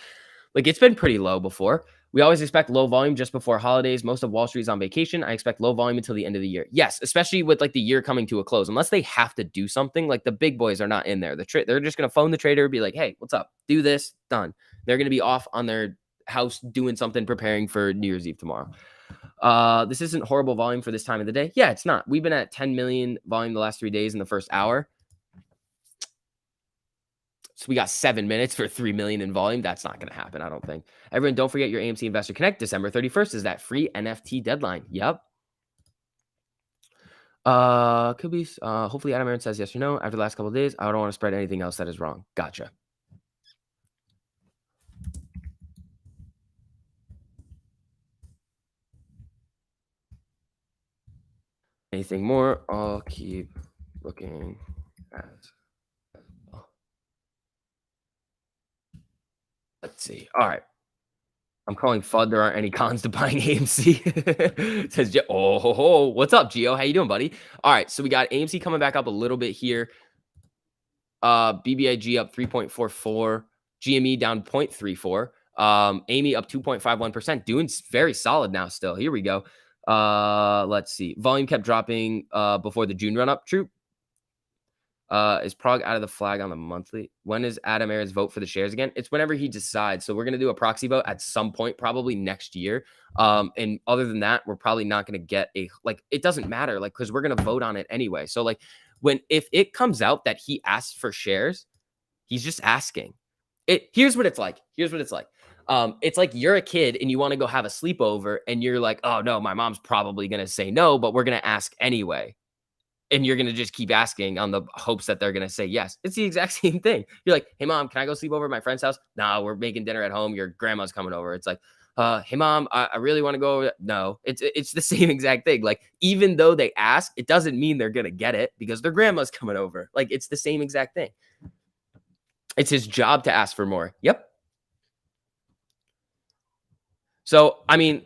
Like, it's been pretty low before. We always expect low volume just before holidays. Most of Wall Street is on vacation. I expect low volume until the end of the year. Yes, especially with like the year coming to a close. Unless they have to do something, like the big boys are not in there. They're just going to phone the trader, be like, hey, what's up? Do this, done. They're going to be off on their house doing something, preparing for New Year's Eve tomorrow. This isn't horrible volume for this time of the day. Yeah, it's not. We've been at 10 million volume the last 3 days in the first hour. So we got 7 minutes for 3 million in volume. That's not gonna happen, I don't think. Everyone, don't forget your AMC Investor Connect. December 31st is that free NFT deadline. Yep. Could be. Hopefully, Adam Aaron says yes or no. After the last couple of days, I don't want to spread anything else that is wrong. Gotcha. Anything more? I'll keep looking at. Let's see. All right. I'm calling FUD. There aren't any cons to buying AMC. Says, oh, ho, ho. What's up, Gio? How you doing, buddy? All right. So we got AMC coming back up a little bit here. BBIG up 3.44. GME down 0.34. Amy up 2.51%, doing very solid now still. Here we go. Let's see. Volume kept dropping before the June run up. True. Is Prague out of the flag on the monthly? When is Adam Ayers vote for the shares again? It's whenever he decides. So we're going to do a proxy vote at some point, probably next year. And other than that, we're probably not going to get it doesn't matter, because we're going to vote on it anyway. So if it comes out that he asked for shares, he's just asking. Here's what it's like. It's like you're a kid and you want to go have a sleepover and you're like, oh no, my mom's probably going to say no, but we're going to ask anyway. And you're going to just keep asking on the hopes that they're going to say yes. It's the exact same thing. You're like, hey mom, can I go sleep over at my friend's house? No, we're making dinner at home. Your grandma's coming over. It's like, hey mom, I really want to go over. No, it's the same exact thing. Even though they ask, it doesn't mean they're going to get it because their grandma's coming over. It's the same exact thing. It's his job to ask for more. Yep. So, I mean,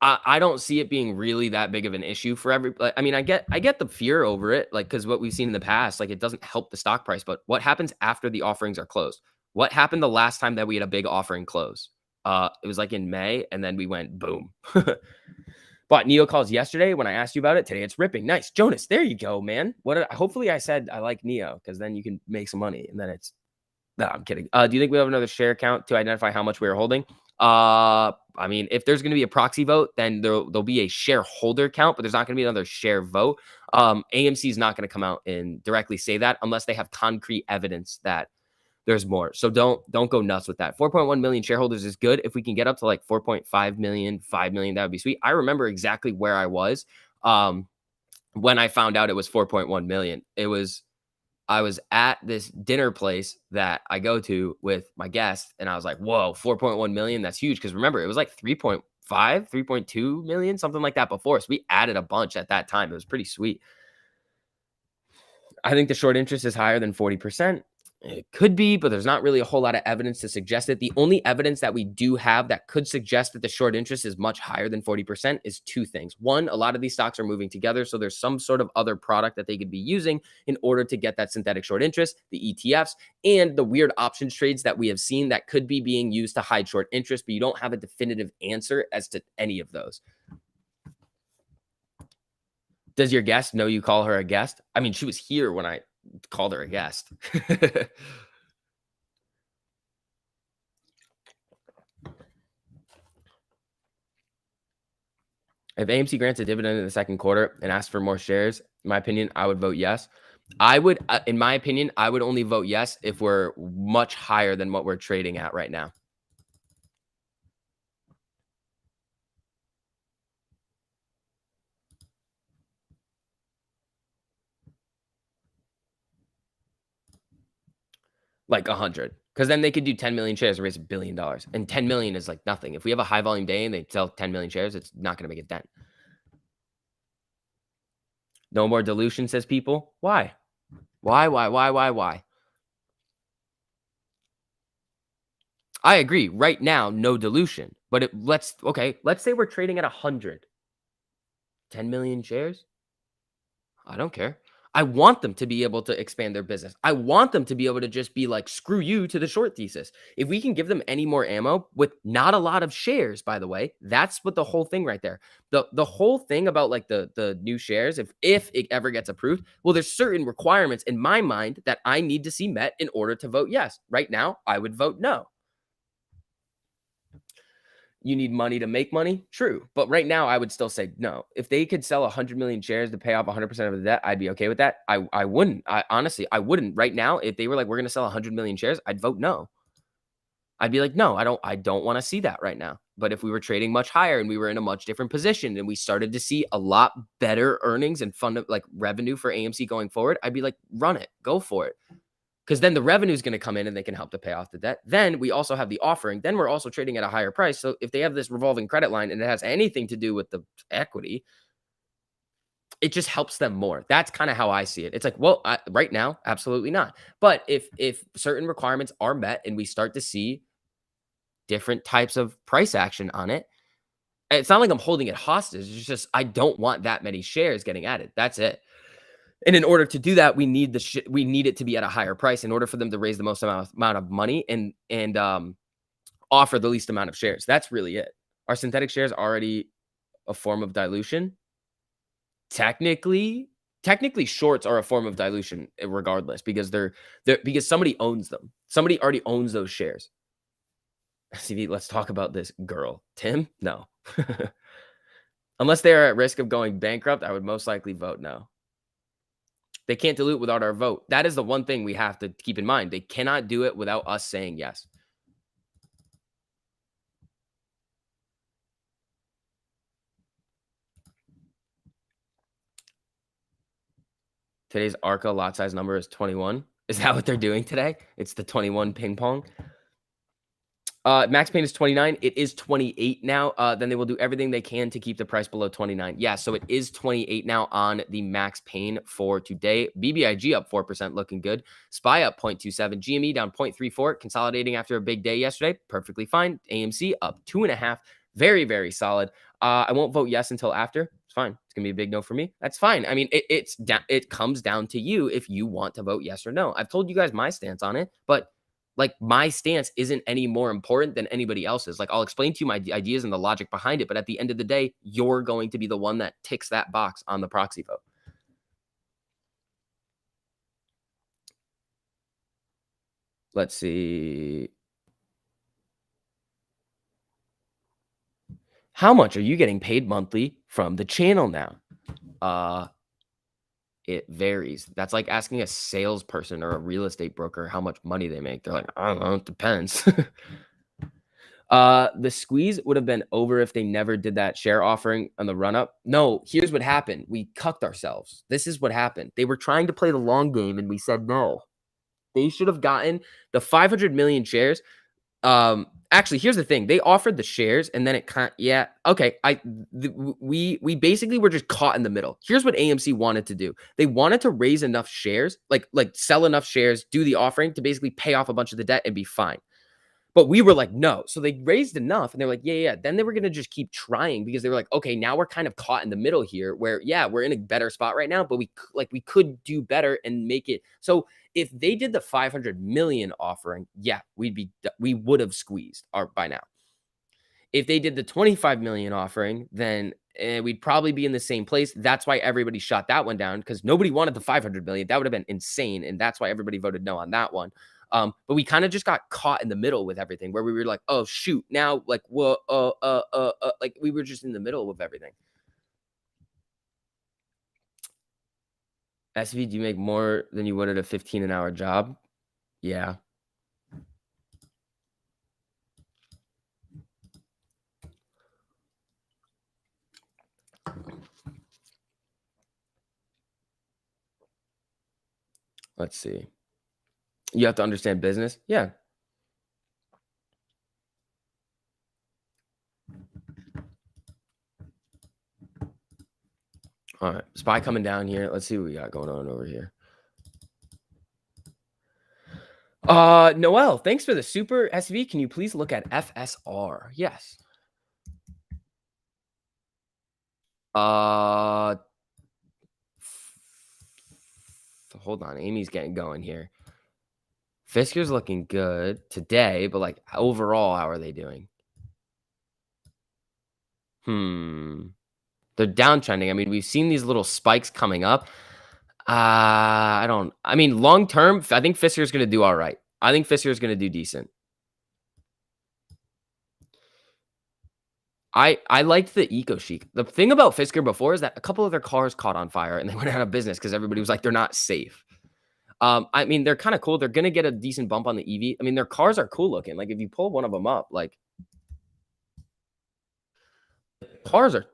I don't see it being really that big of an issue for I get the fear over it, because what we've seen in the past, it doesn't help the stock price. But what happens after the offerings are closed? What happened the last time that we had a big offering close? It was in May, and then we went boom. But Neo calls yesterday when I asked you about it. Today it's ripping. Nice, Jonas. There you go, man. Hopefully I said I like Neo because then you can make some money, and then it's. No, I'm kidding. Do you think we have another share count to identify how much we are holding? If there's going to be a proxy vote, then there'll be a shareholder count, but there's not going to be another share vote. AMC is not going to come out and directly say that unless they have concrete evidence that there's more. So don't go nuts with that. 4.1 million shareholders is good. If we can get up to 4.5 million, 5 million, that would be sweet. I remember exactly where I was when I found out it was 4.1 million. I was at this dinner place that I go to with my guest, and I was like, whoa, 4.1 million. That's huge. Because remember, it was 3.5, 3.2 million, something like that before. So we added a bunch at that time. It was pretty sweet. I think the short interest is higher than 40%. It could be, but there's not really a whole lot of evidence to suggest it. The only evidence that we do have that could suggest that the short interest is much higher than 40% is two things. One, a lot of these stocks are moving together, so there's some sort of other product that they could be using in order to get that synthetic short interest, the ETFs, and the weird options trades that we have seen that could be being used to hide short interest, but you don't have a definitive answer as to any of those. Does your guest know you call her a guest? I mean, she was here when I called her a guest. If AMC grants a dividend in the second quarter and asks for more shares, in my opinion, I would vote yes. In my opinion, I would only vote yes if we're much higher than what we're trading at right now. Like 100. Because then they could do 10 million shares and raise $1 billion. And 10 million is nothing. If we have a high volume day and they sell 10 million shares, it's not going to make a dent. No more dilution, says people. Why? Why? I agree. Right now, no dilution. But let's say we're trading at 100. 10 million shares? I don't care. I want them to be able to expand their business. I want them to be able to just be screw you to the short thesis. If we can give them any more ammo with not a lot of shares, by the way, that's what the whole thing right there. The whole thing about the new shares, if it ever gets approved, well, there's certain requirements in my mind that I need to see met in order to vote yes. Right now, I would vote no. You need money to make money? True. But right now, I would still say no. If they could sell 100 million shares to pay off 100% of the debt, I'd be okay with that. I wouldn't. I honestly, I wouldn't. Right now, if they were like, we're going to sell 100 million shares, I'd vote no. I'd be like, no, I don't want to see that right now. But if we were trading much higher and we were in a much different position and we started to see a lot better earnings and fund like revenue for AMC going forward, I'd be like, run it, go for it. Because then the revenue is going to come in and they can help to pay off the debt. Then we also have the offering. Then we're also trading at a higher price. So if they have this revolving credit line and it has anything to do with the equity, it just helps them more. That's kind of how I see it. It's like, well, right now, absolutely not. But if certain requirements are met and we start to see different types of price action on it, it's not like I'm holding it hostage. It's just I don't want that many shares getting added. That's it. And in order to do that, we need we need it to be at a higher price in order for them to raise the most amount of money and offer the least amount of shares. That's really it. Are synthetic shares already a form of dilution? Technically, technically shorts are a form of dilution regardless because they're because somebody owns them. Somebody already owns those shares. CV, let's talk about this girl. Tim? No. Unless they're at risk of going bankrupt, I would most likely vote no. They can't dilute without our vote. That is the one thing we have to keep in mind. They cannot do it without us saying yes. Today's ARCA lot size number is 21. Is that what they're doing today? It's the 21 ping pong. Max pain is 29. It is 28 now. Then they will do everything they can to keep the price below 29. Yeah, so it is 28 now on the max pain for today. BBIG up 4%, looking good. SPY up 0.27. GME down 0.34, consolidating after a big day yesterday. Perfectly fine. AMC up 2.5. Very, very solid. I won't vote yes until after. It's fine. It's gonna be a big no for me. That's fine. I mean, it comes down to you if you want to vote yes or no. I've told you guys my stance on it, but like my stance isn't any more important than anybody else's. Like I'll explain to you my ideas and the logic behind it, but at the end of the day, you're going to be the one that ticks that box on the proxy vote. Let's see. How much are you getting paid monthly from the channel now? It varies. That's like asking a salesperson or a real estate broker how much money they make. They're like, I don't know, it depends. The squeeze would have been over if they never did that share offering on the run up. No, here's what happened. We cucked ourselves. This is what happened. They were trying to play the long game and we said no. They should have gotten the 500 million shares. Actually, here's the thing. They offered the shares and then it kind yeah, okay. We basically were just caught in the middle. Here's what AMC wanted to do. They wanted to raise enough shares, like sell enough shares, do the offering to basically pay off a bunch of the debt and be fine. But we were like, no. So they raised enough and they're like, yeah. Then they were going to just keep trying because they were like, okay, now we're kind of caught in the middle here where, yeah, we're in a better spot right now, but we could do better and make it. So if they did the 500 million offering, yeah, we would have squeezed by now. If they did the 25 million offering, then we'd probably be in the same place. That's why everybody shot that one down because nobody wanted the 500 million. That would have been insane. And that's why everybody voted no on that one. But we kind of just got caught in the middle with everything where we were like, oh, shoot. Now, like, well, like we were just in the middle of everything. SV, do you make more than you would at a 15 an hour job? Yeah. Let's see. You have to understand business. Yeah. All right. SPY coming down here. Let's see what we got going on over here. Noel, thanks for the super SV. Can you please look at FSR? Yes. Hold on. Amy's getting going here. Fisker's looking good today, but like overall, how are they doing? They're downtrending. I mean, we've seen these little spikes coming up. I mean, long term, I think Fisker's going to do all right. I think Fisker's going to do decent. I liked the Eco Chic. The thing about Fisker before is that a couple of their cars caught on fire and they went out of business because everybody was like, "They're not safe." I mean, they're kinda cool. They're gonna get a decent bump on the EV. I mean, their cars are cool looking. Like, if you pull one of them up, like, cars are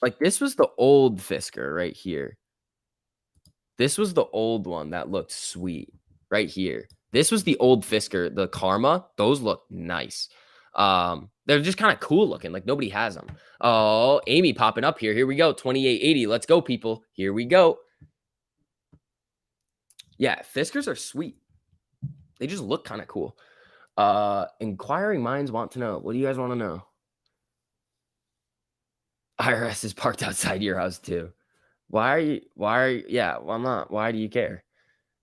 like, this was the old Fisker right here. This was the old one that looked sweet right here. This was the old Fisker, the Karma. Those look nice. They're just kinda cool looking, like, nobody has them. Oh, Amy popping up here. Here we go, 2880. Let's go, people. Here we go. Yeah, Fiskers are sweet. They just look kinda cool. Inquiring minds want to know. What do you guys wanna know? IRS is parked outside your house too. Yeah, well, I'm not. Why do you care?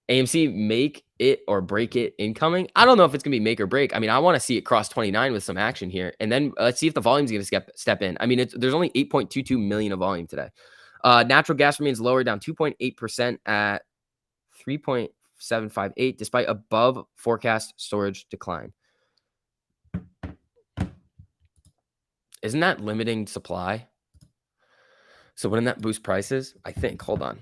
AMC make it or break it incoming. I don't know if it's gonna be make or break. I mean, I want to see it cross 29 with some action here, and then let's see if the volume's gonna step in. I mean, there's only 8.22 million of volume today. Natural gas remains lower, down 2.8% at 3.758, despite above forecast storage decline. Isn't that limiting supply? So wouldn't that boost prices? I think. Hold on.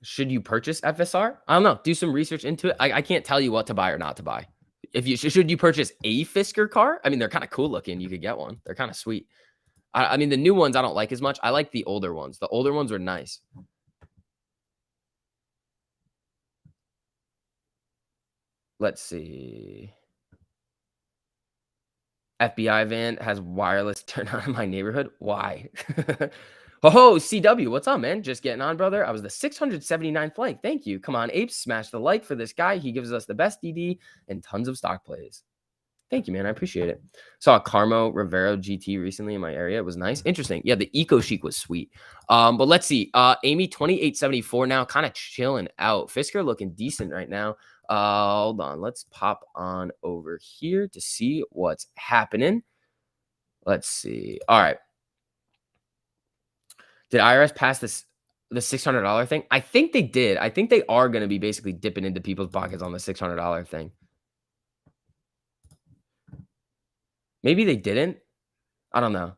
Should you purchase FSR? I don't know. Do some research into it. I can't tell you what to buy or not to buy. If you should you purchase a Fisker car? I mean, they're kind of cool looking. You could get one. They're kind of sweet. I mean, the new ones I don't like as much. I like the older ones. The older ones are nice. Let's see. FBI van has wireless turn on in my neighborhood. Why? Oh, CW, what's up, man? Just getting on, brother. I was the 679th like. Thank you. Come on, apes, smash the like for this guy. He gives us the best DD and tons of stock plays. Thank you, man. I appreciate it. Saw a Carmo Rivero GT recently in my area. It was nice. Interesting. Yeah, the Eco Chic was sweet. But let's see. Amy 2874 now, kind of chilling out. Fisker looking decent right now. Hold on. Let's pop on over here to see what's happening. Let's see. All right. Did IRS pass the $600 thing? I think they did. I think they are going to be basically dipping into people's pockets on the $600 thing. Maybe they didn't. I don't know.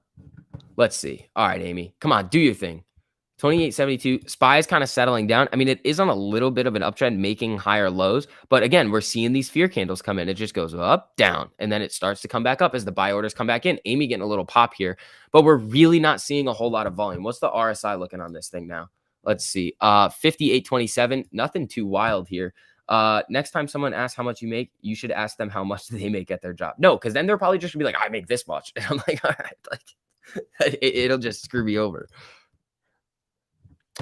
Let's see. All right, Amy. Come on, do your thing. 2872. SPY is kind of settling down. I mean, it is on a little bit of an uptrend, making higher lows. But again, we're seeing these fear candles come in. It just goes up, down, and then it starts to come back up as the buy orders come back in. Amy getting a little pop here, but we're really not seeing a whole lot of volume. What's the RSI looking on this thing now? Let's see. 5827. Nothing too wild here. Next time someone asks how much you make, you should ask them how much they make at their job. No, because then they're probably just gonna be like, I make this much. And I'm like, all right, like it'll just screw me over.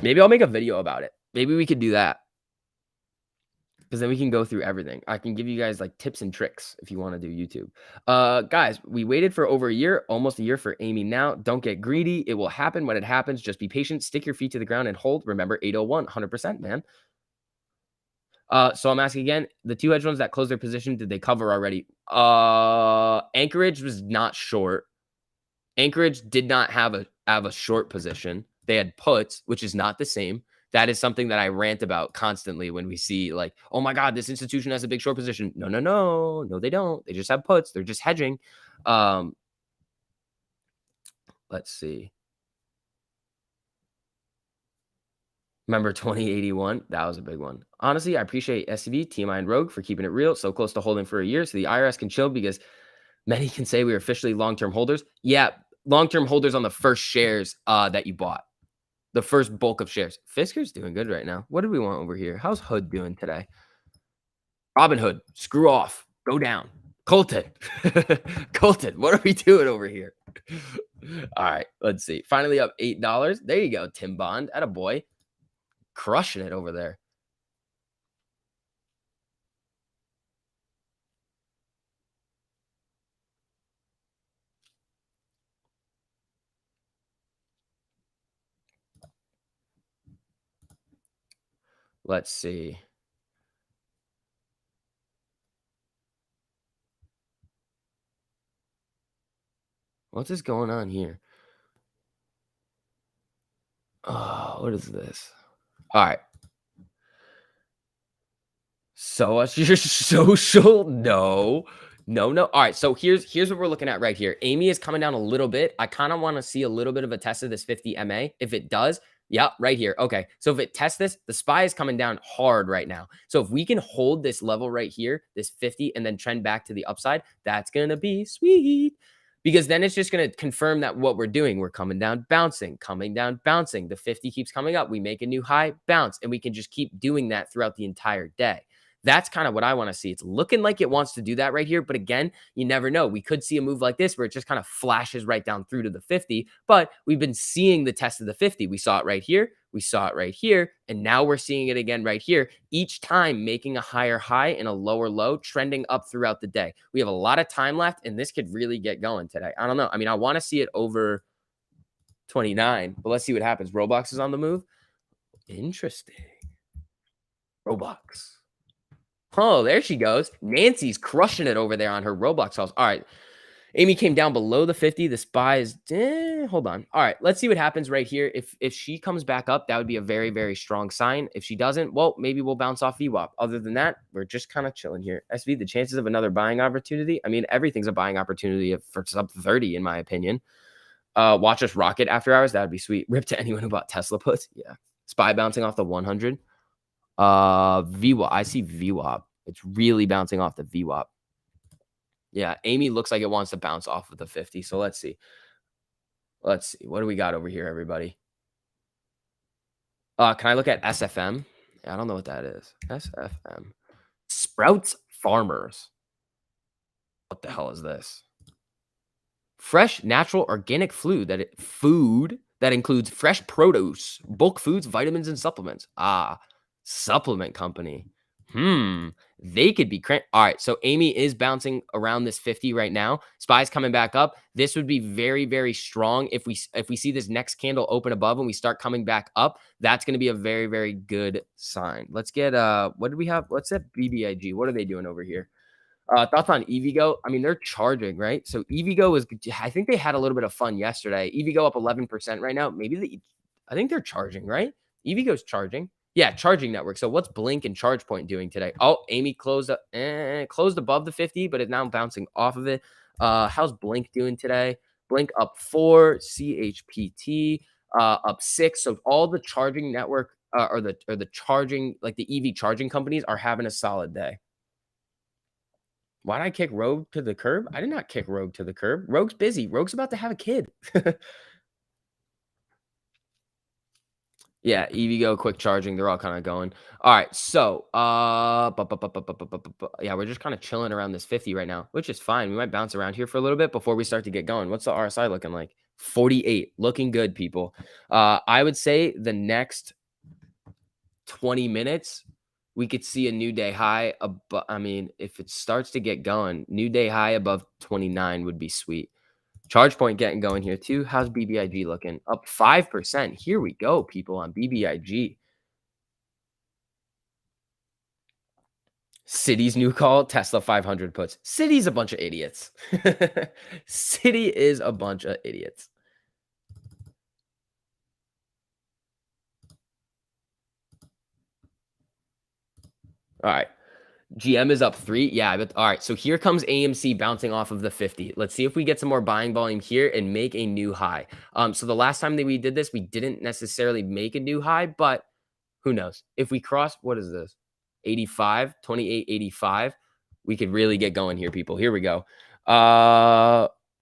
Maybe I'll make a video about it. Maybe we could do that. Because then we can go through everything. I can give you guys like tips and tricks if you want to do YouTube. Guys, we waited for over a year, almost a year for Amy now. Don't get greedy. It will happen when it happens. Just be patient. Stick your feet to the ground and hold. Remember, 801, 100%, man. So I'm asking again, the two hedge funds that closed their position, did they cover already? Anchorage was not short. Anchorage did not have a short position. They had puts, which is not the same. That is something that I rant about constantly when we see like, oh my God, this institution has a big short position. No, no, no, no, they don't. They just have puts. They're just hedging. Let's see. Remember 2081? That was a big one. Honestly, I appreciate SCB, TMI, and Rogue for keeping it real. So close to holding for a year. So the IRS can chill because many can say we are officially long-term holders. Yeah, long-term holders on the first shares that you bought. The first bulk of shares. Fisker's doing good right now. What do we want over here? How's Hood doing today? Robinhood, screw off. Go down. Colton. Colton, what are we doing over here? All right, let's see. Finally up $8. There you go, Tim Bond. Atta boy. Crushing it over there. Let's see. What's this going on here? Oh, what is this? All right. So what's your social? No. No, no. All right. So here's what we're looking at right here. Amy is coming down a little bit. I kind of want to see a little bit of a test of this 50 MA. If it does, yeah, right here. Okay. So if it tests this, the SPY is coming down hard right now. So if we can hold this level right here, this 50, and then trend back to the upside, that's gonna be sweet. Because then it's just gonna confirm that what we're doing, we're coming down, bouncing, coming down, bouncing. The 50 keeps coming up. We make a new high, bounce, and we can just keep doing that throughout the entire day. That's kind of what I want to see. It's looking like it wants to do that right here. But again, you never know. We could see a move like this where it just kind of flashes right down through to the 50. But we've been seeing the test of the 50. We saw it right here. We saw it right here. And now we're seeing it again right here. Each time making a higher high and a lower low, trending up throughout the day. We have a lot of time left, and this could really get going today. I don't know. I mean, I want to see it over 29, but let's see what happens. Roblox is on the move. Interesting. Roblox. Oh, there she goes. Nancy's crushing it over there on her Roblox house. All right. Amy came down below the 50. The SPY is hold on. All right, let's see what happens right here. If she comes back up, that would be a very, very strong sign. If she doesn't, well, maybe we'll bounce off VWAP. Other than that, we're just kind of chilling here. SV, the chances of another buying opportunity. I mean, everything's a buying opportunity for sub 30, in my opinion. Watch us rocket after hours. That would be sweet. Rip to anyone who bought Tesla puts. Yeah. SPY bouncing off the 100. VWAP. I see VWAP. It's really bouncing off the VWAP. Yeah, Amy looks like it wants to bounce off of the 50. So let's see. Let's see. What do we got over here, everybody? Can I look at SFM? I don't know what that is. SFM. Sprouts Farmers. What the hell is this? Fresh, natural, organic food that includes fresh produce, bulk foods, vitamins, and supplements. Ah, supplement company. They could be all right. So Amy is bouncing around this 50 right now. SPY's coming back up. This would be very, very strong if we see this next candle open above and we start coming back up. That's going to be a very, very good sign. Let's get what do we have? Let's set BBIG. What are they doing over here? Thoughts on EVgo? I mean, they're charging, right? So EVgo is, I think they had a little bit of fun yesterday. EVgo up 11% right now. I think they're charging, right? EVgo's charging. Yeah, charging network. So what's Blink and ChargePoint doing today? Oh, Amy closed above the 50, but is now bouncing off of it. How's Blink doing today? Blink up 4, CHPT up 6. So all the charging network or the charging, like the EV charging companies are having a solid day. Why did I kick Rogue to the curb? I did not kick Rogue to the curb. Rogue's busy. Rogue's about to have a kid. Yeah, EVgo, quick charging, they're all kind of going. All right, so yeah, we're just kind of chilling around this 50 right now, which is fine. We might bounce around here for a little bit before we start to get going. What's the RSI looking like? 48, looking good, people. I would say the next 20 minutes, we could see a new day high. I mean, if it starts to get going, new day high above 29 would be sweet. ChargePoint getting going here too. How's BBIG looking? Up 5%. Here we go, people, on BBIG. City's new call, Tesla 500 puts. City's a bunch of idiots. City is a bunch of idiots. All right. GM is up 3. Yeah, but all right. So here comes AMC bouncing off of the 50. Let's see if we get some more buying volume here and make a new high. So the last time that we did this, we didn't necessarily make a new high, but who knows? If we cross, what is this? 85, 28.85. We could really get going here, people. Here we go.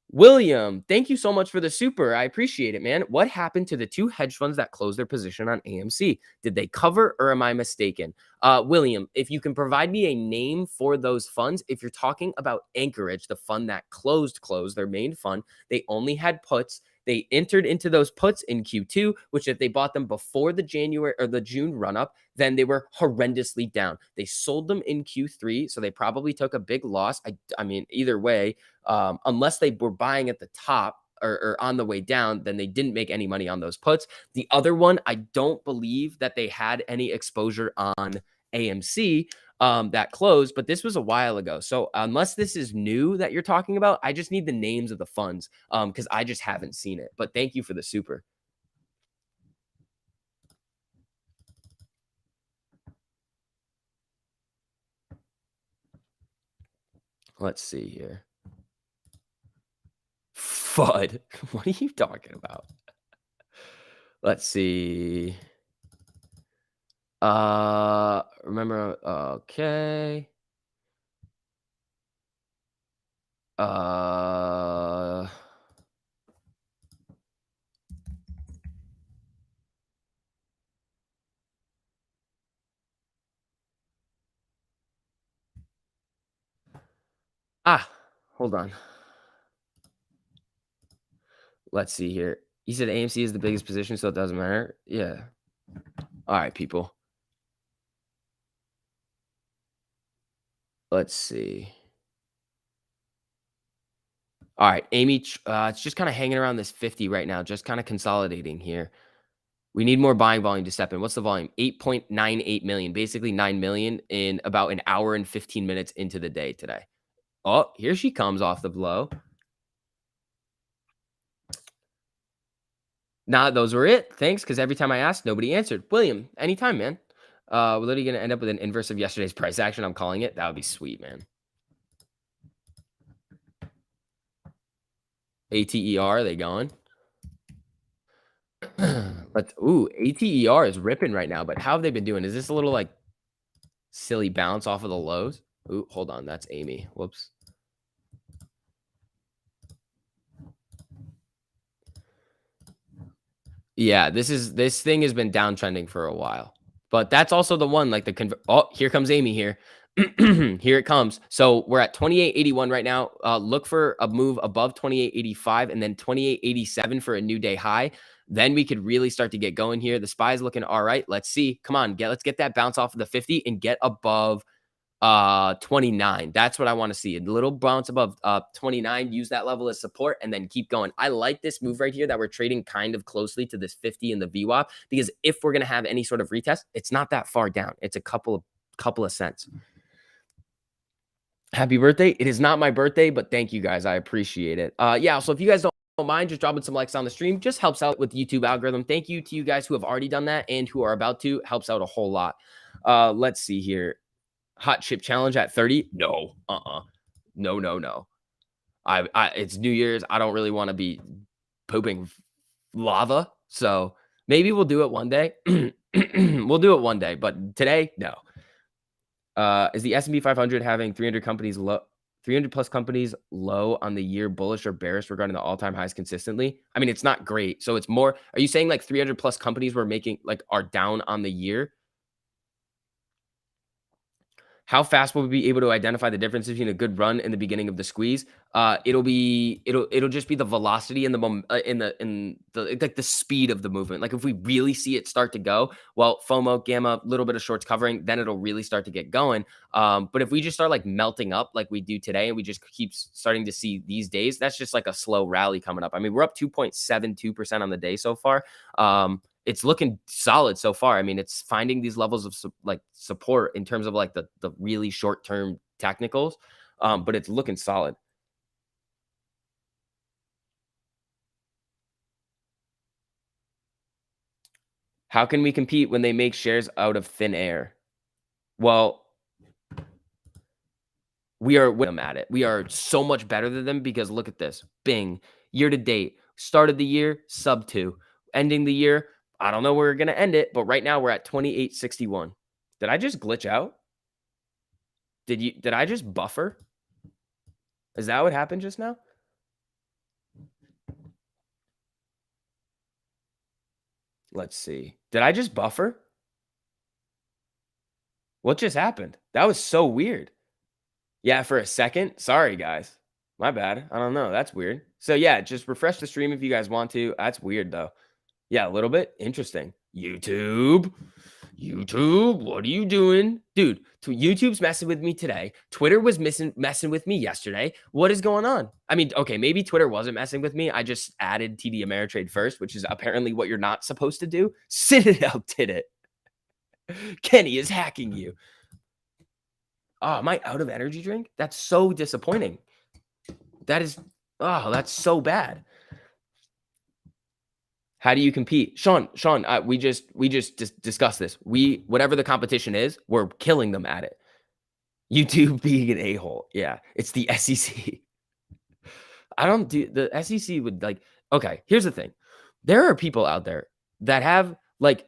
William, thank you so much for the super. I appreciate it, man. What happened to the 2 hedge funds that closed their position on AMC? Did they cover or am I mistaken? William, if you can provide me a name for those funds, if you're talking about Anchorage, the fund that closed their main fund, they only had puts. They entered into those puts in Q2, which if they bought them before the January or the June run up, then they were horrendously down. They sold them in Q3, so they probably took a big loss. I mean, either way, unless they were buying at the top or on the way down, then they didn't make any money on those puts. The other one, I don't believe that they had any exposure on AMC that closed, but this was a while ago. So unless this is new that you're talking about, I just need the names of the funds because I just haven't seen it. But thank you for the super. Let's see here. FUD. What are you talking about? Let's see. Remember, okay. Uh, ah, hold on. Let's see here. He said AMC is the biggest position, so it doesn't matter. Yeah. All right, people. Let's see. All right, Amy, it's just kind of hanging around this 50 right now, just kind of consolidating here. We need more buying volume to step in. What's the volume? 8.98 million, basically 9 million in about an hour and 15 minutes into the day today. Oh, here she comes off the blow. Nah, those were it. Thanks, because every time I asked, nobody answered. William, anytime, man. We're literally going to end up with an inverse of yesterday's price action. I'm calling it. That would be sweet, man. ATER, they going? But ooh, ATER is ripping right now, but how have they been doing? Is this a little like silly bounce off of the lows? Ooh, hold on, that's Amy. Whoops. Yeah, this thing has been downtrending for a while. But that's also the one like oh, here comes Amy here. Here it comes. So we're at 28.81 right now. Look for a move above 28.85 and then 28.87 for a new day high. Then we could really start to get going here. The SPY is looking all right. Let's see. Come on, let's get that bounce off of the 50 and get above 29. That's what I want to see. A little bounce above 29, use that level as support and then keep going. I like this move right here that we're trading kind of closely to this 50 in the VWAP, because if we're going to have any sort of retest, it's not that far down. It's a couple of cents. Happy birthday. It is not my birthday, but thank you guys. I appreciate it. Yeah, so if you guys don't mind just dropping some likes on the stream, just helps out with the YouTube algorithm. Thank you to you guys who have already done that and who are about to. Helps out a whole lot. Let's see here. Hot chip challenge at 30? No. No, no, no. It's New Year's. I don't really want to be pooping lava. So maybe we'll do it one day. We'll do it one day, but today, no. Is the S&P 500 having 300 plus companies low on the year, bullish or bearish regarding the all-time highs consistently? I mean, it's not great. So it's more, are you saying like 300 plus companies are down on the year? How fast will we be able to identify the difference between a good run and the beginning of the squeeze? It'll just be the velocity and like the speed of the movement. Like if we really see it start to go, well, FOMO, gamma, little bit of shorts covering, then it'll really start to get going. But if we just start like melting up like we do today, and we just keep starting to see these days, that's just like a slow rally coming up. I mean, we're up 2.72% on the day so far. It's looking solid so far. I mean, it's finding these levels of support in terms of like the really short-term technicals, but it's looking solid. How can we compete when they make shares out of thin air? Well, we are with them at it. We are so much better than them because look at this. Bing. Year to date. Started the year, sub 2. Ending the year, I don't know where we're going to end it, but right now we're at 28.61. Did I just glitch out? Did I just buffer? Is that what happened just now? Let's see. Did I just buffer? What just happened? That was so weird. Yeah, for a second. Sorry, guys. My bad. I don't know. That's weird. So yeah, just refresh the stream if you guys want to. That's weird though. Yeah, a little bit. Interesting. YouTube. YouTube, what are you doing? Dude, YouTube's messing with me today. Twitter was messing with me yesterday. What is going on? I mean, okay, maybe Twitter wasn't messing with me. I just added TD Ameritrade first, which is apparently what you're not supposed to do. Citadel did it. Kenny is hacking you. Oh, am I out of energy drink? That's so disappointing. That's so bad. How do you compete? Sean, we just discussed this. Whatever the competition is, we're killing them at it. YouTube being an a-hole. Yeah, it's the SEC. I don't do the SEC would like okay, here's the thing. There are people out there that have like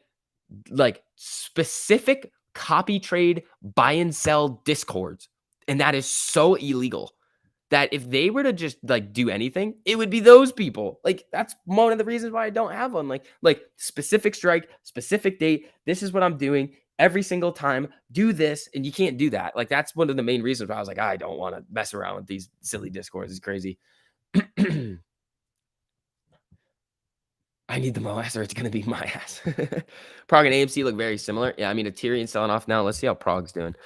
specific copy trade buy and sell discords, and that is so illegal that if they were to just like do anything, it would be those people. Like that's one of the reasons why I don't have one. Like specific strike, specific date. This is what I'm doing every single time. Do this, and you can't do that. Like that's one of the main reasons why I was like, I don't want to mess around with these silly discords. It's crazy. I need the Moas or it's gonna be my ass. Prague and AMC look very similar. Yeah, I mean, Ethereum's selling off now. Let's see how Prague's doing.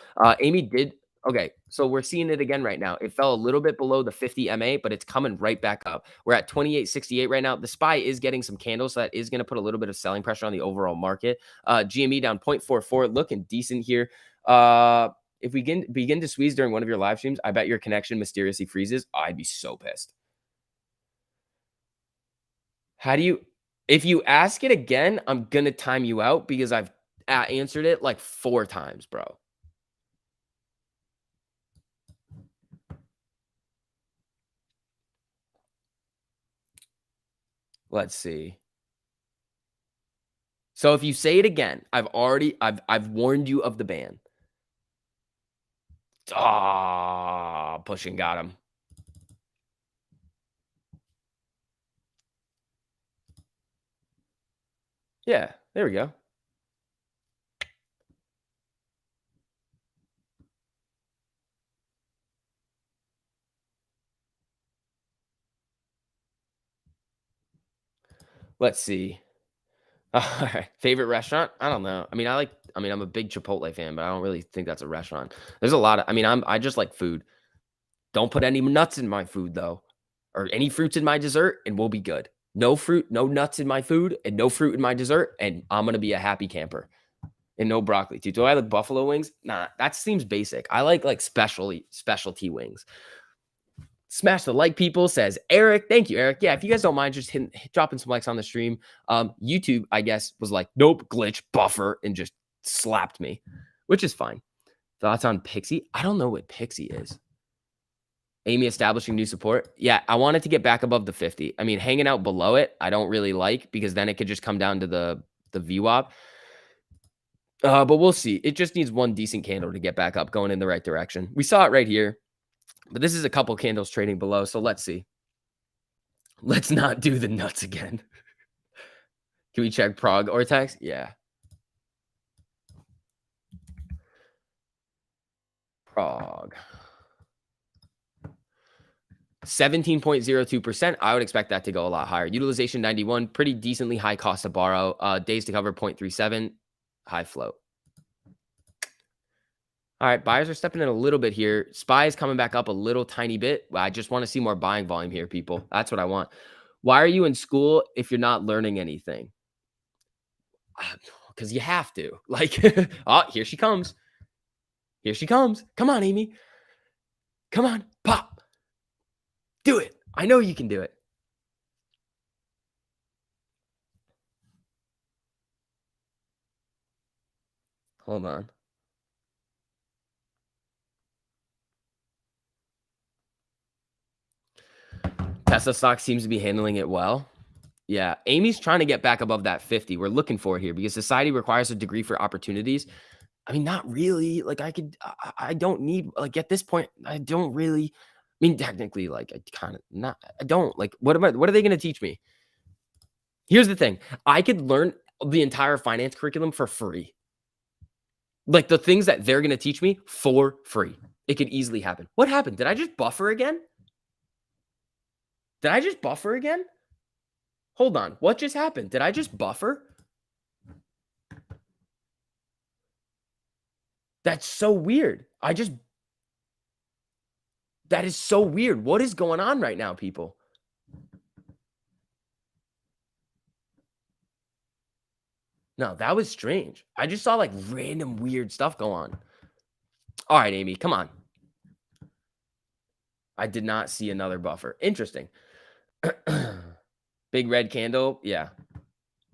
Amy did okay, so we're seeing it again right now. It fell a little bit below the 50 MA, but it's coming right back up. We're at 28.68 right now. The SPY is getting some candles, so that is gonna put a little bit of selling pressure on the overall market. GME down 0.44, looking decent here. If we begin to squeeze during one of your live streams, I bet your connection mysteriously freezes. I'd be so pissed. How do you if you ask it again, I'm gonna time you out because I've answered it like 4 times, bro. Let's see. So if you say it again, I've warned you of the ban. Ah, pushing got him. Yeah, there we go. Let's see. Alright, favorite restaurant? I don't know. I'm a big Chipotle fan, but I don't really think that's a restaurant. There's a lot of I just like food. Don't put any nuts in my food though, or any fruits in my dessert, and we'll be good. No fruit, no nuts in my food, and no fruit in my dessert, and I'm gonna be a happy camper. And no broccoli too. Do I like buffalo wings? Nah, that seems basic. I like specialty wings. Smash the like people says Eric. Thank you, Eric. Yeah, if you guys don't mind just dropping some likes on the stream. YouTube, I guess, was like, nope, glitch, buffer, and just slapped me, which is fine. Thoughts on Pixie? I don't know what Pixie is. Amy establishing new support. Yeah, I wanted to get back above the 50. I mean, hanging out below it, I don't really like because then it could just come down to the VWAP. But we'll see. It just needs one decent candle to get back up, going in the right direction. We saw it right here, but this is a couple candles trading below. So let's see. Let's not do the nuts again. Can we check Prague or Vortex? Yeah. Prague. 17.02%. I would expect that to go a lot higher. Utilization 91, pretty decently high cost to borrow. Days to cover 0.37, high float. All right, buyers are stepping in a little bit here. SPY is coming back up a little tiny bit. I just want to see more buying volume here, people. That's what I want. Why are you in school if you're not learning anything? Because you have to. Like, oh, here she comes. Here she comes. Come on, Amy. Come on, pop. Do it. I know you can do it. Hold on. Tesla stock seems to be handling it well. Yeah, Amy's trying to get back above that 50. We're looking for it here because society requires a degree for opportunities. I mean, not really. Like I don't need like at this point, I don't really. I mean, technically, like I kind of not. I don't like. What are they going to teach me? Here's the thing: I could learn the entire finance curriculum for free. Like the things that they're going to teach me for free. It could easily happen. What happened? Did I just buffer again? Did I just buffer again? Hold on. What just happened? Did I just buffer? That's so weird. That is so weird. What is going on right now, people? No, that was strange. I just saw like random weird stuff go on. All right, Amy, come on. I did not see another buffer. Interesting. Big red candle. Yeah.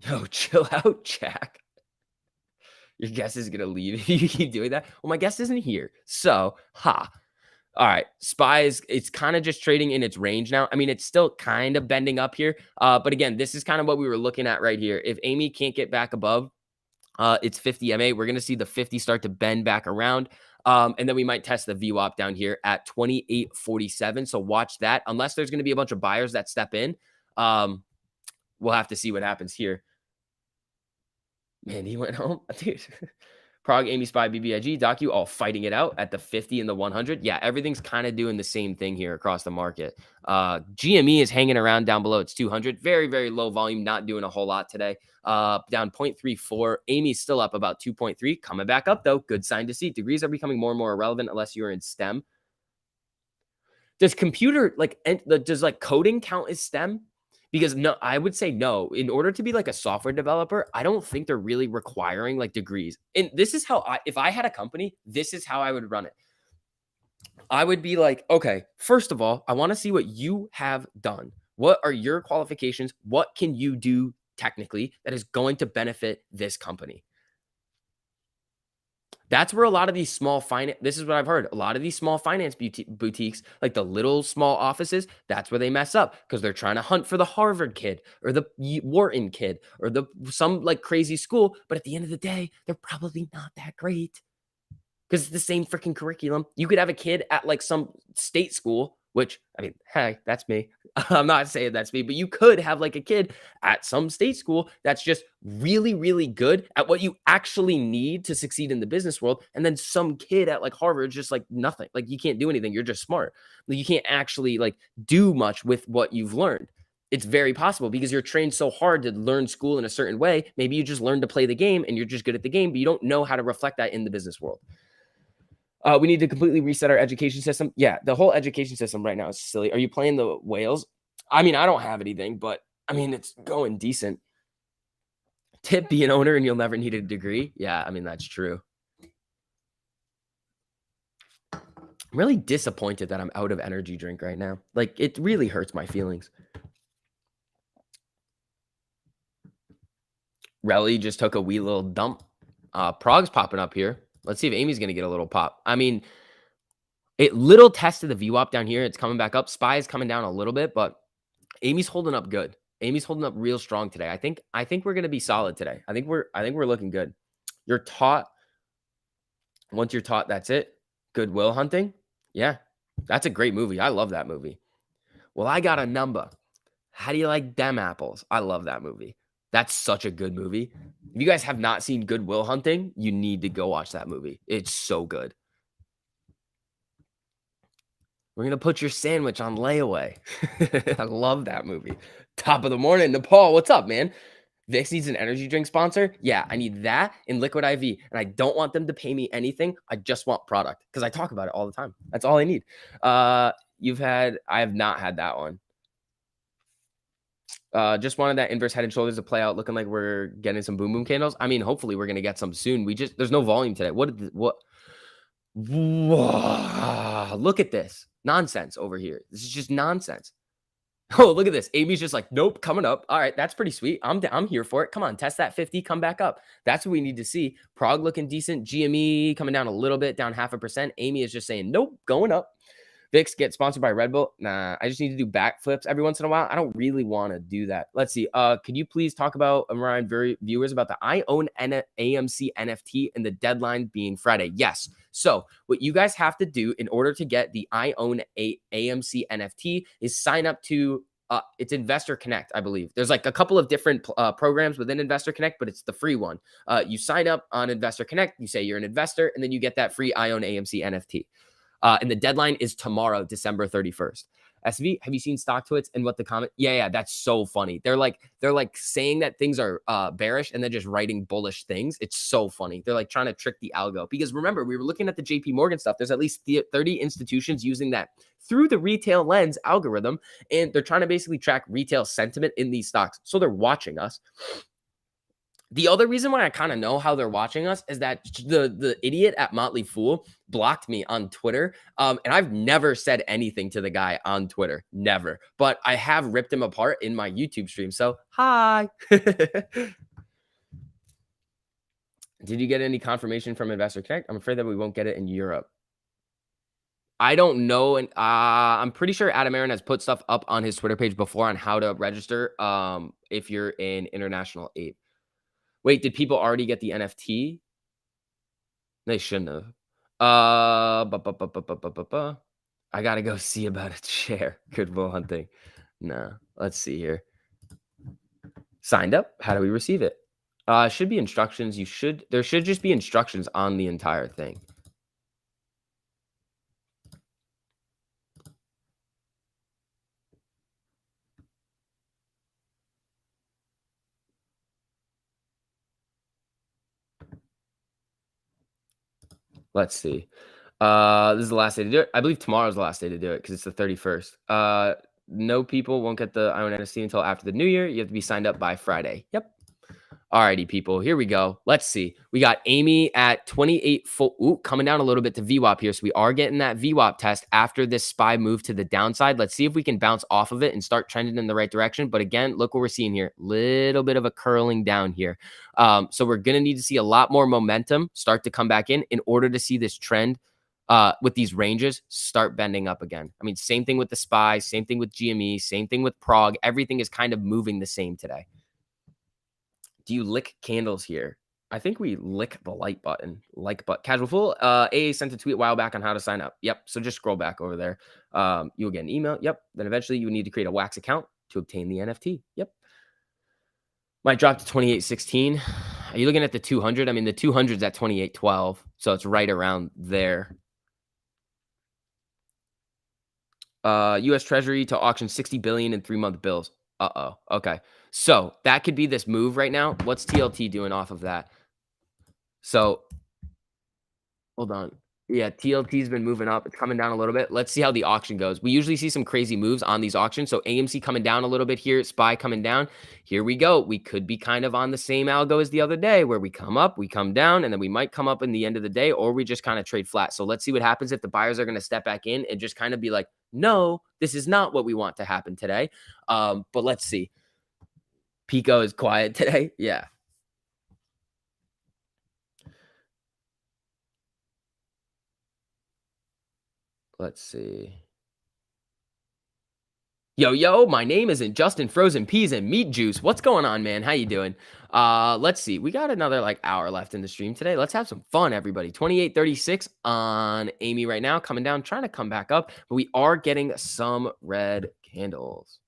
Yo, chill out, Jack. Your guest is gonna leave if you keep doing that. Well, my guest isn't here. So, ha. All right. Spies, it's kind of just trading in its range now. I mean, it's still kind of bending up here. But again, this is kind of what we were looking at right here. If Amy can't get back above it's 50 MA. We're going to see the 50 start to bend back around. And then we might test the VWAP down here at 28.47. So watch that. Unless there's going to be a bunch of buyers that step in, we'll have to see what happens here. Man, he went home. Dude. Prague, Amy Spy, BBIG, Docu, all fighting it out at the 50 and the 100. Yeah, everything's kind of doing the same thing here across the market. GME is hanging around down below its 200. Very, very low volume, not doing a whole lot today. Down 0.34. Amy's still up about 2.3. Coming back up, though. Good sign to see. Degrees are becoming more and more irrelevant unless you're in STEM. Does computer, does coding count as STEM? Because no, I would say no. In order to be like a software developer, I don't think they're really requiring like degrees. And this is how if I had a company, this is how I would run it. I would be like, okay, first of all, I want to see what you have done. What are your qualifications? What can you do technically that is going to benefit this company? That's where a lot of these small finance, this is what I've heard. A lot of these small finance boutiques, like the little small offices, that's where they mess up because they're trying to hunt for the Harvard kid or the Wharton kid or some like crazy school. But at the end of the day, they're probably not that great because it's the same freaking curriculum. You could have a kid at like some state school, which I mean, hey, that's me. I'm not saying that's me, but you could have like a kid at some state school that's just really, really good at what you actually need to succeed in the business world. And then some kid at like Harvard, just like nothing. Like you can't do anything. You're just smart. Like you can't actually like do much with what you've learned. It's very possible because you're trained so hard to learn school in a certain way. Maybe you just learn to play the game and you're just good at the game, but you don't know how to reflect that in the business world. We need to completely reset our education system. Yeah, the whole education system right now is silly. Are you playing the whales? I mean, I don't have anything, but I mean, it's going decent. Tip, be an owner and you'll never need a degree. Yeah, I mean, that's true. I'm really disappointed that I'm out of energy drink right now. Like, it really hurts my feelings. Relly just took a wee little dump. Prague's popping up here. Let's see if Amy's going to get a little pop. I mean, it little tested the VWAP down here. It's coming back up. Spy is coming down a little bit, but Amy's holding up good. Amy's holding up real strong today. I think we're going to be solid today. I think we're looking good. You're taught. Once you're taught, that's it. Good Will Hunting. Yeah. That's a great movie. I love that movie. Well, I got a number. How do you like them apples? I love that movie. That's such a good movie. If you guys have not seen Good Will Hunting, you need to go watch that movie. It's so good. We're going to put your sandwich on layaway. I love that movie. Top of the morning. Nepal, what's up, man? Vix needs an energy drink sponsor. Yeah, I need that in Liquid IV. And I don't want them to pay me anything. I just want product because I talk about it all the time. That's all I need. I have not had that one. Just wanted that inverse head and shoulders to play out looking like we're getting some boom boom candles. I mean, hopefully we're going to get some soon. There's no volume today. What? Whoa, look at this nonsense over here. This is just nonsense. Oh, look at this. Amy's just like, nope, coming up. All right, that's pretty sweet. I'm here for it. Come on, test that 50, come back up. That's what we need to see. Prague looking decent. GME coming down a little bit, down 0.5%. Amy is just saying, nope, going up. Vix get sponsored by Red Bull. Nah, I just need to do backflips every once in a while. I don't really want to do that. Let's see. Could you please talk about, remind viewers about the I own AMC NFT and the deadline being Friday? Yes. So what you guys have to do in order to get the I own AMC NFT is sign up to it's Investor Connect, I believe. There's like a couple of different programs within Investor Connect, but it's the free one. You sign up on Investor Connect, you say you're an investor, and then you get that free I own AMC NFT. And the deadline is tomorrow, December 31st. SV, have you seen stock twits and what the comment? Yeah, that's so funny. They're like saying that things are bearish and then just writing bullish things. It's so funny. They're like trying to trick the algo because remember, we were looking at the JP Morgan stuff. There's at least 30 institutions using that through the retail lens algorithm, and they're trying to basically track retail sentiment in these stocks. So they're watching us. The other reason why I kind of know how they're watching us is that the idiot at Motley Fool blocked me on Twitter. And I've never said anything to the guy on Twitter. Never. But I have ripped him apart in my YouTube stream. So, hi. Did you get any confirmation from Investor Connect? I'm afraid that we won't get it in Europe. I don't know, and I'm pretty sure Adam Aaron has put stuff up on his Twitter page before on how to register, if you're in international aid. Wait, did people already get the NFT? They shouldn't have. Bu bu bu bu bu bu bu bu. I gotta go see about a chair. Good Will Hunting. No, let's see here. Signed up. How do we receive it? Should be instructions. There should just be instructions on the entire thing. Let's see. This is the last day to do it. I believe tomorrow's the last day to do it because it's the 31st. No people won't get the Iron NFT until after the new year. You have to be signed up by Friday. Yep. Alrighty, people. Here we go. Let's see. We got Amy at 28 full. Ooh, coming down a little bit to VWAP here. So we are getting that VWAP test after this SPY move to the downside. Let's see if we can bounce off of it and start trending in the right direction. But again, look what we're seeing here. Little bit of a curling down here. So we're going to need to see a lot more momentum start to come back in order to see this trend with these ranges start bending up again. I mean, same thing with the SPY, same thing with GME, same thing with Prague. Everything is kind of moving the same today. Do you lick candles here? I think we lick the like button. Casual Fool. AA sent a tweet a while back on how to sign up. Yep. So just scroll back over there. You'll get an email. Yep. Then eventually you need to create a Wax account to obtain the NFT. Yep. Might drop to 28.16. Are you looking at the 200? I mean, the 200 is at 28.12. So it's right around there. US Treasury to auction 60 billion in 3-month bills. Uh-oh. Okay. So that could be this move right now. What's TLT doing off of that? So hold on. Yeah, TLT's been moving up. It's coming down a little bit. Let's see how the auction goes. We usually see some crazy moves on these auctions. So AMC coming down a little bit here, SPY coming down. Here we go. We could be kind of on the same algo as the other day where we come up, we come down, and then we might come up in the end of the day, or we just kind of trade flat. So let's see what happens if the buyers are going to step back in and just kind of be like, no, this is not what we want to happen today. But let's see. Pico is quiet today. Yeah. Let's see. Yo, my name isn't Justin Frozen Peas and Meat Juice. What's going on, man? How you doing? Let's see. We got another like hour left in the stream today. Let's have some fun, everybody. 28.36 on Amy right now, coming down, trying to come back up, but we are getting some red candles.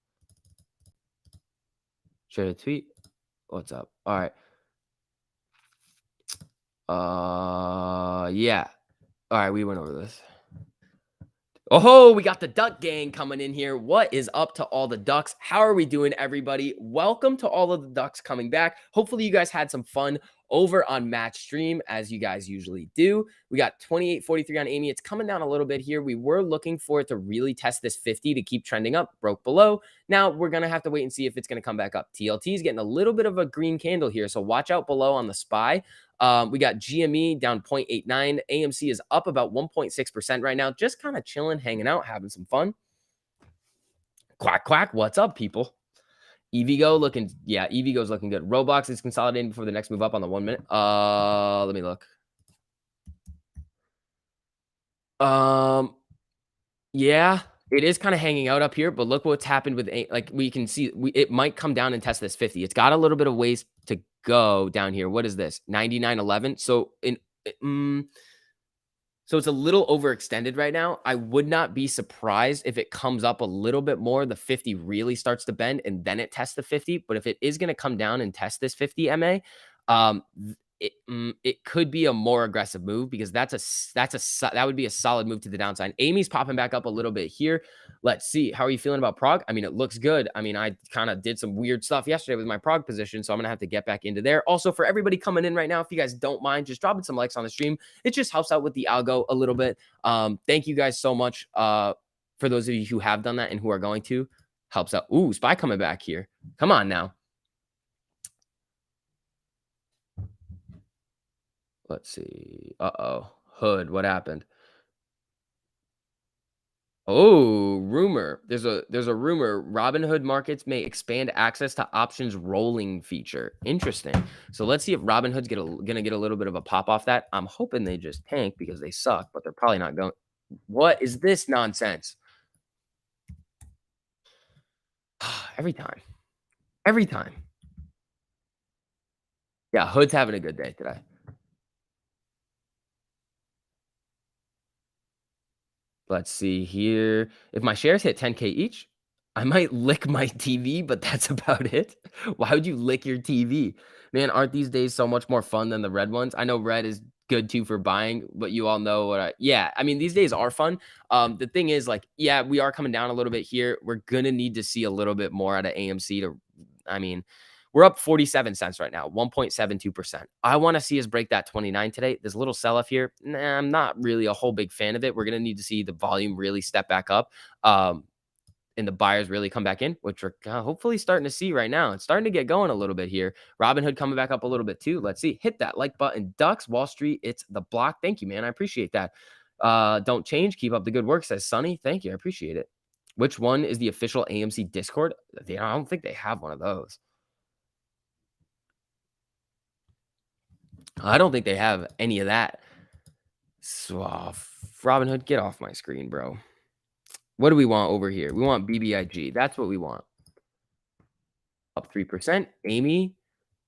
Share the tweet. What's up? All right. Yeah. All right, we went over this. Oh, we got the Duck Gang coming in here. What is up to all the Ducks? How are we doing, everybody? Welcome to all of the Ducks coming back. Hopefully, you guys had some fun over on Match Stream, as you guys usually do. We got 28.43 on Amy. It's coming down a little bit here. We were looking for it to really test this 50 to keep trending up. Broke below. Now, we're going to have to wait and see if it's going to come back up. TLT is getting a little bit of a green candle here, so watch out below on the SPY. We got GME down 0.89. AMC is up about 1.6% right now. Just kind of chilling, hanging out, having some fun. Quack, quack. What's up, people? EVGO looking, yeah, EVGO's looking good. Roblox is consolidating before the next move up on the 1 minute. Let me look. Yeah, it is kind of hanging out up here, but look what's happened with like we can see it might come down and test this 50. It's got a little bit of ways to go down here. What is this? 99.11. So so it's a little overextended right now. I would not be surprised if it comes up a little bit more. The 50 really starts to bend and then it tests the 50. But if it is going to come down and test this 50 MA, it could be a more aggressive move because that would be a solid move to the downside. Amy's popping back up a little bit here. Let's see. How are you feeling about Prague? I mean, it looks good. I mean, I kind of did some weird stuff yesterday with my Prague position, so I'm going to have to get back into there. Also, for everybody coming in right now, if you guys don't mind, just dropping some likes on the stream. It just helps out with the algo a little bit. Thank you guys so much for those of you who have done that and who are going to. Helps out. Ooh, SPY coming back here. Come on now. Let's see. Uh-oh. Hood, what happened? Oh, rumor. There's a rumor Robinhood markets may expand access to options rolling feature. Interesting. So let's see if Robinhood's gonna get a little bit of a pop off that. I'm hoping they just tank because they suck, but they're probably not going. What is this nonsense? Every time. Every time. Yeah, Hood's having a good day today. Let's see here. If my shares hit 10K each, I might lick my TV, but that's about it. Why would you lick your TV? Man, aren't these days so much more fun than the red ones? I know red is good too for buying, but you all know what I mean, these days are fun. The thing is, like, yeah, we are coming down a little bit here. We're gonna need to see a little bit more out of AMC to I mean, we're up 47 cents right now, 1.72%. I want to see us break that 29 today. There's a little sell off here. Nah, I'm not really a whole big fan of it. We're going to need to see the volume really step back up um, and the buyers really come back in, which we're hopefully starting to see right now. It's starting to get going a little bit here. Robinhood coming back up a little bit too. Let's see. Hit that like button. Ducks, Wall Street, it's the block. Thank you, man. I appreciate that. Don't change. Keep up the good work, says Sunny. Thank you. I appreciate it. Which one is the official AMC Discord? I don't think they have one of those. I don't think they have any of that. So, Robinhood, get off my screen, bro. What do we want over here? We want BBIG. That's what we want. Up 3%. Amy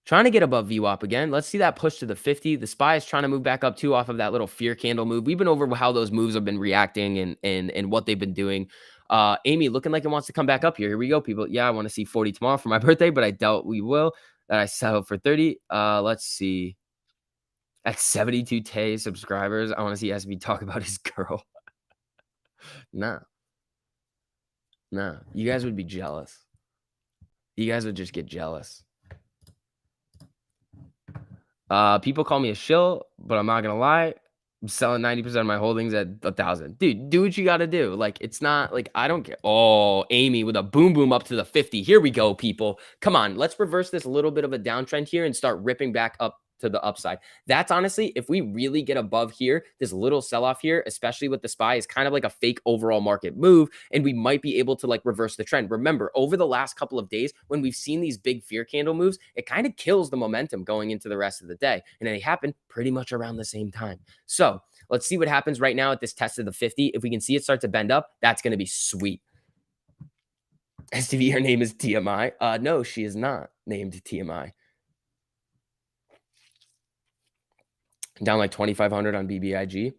trying to get above VWAP again. Let's see that push to the 50. The SPY is trying to move back up too off of that little fear candle move. We've been over how those moves have been reacting and what they've been doing. Amy looking like it wants to come back up here. Here we go, people. Yeah, I want to see 40 tomorrow for my birthday, but I doubt we will. That I settled for 30. Let's see. At 72K subscribers, I wanna see SB talk about his girl. Nah, nah. You guys would be jealous. You guys would just get jealous. People call me a shill, but I'm not gonna lie. I'm selling 90% of my holdings at 1,000. Dude, do what you gotta do. Like, it's not like I don't get. Oh, Amy with a boom boom up to the 50. Here we go, people. Come on, let's reverse this little bit of a downtrend here and start ripping back up to the upside. That's honestly, if we really get above here, this little sell off here, especially with the SPY, is kind of like a fake overall market move, and we might be able to like reverse the trend. Remember, over the last couple of days, when we've seen these big fear candle moves, it kind of kills the momentum going into the rest of the day, and they happen pretty much around the same time. So let's see what happens right now at this test of the 50. If we can see it start to bend up, that's going to be sweet. STV, her name is TMI. No, she is not named TMI. Down like 2,500 on BBIG.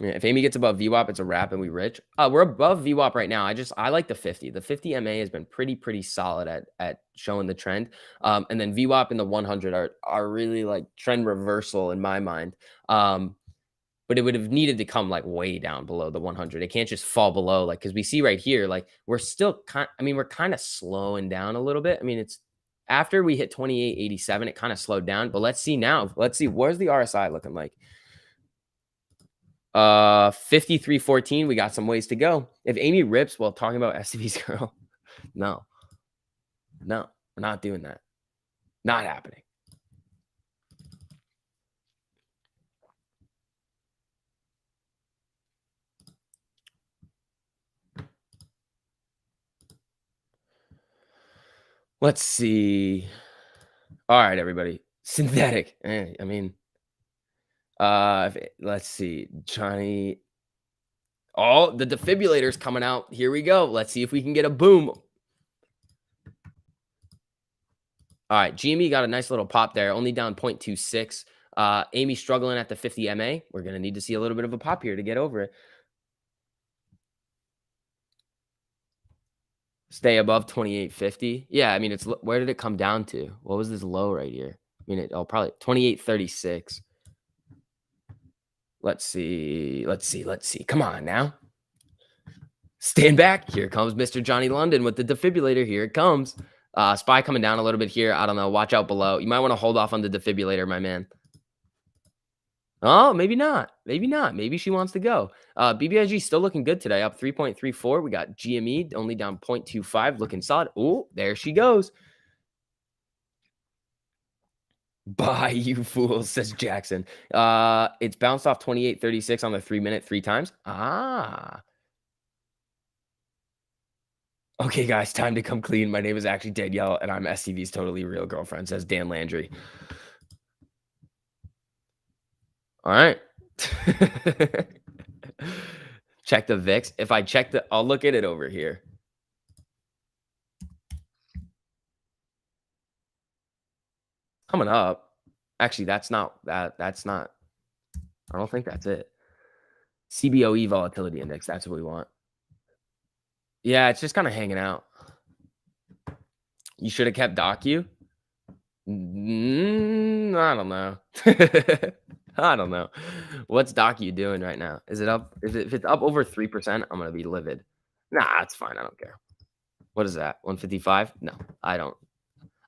Yeah, if Amy gets above VWAP, it's a wrap and we rich. We're above VWAP right now. I like the 50. The 50 MA has been pretty solid at showing the trend. And then VWAP and the 100 are really like trend reversal in my mind. But it would have needed to come like way down below the 100. It can't just fall below, like, because we see right here, like we're still we're kind of slowing down a little bit. I mean, it's after we hit 28.87, it kind of slowed down. But let's see now. Let's see, where's the RSI looking like? 53.14. We got some ways to go. If Amy rips while talking about SCV's girl, no, we're not doing that. Not happening. Let's see. All right, everybody. Synthetic. I mean, let's see. Johnny. Oh, the defibrillator's coming out. Here we go. Let's see if we can get a boom. All right, GME got a nice little pop there, only down 0.26. Amy struggling at the 50 MA. We're going to need to see a little bit of a pop here to get over it. Stay above 28.50. Yeah, I mean, it's where did it come down to? What was this low right here? I mean, probably 28.36. Let's see. Come on now. Stand back. Here comes Mr. Johnny London with the defibrillator. Here it comes. SPY coming down a little bit here. I don't know. Watch out below. You might want to hold off on the defibrillator, my man. Oh, maybe not. Maybe not. Maybe she wants to go. BBIG still looking good today, up 3.34. We got GME only down 0.25, looking solid. Oh, there she goes. Bye, you fools, says Jackson. It's bounced off 28.36 on the 3 minute 3 times. Okay, guys, time to come clean. My name is actually Danielle, and I'm STV's totally real girlfriend, says Dan Landry. All right. Check the VIX. If I check I'll look at it over here. Coming up. Actually, that's not, I don't think that's it. CBOE volatility index. That's what we want. Yeah, it's just kind of hanging out. You should have kept Docu. I don't know. I don't know. What's Docu doing right now? Is it up? If it's up over 3%, I'm gonna be livid. Nah, it's fine. I don't care. What is that? 155? No, I don't.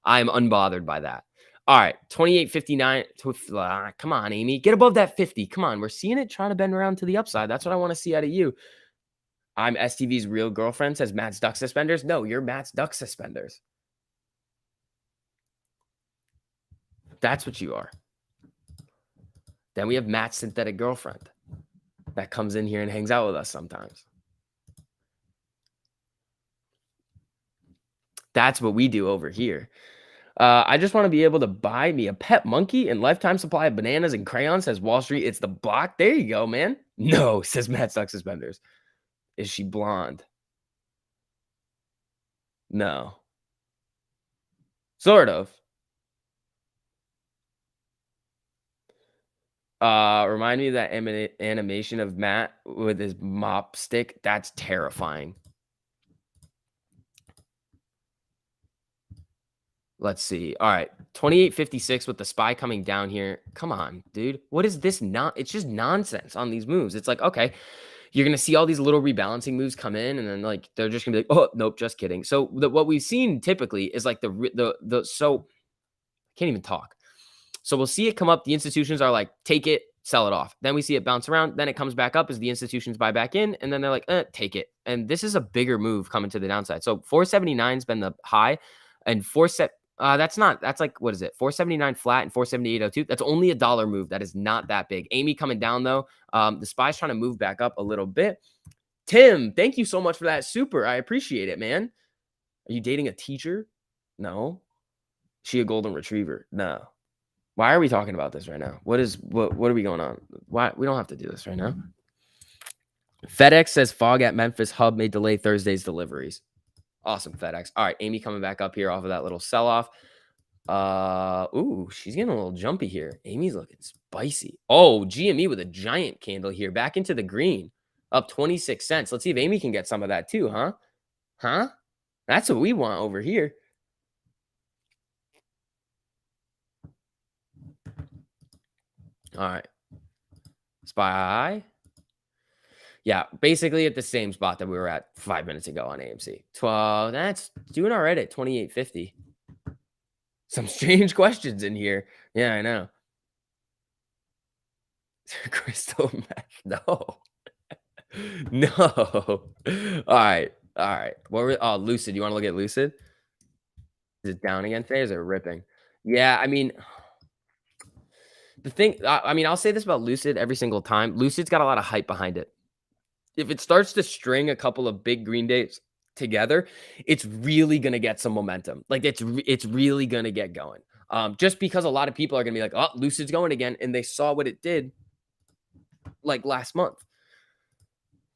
I'm unbothered by that. All right, 28.59. Come on, Amy, get above that 50. Come on, we're seeing it trying to bend around to the upside. That's what I want to see out of you. I'm STV's real girlfriend, says Matt's duck suspenders. No, you're Matt's duck suspenders. That's what you are. Then we have Matt's synthetic girlfriend that comes in here and hangs out with us sometimes. That's what we do over here. I just want to be able to buy me a pet monkey and lifetime supply of bananas and crayons, says Wall Street. It's the block. There you go, man. No, says Matt Suck Suspenders. Is she blonde? No. Sort of. Remind me of that animation of Matt with his mop stick. That's terrifying. Let's see. All right. 28.56 with the SPY coming down here. Come on, dude. What is this? It's just nonsense on these moves. It's like, okay, you're going to see all these little rebalancing moves come in, and then like they're just going to be like, oh, nope, just kidding. So what we've seen typically is like so I can't even talk. So we'll see it come up. The institutions are like, take it, sell it off. Then we see it bounce around. Then it comes back up as the institutions buy back in. And then they're like, take it. And this is a bigger move coming to the downside. So 479 has been the high, and that's like, what is it? 479 flat and 478.02. That's only a dollar move. That is not that big. Amy coming down though. The SPY's trying to move back up a little bit. Tim, thank you so much for that. Super. I appreciate it, man. Are you dating a teacher? No. She a golden retriever? No. Why are we talking about this right now? What are we going on? Why we don't have to do this right now? FedEx says fog at Memphis hub may delay Thursday's deliveries. Awesome, FedEx. All right, Amy coming back up here off of that little sell-off. Ooh, she's getting a little jumpy here. Amy's looking spicy. Oh, GME with a giant candle here, back into the green, up 26 cents. Let's see if Amy can get some of that too, huh? Huh? That's what we want over here. All right. SPY. Yeah, basically at the same spot that we were at 5 minutes ago on AMC. 12. That's doing all right at 28.50. Some strange questions in here. Yeah, I know. Crystal meth. No. No. All right. All right. Lucid. You want to look at Lucid? Is it down again today? Or is it ripping? Yeah, I mean, I'll say this about Lucid every single time. Lucid's got a lot of hype behind it. If it starts to string a couple of big green days together, it's really gonna get some momentum. Like it's really gonna get going. Just because a lot of people are gonna be like, "Oh, Lucid's going again," and they saw what it did like last month.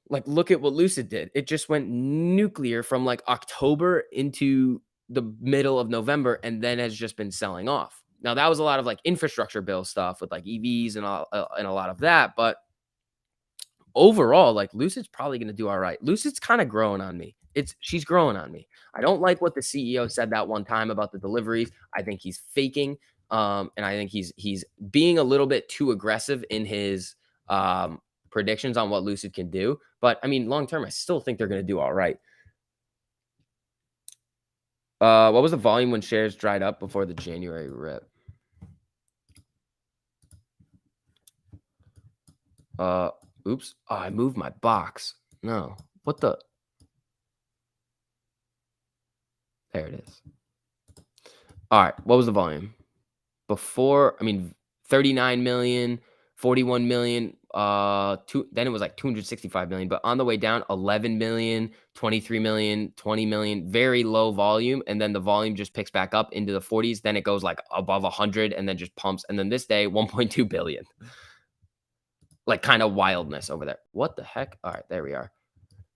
Like, look at what Lucid did. It just went nuclear from like October into the middle of November, and then has just been selling off. Now that was a lot of like infrastructure bill stuff with like EVs and a lot of that, but overall, like Lucid's probably going to do all right. Lucid's kind of growing on me. She's growing on me. I don't like what the CEO said that one time about the deliveries. I think he's faking, and I think he's being a little bit too aggressive in his predictions on what Lucid can do. But I mean, long term, I still think they're going to do all right. What was the volume when shares dried up before the January rip? Oops. Oh, I moved my box. No. What the? There it is. All right. What was the volume? 39 million, 41 million, then it was like 265 million, but on the way down, 11 million, 23 million, 20 million, very low volume. And then the volume just picks back up into the 40s. Then it goes like above 100 and then just pumps. And then this day, 1.2 billion. Like kind of wildness over there. What the heck? All right, there we are.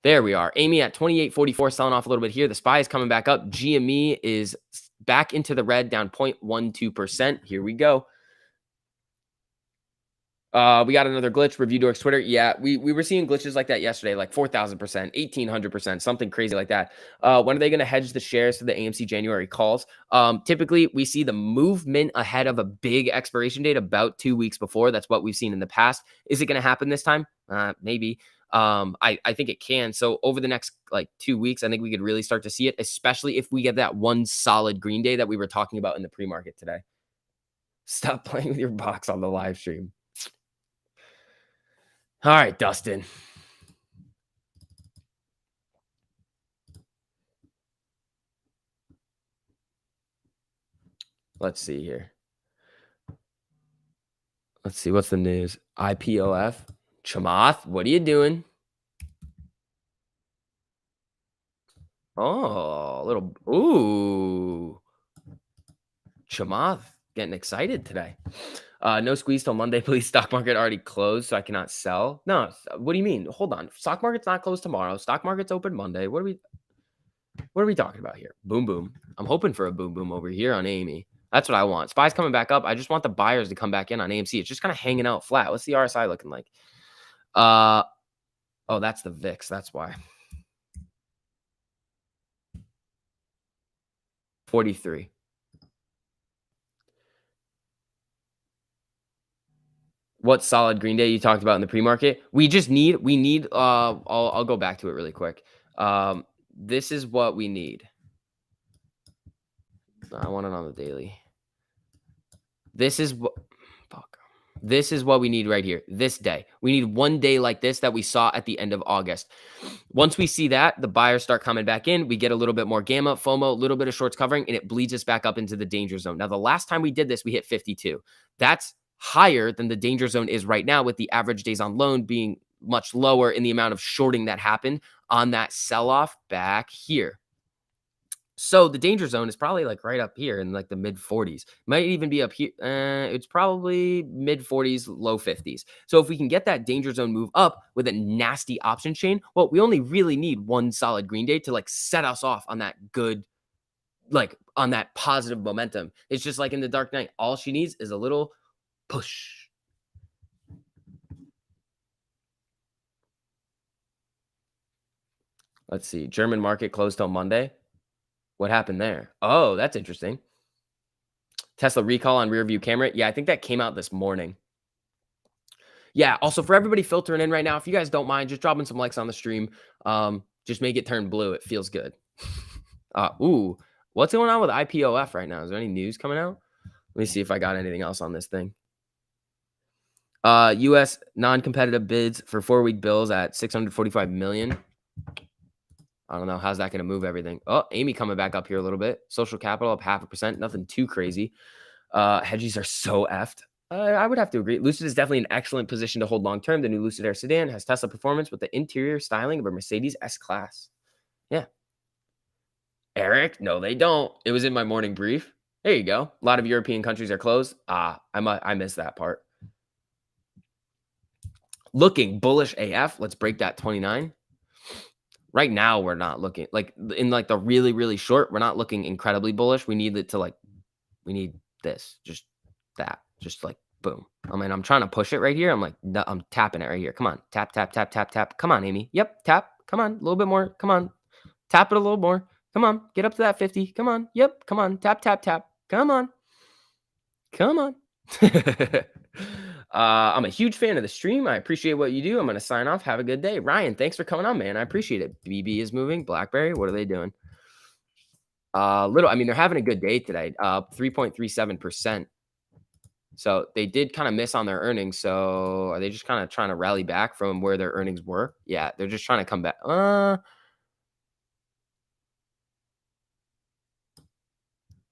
There we are. Amy at 28.44, selling off a little bit here. The SPY is coming back up. GME is back into the red, down 0.12%. Here we go. We got another glitch. Review Dorks Twitter. Yeah, we were seeing glitches like that yesterday, like 4,000%, 1,800%, something crazy like that. When are they going to hedge the shares to the AMC January calls? Typically, we see the movement ahead of a big expiration date about 2 weeks before. That's what we've seen in the past. Is it going to happen this time? Maybe. I think it can. So over the next like 2 weeks, I think we could really start to see it, especially if we get that one solid green day that we were talking about in the pre-market today. Stop playing with your box on the live stream. All right, Dustin. Let's see here. Let's see. What's the news? IPOF. Chamath, what are you doing? Oh, a little. Ooh. Chamath getting excited today. No squeeze till Monday, please. Stock market already closed, so I cannot sell. No, what do you mean? Hold on. Stock market's not closed tomorrow. Stock market's open Monday. What are we talking about here? Boom boom. I'm hoping for a boom boom over here on Amy. That's what I want. SPY's coming back up. I just want the buyers to come back in on AMC. It's just kind of hanging out flat. What's the RSI looking like? Oh, that's the VIX. That's why. 43. What solid green day you talked about in the pre-market? We need I'll go back to it really quick. This is what we need. I want it on the daily. This is what fuck. This is what we need right here. This day. We need one day like this that we saw at the end of August. Once we see that, the buyers start coming back in. We get a little bit more gamma, FOMO, a little bit of shorts covering, and it bleeds us back up into the danger zone. Now, the last time we did this, we hit 52. That's higher than the danger zone is right now, with the average days on loan being much lower in the amount of shorting that happened on that sell-off back here. So the danger zone is probably like right up here in like the mid 40s. Might even be up here. It's probably mid 40s, low 50s. So if we can get that danger zone move up with a nasty option chain, well, we only really need one solid green day to like set us off on that good, like on that positive momentum. It's just like in the dark night. All she needs is a little push. Let's see. German market closed till Monday. What happened there? Oh, that's interesting. Tesla recall on rear view camera. Yeah, I think that came out this morning. Yeah, also for everybody filtering in right now, if you guys don't mind, just dropping some likes on the stream. Just make it turn blue. It feels good. Ooh, what's going on with IPOF right now? Is there any news coming out? Let me see if I got anything else on this thing. US non-competitive bids for 4-week bills at 645 million. I don't know. How's that going to move everything? Oh, Amy coming back up here a little bit. Social capital up 0.5%. Nothing too crazy. Hedgies are so effed. I would have to agree. Lucid is definitely an excellent position to hold long term. The new Lucid Air sedan has Tesla performance with the interior styling of a Mercedes S-Class. Yeah. Eric, no, they don't. It was in my morning brief. There you go. A lot of European countries are closed. I missed that part. Looking bullish AF. Let's break that 29. Right now, we're not looking like in like the really, really short. We're not looking incredibly bullish. We need it to like, we need this, just that, just like boom. I mean, I'm trying to push it right here. I'm like, no, I'm tapping it right here. Come on, tap, tap, tap, tap, tap. Come on, Amy. Yep, tap. Come on, a little bit more. Come on, tap it a little more. Come on, get up to that 50. Come on. Yep, come on, tap, tap, tap. Come on, come on. I'm a huge fan of the stream. I appreciate what you do. I'm going to sign off. Have a good day. Ryan, thanks for coming on, man. I appreciate it. BB is moving. BlackBerry, what are they doing? I mean, they're having a good day today. 3.37%. So they did kind of miss on their earnings. So are they just kind of trying to rally back from where their earnings were? Yeah, they're just trying to come back. Where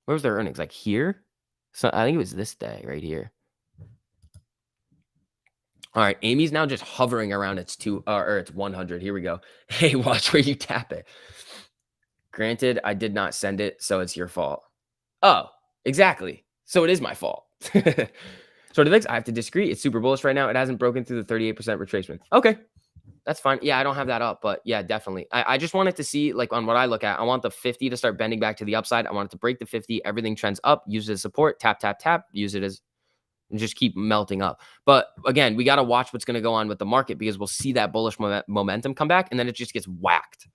was their earnings? Like here? So I think it was this day right here. All right, Amy's now just hovering around its or its 100. Here we go. Hey, watch where you tap it. Granted, I did not send it, so it's your fault. Oh, exactly. So it is my fault. Sort of things. I have to disagree. It's super bullish right now. It hasn't broken through the 38% retracement. Okay, that's fine. Yeah, I don't have that up, but yeah, definitely. I just wanted to see, like, on what I look at, I want the 50 to start bending back to the upside. I want it to break the 50. Everything trends up. Use it as support. Tap, tap, tap. Use it as and just keep melting up. But again, we got to watch what's going to go on with the market because we'll see that bullish momentum come back and then it just gets whacked.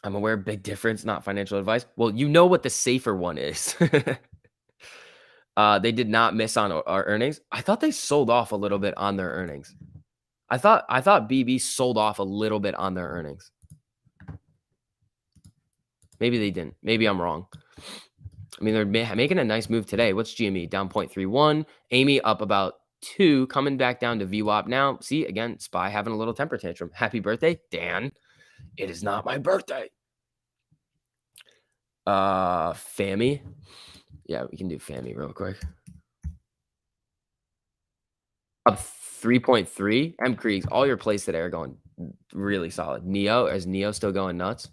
I'm aware, big difference, not financial advice. Well, you know what the safer one is. They did not miss on our earnings. I thought they sold off a little bit on their earnings. I thought BB sold off a little bit on their earnings. Maybe they didn't. Maybe I'm wrong. I mean, they're making a nice move today. What's GME? Down 0.31. Amy up about 2, coming back down to VWAP now. See, again, SPY having a little temper tantrum. Happy birthday, Dan. It is not my birthday. Fammy. Yeah, we can do Fammy real quick. Up 3.3. M Creeks, all your plays today are going really solid. Is Neo still going nuts?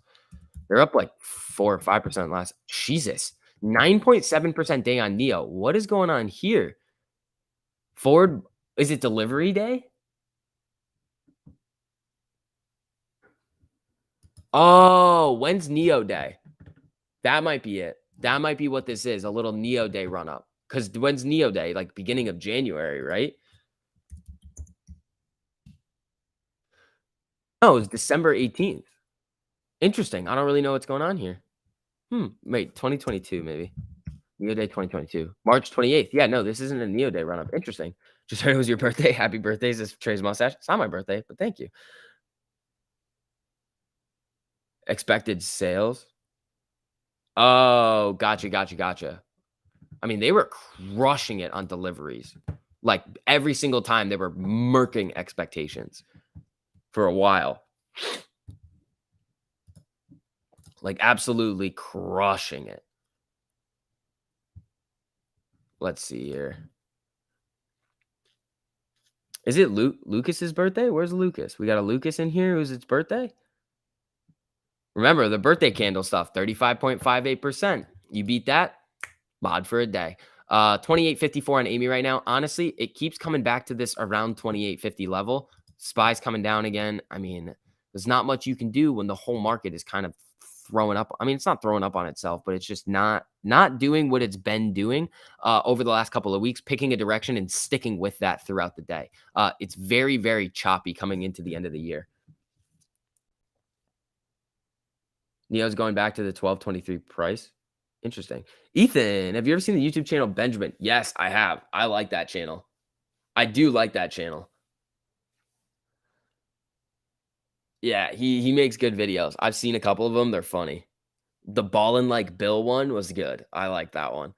They're up like 4 or 5% last. Jesus. 9.7% day on Neo. What is going on here? Ford, is it delivery day? Oh, when's Neo Day? That might be it. That might be what this is, a little Neo Day run up. Because when's Neo Day? Like beginning of January, right? Oh, it's December 18th. Interesting. I don't really know what's going on here. Wait, 2022 maybe. Neo Day 2022. March 28th. Yeah, no, this isn't a Neo Day run up. Interesting. Just heard it was your birthday. Happy birthday. This Trey's mustache. It's not my birthday, but thank you. Expected sales. Oh, gotcha. I mean, they were crushing it on deliveries. Like every single time they were murking expectations for a while. Like absolutely crushing it. Let's see here. Is it Lucas's birthday? Where's Lucas? We got a Lucas in here who's its birthday? Remember the birthday candle stuff, 35.58%. You beat that? Mod for a day. 28.54 on Amy right now. Honestly, it keeps coming back to this around 28.50 level. SPY's coming down again. I mean, there's not much you can do when the whole market is kind of throwing up. I mean, it's not throwing up on itself, but it's just not doing what it's been doing over the last couple of weeks, picking a direction and sticking with that throughout the day. It's very, very choppy coming into the end of the year. Neo's going back to the 12.23 price. Interesting. Ethan, have you ever seen the YouTube channel Benjamin? Yes, I have. I like that channel. I do like that channel. Yeah, he makes good videos. I've seen a couple of them. They're funny. The Ballin' Like Bill one was good. I like that one.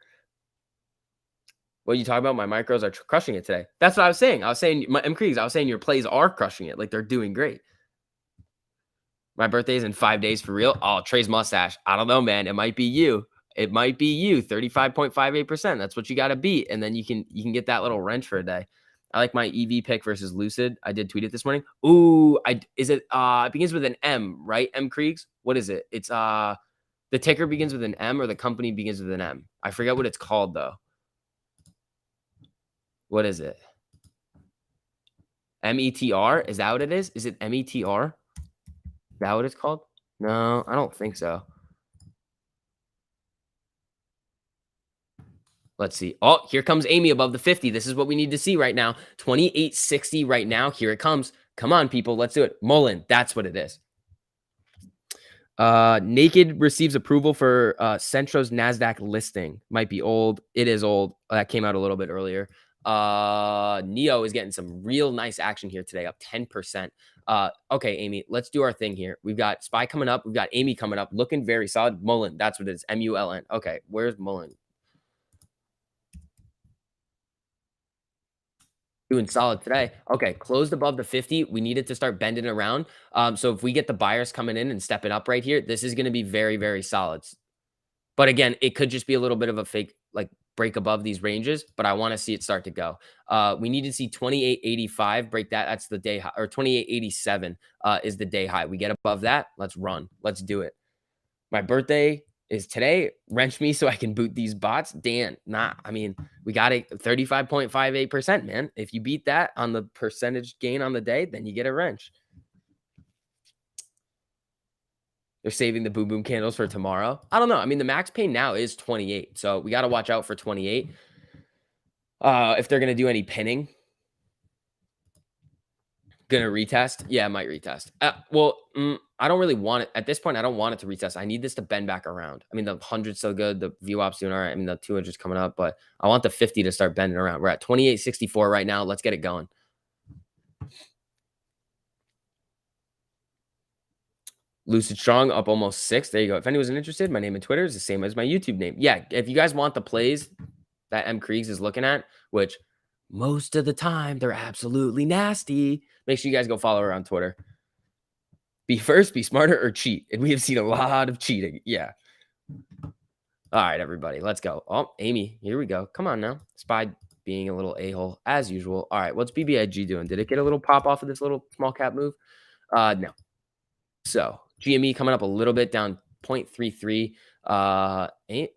What are you talking about? My micros are crushing it today. That's what I was saying. I was saying, M. Kriegs, I was saying your plays are crushing it. Like they're doing great. My birthday is in 5 days for real. Oh, Trey's mustache. I don't know, man. It might be you. It might be you. 35.58%. That's what you got to beat. And then you can get that little wrench for a day. I like my EV pick versus Lucid. I did tweet it this morning. Ooh, it begins with an M, right? M Kriegs. What is it? It's the ticker begins with an M or the company begins with an M. I forget what it's called though. What is it? METR? Is that what it is? Is it METR? Is that what it's called? No, I don't think so. Let's see. Oh, here comes Amy above the 50. This is what we need to see right now. 28.60 right now. Here it comes. Come on, people. Let's do it. Mullen. That's what it is. Naked receives approval for Centro's NASDAQ listing. Might be old. It is old. That came out a little bit earlier. Neo is getting some real nice action here today, up 10%. Okay, Amy, let's do our thing here. We've got SPY coming up. We've got Amy coming up, looking very solid. Mullen, that's what it is. MULN. Okay, where's Mullen? Doing solid today. Okay, closed above the 50. We needed to start bending around. So if we get the buyers coming in and stepping up right here, this is going to be very, very solid. But again, it could just be a little bit of a fake like break above these ranges, but I want to see it start to go. We need to see 28.85 break that. That's the day high, or 28.87 is the day high. We get above that, let's run. Let's do it. My birthday is today. Wrench me so I can boot these bots. Dan, I mean, we got it 35.58%, man. If you beat that on the percentage gain on the day, then you get a wrench. They're saving the boom boom candles for tomorrow. I don't know. I mean, the max pain now is 28. So we got to watch out for 28. If they're going to do any pinning, gonna retest. Yeah, I might retest. I don't really want it at this point. I don't want it to retest. I need this to bend back around. I mean, the 100's so good. The VWAP's doing all right. I mean, the 200's coming up, but I want the 50 to start bending around. We're at 28.64 right now. Let's get it going. Lucid Strong up almost 6. There you go. If anyone's interested, my name and Twitter is the same as my YouTube name. Yeah, if you guys want the plays that M. Kriegs is looking at, which most of the time they're absolutely nasty, make sure you guys go follow her on Twitter. Be first, be smarter, or cheat. And we have seen a lot of cheating. Yeah. All right, everybody, let's go. Oh, Amy, here we go. Come on now. Spy being a little a-hole as usual. All right, what's BBIG doing? Did it get a little pop off of this little small cap move? No. So GME coming up a little bit, down 0.33. I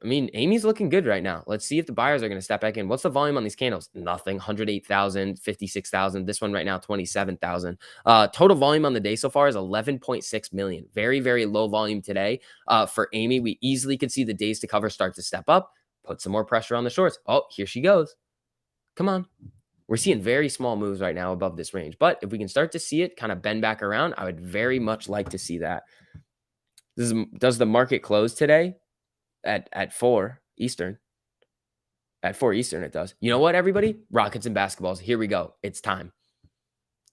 mean, Amy's looking good right now. Let's see if the buyers are going to step back in. What's the volume on these candles? Nothing. 108,000, 56,000. This one right now, 27,000. Total volume on the day so far is 11.6 million. Very, very low volume today. For Amy, we easily could see the days to cover start to step up, put some more pressure on the shorts. Oh, here she goes. Come on. We're seeing very small moves right now above this range. But if we can start to see it kind of bend back around, I would very much like to see that. Does the market close today at 4 Eastern? At 4 Eastern, it does. You know what, everybody? Rockets and basketballs. Here we go. It's time.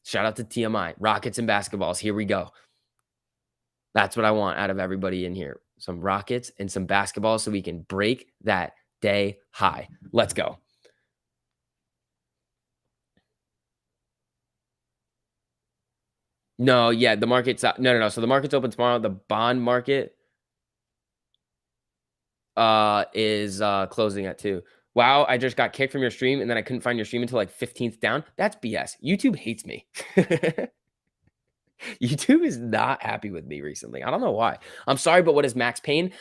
Shout out to TMI. Rockets and basketballs. Here we go. That's what I want out of everybody in here. Some rockets and some basketballs so we can break that day high. Let's go. No, yeah, the market's no. So the market's open tomorrow. The bond market is closing at 2. Wow, I just got kicked from your stream and then I couldn't find your stream until like 15th down. That's BS. YouTube hates me. YouTube is not happy with me recently. I don't know why. I'm sorry, but what is max pain?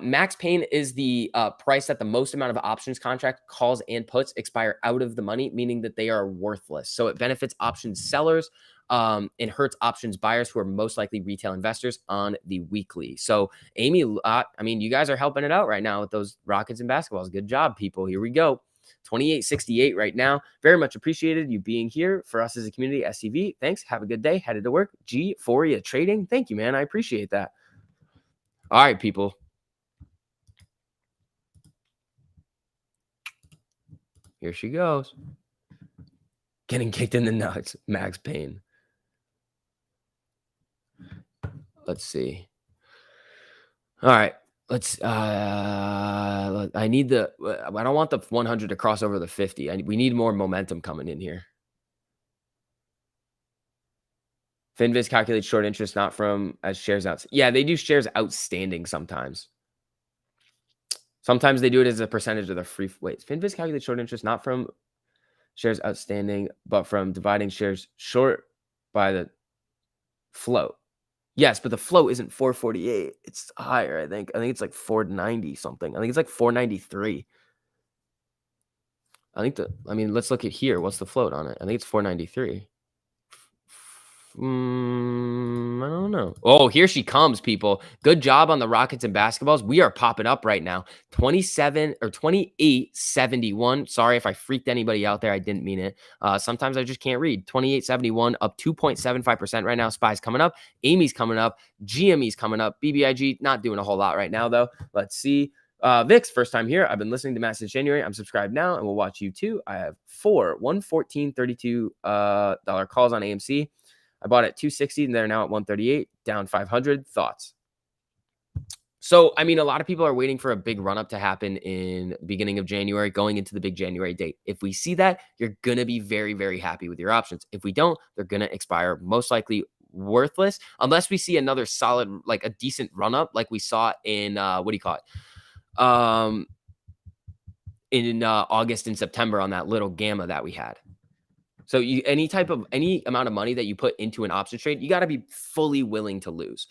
Max pain is the price that the most amount of options contract calls and puts expire out of the money, meaning that they are worthless. So it benefits options sellers and hurts options buyers who are most likely retail investors on the weekly. So Amy, I mean, you guys are helping it out right now with those rockets and basketballs. Good job, people. Here we go. 28.68 right now. Very much appreciated you being here for us as a community. SCV, thanks. Have a good day. Headed to work. G, Foria Trading. Thank you, man. I appreciate that. All right, people. Here she goes. Getting kicked in the nuts. Max Payne. Let's see. All right. Let's I need I don't want the 100 to cross over the 50. We need more momentum coming in here. Finviz calculates short interest not from as shares out. Yeah, they do shares outstanding sometimes. Sometimes they do it as a percentage of the free weights. Finviz calculates short interest not from shares outstanding, but from dividing shares short by the float. Yes, but the float isn't 448. It's higher, I think. I think it's like 490 something. I think it's like 493. I mean, let's look at here. What's the float on it? I think it's 493. I don't know. Oh, here she comes, people. Good job on the Rockets and basketballs. We are popping up right now. 27 or 28.71. Sorry if I freaked anybody out there. I didn't mean it. Sometimes I just can't read. 28.71 up 2.75% right now. Spy's coming up. Amy's coming up. GME's coming up. BBIG not doing a whole lot right now, though. Let's see. Vix, first time here. I've been listening to Mass since January. I'm subscribed now and will watch you too. I have 4 $114.32 dollar calls on AMC. I bought at 260 and they're now at 138, down 500. Thoughts? So, I mean, a lot of people are waiting for a big run up to happen in the beginning of January, going into the big January date. If we see that, you're going to be very, very happy with your options. If we don't, they're going to expire, most likely worthless, unless we see another solid, like a decent run up, like we saw in, um, in August and September on that little gamma that we had. So you any amount of money that you put into an option trade, you got to be fully willing to lose.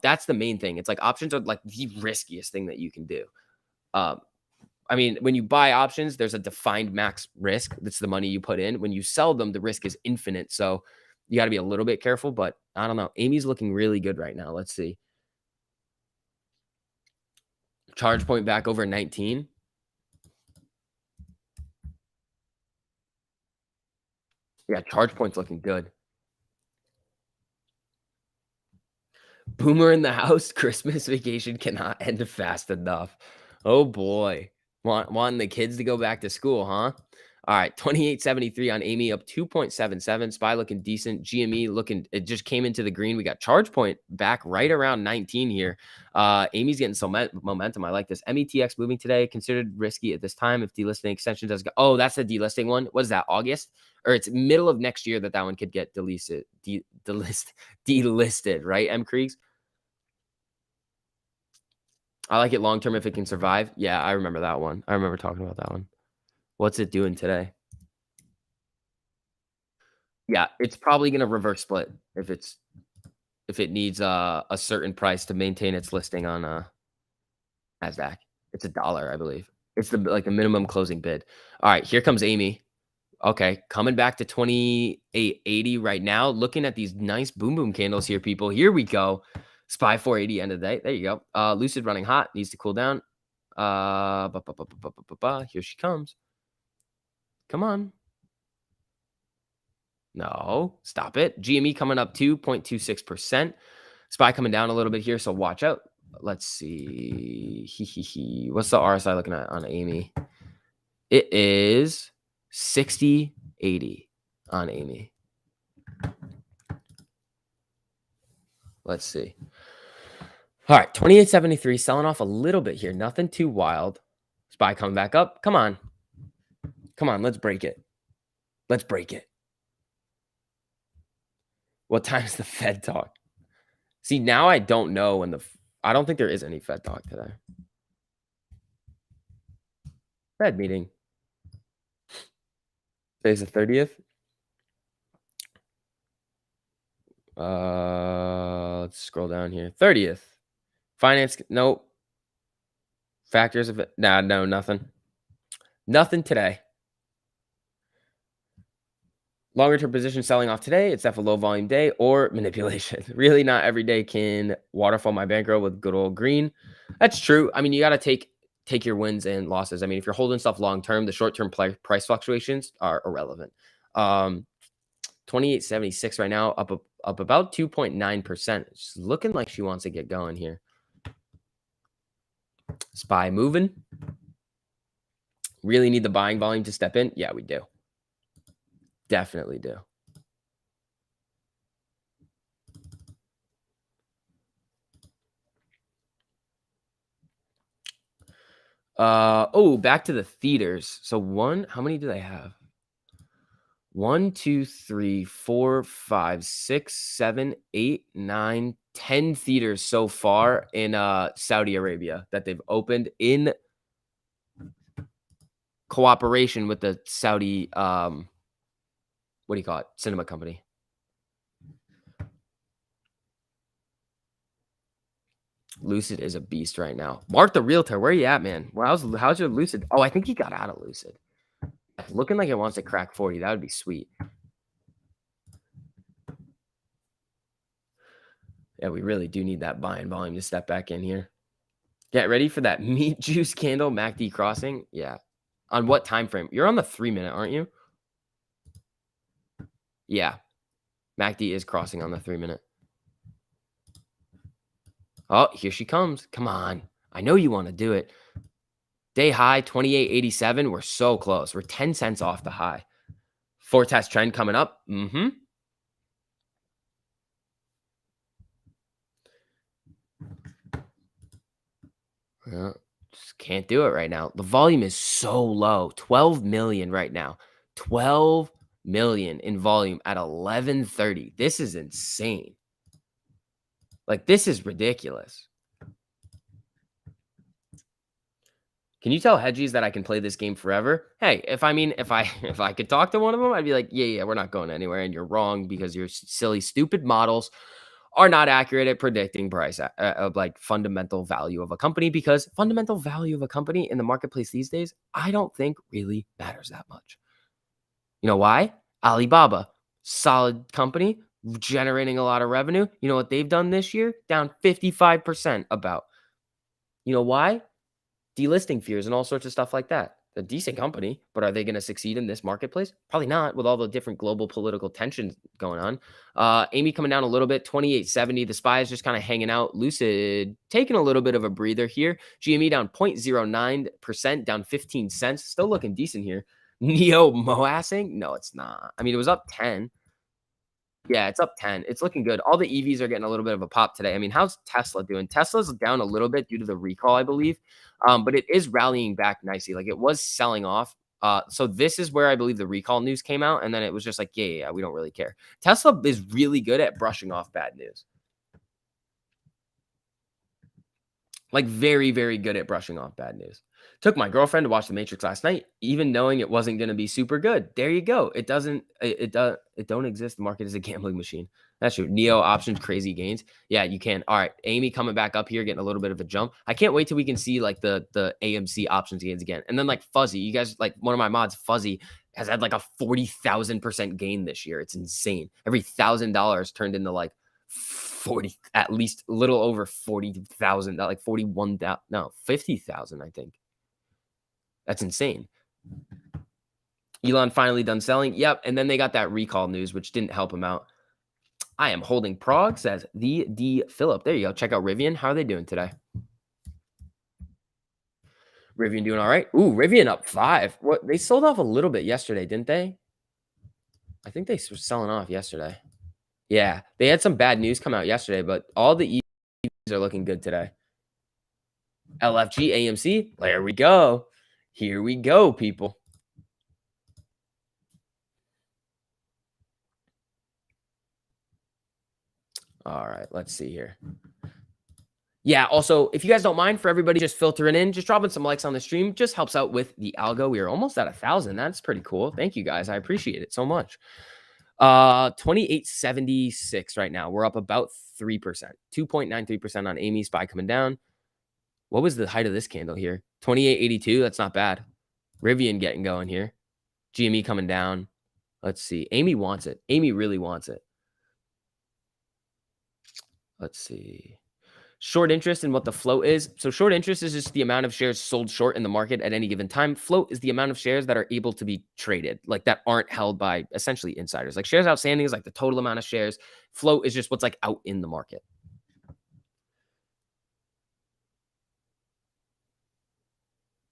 That's the main thing. It's like options are like the riskiest thing that you can do. Um, I mean, when you buy options, there's a defined max risk. That's the money you put in. When you sell them, the risk is infinite. So you got to be a little bit careful. But I don't know. Amy's looking really good right now. Let's see. Charge point back over 19. Yeah, charge point's looking good. Boomer in the house. Christmas vacation cannot end fast enough. Oh boy. Wanting the kids to go back to school, huh? All right, 28.73 on Amy, up 2.77. Spy looking decent. GME looking, it just came into the green. We got charge point back right around 19 here. Amy's getting some momentum. I like this. METX moving today, considered risky at this time if delisting extension does go. Oh, that's the delisting one. What is that, August? Or it's middle of next year that one could get delisted, delisted, right, M. Kriegs? I like it long term if it can survive. Yeah, I remember that one. I remember talking about that one. What's it doing today? Yeah, it's probably gonna reverse split if it needs a certain price to maintain its listing on Nasdaq. It's $1, I believe. It's the minimum closing bid. All right, here comes Amy. Okay, coming back to 28.80 right now. Looking at these nice boom boom candles here, people. Here we go. SPY 480 end of the day. There you go. Lucid running hot, needs to cool down. Here she comes. Come on. No, stop it. GME coming up 2.26%. SPY coming down a little bit here, so watch out. Let's see. What's the RSI looking at on Amy? It is 60.80 on Amy. Let's see. All right, 28.73, selling off a little bit here. Nothing too wild. SPY coming back up. Come on. Come on, let's break it. Let's break it. What time is the Fed talk? See, now I don't know when I don't think there is any Fed talk today. Fed meeting. Today's the 30th. Let's scroll down here. 30th. Finance. Nope. Factors of it. Nah, no, nothing. Nothing today. Longer term position selling off today. It's definitely a low volume day or manipulation. Really, not every day can waterfall my bankroll with good old green. That's true. I mean, you got to take your wins and losses. I mean, if you're holding stuff long term, the short term price fluctuations are irrelevant. 28.76 right now, up about 2.9%. It's looking like she wants to get going here. SPY moving. Really need the buying volume to step in? Yeah, we do. Definitely do. Back to the theaters. So how many do they have? 1, 2, 3, 4, 5, 6, 7, 8, 9, 10 theaters so far in Saudi Arabia that they've opened in cooperation with the Saudi what do you call it? Cinema company. Lucid is a beast right now. Mark the realtor, where you at, man? Well, how's your Lucid? Oh, I think he got out of Lucid. Looking like it wants to crack 40. That would be sweet. Yeah, we really do need that buying volume to step back in here. Get ready for that meat juice candle MACD crossing. Yeah. On what time frame? You're on the 3-minute, aren't you? Yeah. MACD is crossing on the 3-minute. Oh, here she comes. Come on. I know you want to do it. Day high, 28.87. We're so close. We're 10 cents off the high. Vortex trend coming up. Mm-hmm. Yeah, just can't do it right now. The volume is so low. 12 million right now. 12 million in volume at 11:30. This is insane. Like, this is ridiculous. Can you tell hedgies that I can play this game forever? Hey, if I if I could talk to one of them, I'd be like, yeah, we're not going anywhere, and you're wrong because your silly, stupid models are not accurate at predicting price of like fundamental value of a company because fundamental value of a company in the marketplace these days, I don't think really matters that much. You know why? Alibaba, solid company, generating a lot of revenue. You know what they've done this year? Down 55% about. You know why? Delisting fears and all sorts of stuff like that. A decent company, but are they going to succeed in this marketplace? Probably not with all the different global political tensions going on. Amy coming down a little bit, 28.70. The SPY is just kind of hanging out. Lucid taking a little bit of a breather here. GME down 0.09%, down 15 cents. Still looking decent here. Neo Moassing? No, it's not. I mean, it was up 10. Yeah, it's up 10. It's looking good. All the EVs are getting a little bit of a pop today. I mean, how's Tesla doing? Tesla's down a little bit due to the recall, I believe, but it is rallying back nicely. Like it was selling off. So this is where I believe the recall news came out, and then it was just like, yeah, we don't really care. Tesla is really good at brushing off bad news. Like very, very good at brushing off bad news. Took my girlfriend to watch The Matrix last night, even knowing it wasn't going to be super good. There you go. It doesn't. It don't exist. The market is a gambling machine. That's true. Neo options, crazy gains. Yeah, you can. All right, Amy coming back up here, getting a little bit of a jump. I can't wait till we can see like the AMC options gains again, and then like Fuzzy. You guys like one of my mods, Fuzzy, has had like a 40,000% gain this year. It's insane. Every $1,000 turned into like 40, at least a little over 40,000, like 41,000, no, 50,000, I think. That's insane. Elon finally done selling. Yep. And then they got that recall news, which didn't help him out. I am holding Prague, says the D Philip. There you go. Check out Rivian. How are they doing today? Rivian doing all right. Ooh, Rivian up 5. What, they sold off a little bit yesterday, didn't they? I think they were selling off yesterday. Yeah, they had some bad news come out yesterday, but all the EVs are looking good today. LFG, AMC, there we go. Here we go, people. All right, let's see here. Yeah, also, if you guys don't mind, for everybody just filtering in, just dropping some likes on the stream just helps out with the algo. We are almost at 1,000. That's pretty cool. Thank you guys. I appreciate it so much. 28.76 right now. We're up about 3%, 2.93% on Amy. SPY coming down. What was the height of this candle here? 28.82. That's not bad. Rivian getting going here. GME coming down. Let's see. Amy wants it. Amy really wants it. Let's see. Short interest and what the float is. So short interest is just the amount of shares sold short in the market at any given time. Float is the amount of shares that are able to be traded, like that aren't held by essentially insiders. Like shares outstanding is like the total amount of shares. Float is just what's like out in the market.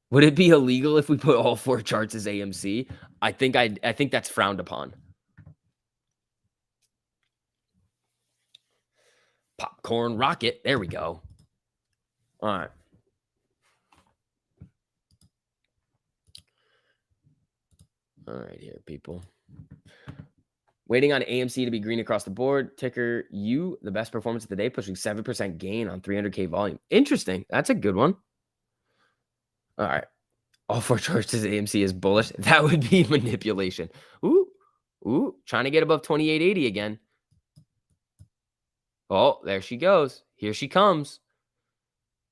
Would it be illegal if we put all 4 charts as AMC? I think that's frowned upon. Popcorn rocket. There we go. All right. All right here, people. Waiting on AMC to be green across the board. Ticker U, the best performance of the day, pushing 7% gain on 300K volume. Interesting. That's a good one. All right. All 4 charts as AMC is bullish. That would be manipulation. Ooh, trying to get above 28.80 again. Oh, there she goes. Here she comes.